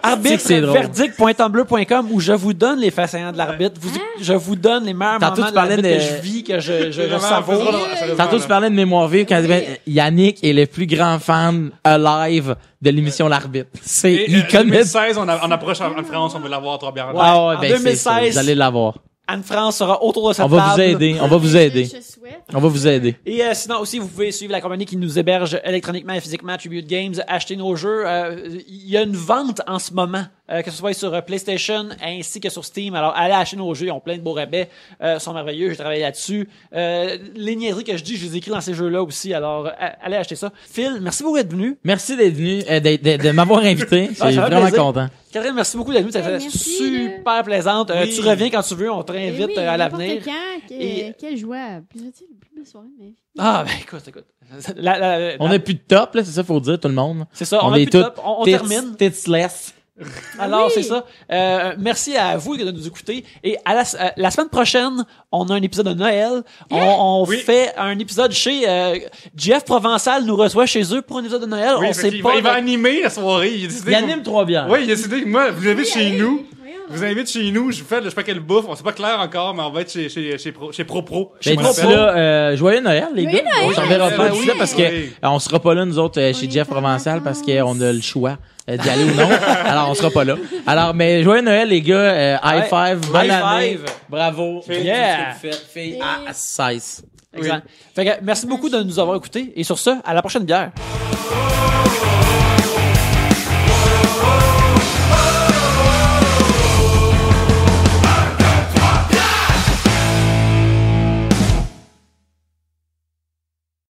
Speaker 1: arbitre
Speaker 3: drôle.
Speaker 1: verdict.tumblr.com où je vous donne les faits saillants de l'arbitre. Je vous donne les meilleurs
Speaker 3: Tantôt,
Speaker 1: moments
Speaker 3: tu
Speaker 1: de
Speaker 3: parlais
Speaker 1: l'arbitre
Speaker 3: de-
Speaker 1: que je vis, que je
Speaker 2: Vraiment,
Speaker 1: savoure.
Speaker 2: c'est drôle, sérieusement,
Speaker 3: Tantôt,
Speaker 2: là.
Speaker 3: tu parlais de mémoire vive quand Yannick est le plus grand fan alive de l'émission L'Arbitre.
Speaker 2: Et,
Speaker 3: Il
Speaker 2: en
Speaker 3: connaît.
Speaker 2: 2016, on approche en France, on veut l'avoir, toi, bien.
Speaker 1: Ouais.
Speaker 3: Ah ouais,
Speaker 1: En
Speaker 3: ben, c'est ça.
Speaker 1: 2016,
Speaker 3: Vous allez l'avoir.
Speaker 1: Anne-France sera autour de cette
Speaker 3: On va
Speaker 1: table.
Speaker 3: vous aider. On va vous aider.
Speaker 4: Je souhaite.
Speaker 3: On va vous aider.
Speaker 1: Et sinon aussi, vous pouvez suivre la compagnie qui nous héberge électroniquement et physiquement, Tribute Games, acheter nos jeux. Il y a une vente en ce moment, que ce soit sur PlayStation ainsi que sur Steam. Alors, allez acheter nos jeux, ils ont plein de beaux rabais, sont merveilleux, j'ai travaillé là-dessus. Les niaiseries que je dis, je les écris dans ces jeux-là aussi, alors allez acheter ça. Phil, merci beaucoup d'être venu.
Speaker 3: Merci d'être venu, de m'avoir invité. Je
Speaker 1: Ah,
Speaker 3: suis
Speaker 1: ça fait
Speaker 3: vraiment
Speaker 1: plaisir.
Speaker 3: content.
Speaker 1: Catherine, merci beaucoup d'être venue, ça fait
Speaker 4: Merci,
Speaker 1: super plaisante.
Speaker 2: Oui.
Speaker 1: Tu reviens quand tu veux, on te
Speaker 4: Eh
Speaker 1: réinvite
Speaker 4: oui,
Speaker 1: à
Speaker 4: n'importe
Speaker 1: l'avenir.
Speaker 4: quand,
Speaker 1: Et-
Speaker 4: quelle joie. Plus belle soirée, mais...
Speaker 1: Ah, ben écoute.
Speaker 3: On n'a plus de top, là, c'est ça, faut dire, tout le monde.
Speaker 1: C'est ça, on a
Speaker 3: est
Speaker 1: plus de
Speaker 3: tous
Speaker 1: top. On
Speaker 3: tits-
Speaker 1: termine.
Speaker 3: titsless.
Speaker 1: Alors,
Speaker 4: oui.
Speaker 1: c'est ça. Merci à vous de nous écouter. Et à la semaine prochaine, on a un épisode de Noël. On
Speaker 2: Oui.
Speaker 1: fait un épisode chez Jeff Provençal nous reçoit chez eux pour un épisode de Noël.
Speaker 2: Oui,
Speaker 1: on
Speaker 2: fait
Speaker 1: sait
Speaker 2: qu'il
Speaker 1: pas.
Speaker 2: va animer la soirée. Il a décidé
Speaker 3: Il anime 3 bières.
Speaker 2: Oui, il a décidé que moi, vous invite chez nous.
Speaker 4: Voyons.
Speaker 2: Je vous invite chez nous, je vous fais, je sais pas quelle bouffe, on sait pas clair encore, mais on va être chez ProPro.
Speaker 3: Ben, d'ici là, joyeux Noël, les
Speaker 4: Joyeux
Speaker 3: gars.
Speaker 4: Noël!
Speaker 3: On s'en verra pas
Speaker 2: Ben
Speaker 3: d'ici
Speaker 2: oui,
Speaker 3: là parce que
Speaker 2: oui.
Speaker 3: on sera pas là, nous autres, chez
Speaker 4: On
Speaker 3: Jeff
Speaker 4: est en
Speaker 3: Provençal parce
Speaker 4: vacances.
Speaker 3: qu'on a le choix d'y aller ou non. Alors, on sera pas là. Alors, mais joyeux Noël, les gars. High five. Bonne
Speaker 1: High
Speaker 3: année.
Speaker 1: five.
Speaker 3: Bravo.
Speaker 1: Yeah.
Speaker 3: Fille à 16.
Speaker 1: Exact. Fait que merci beaucoup de nous avoir écoutés. Et sur ce, à la prochaine bière.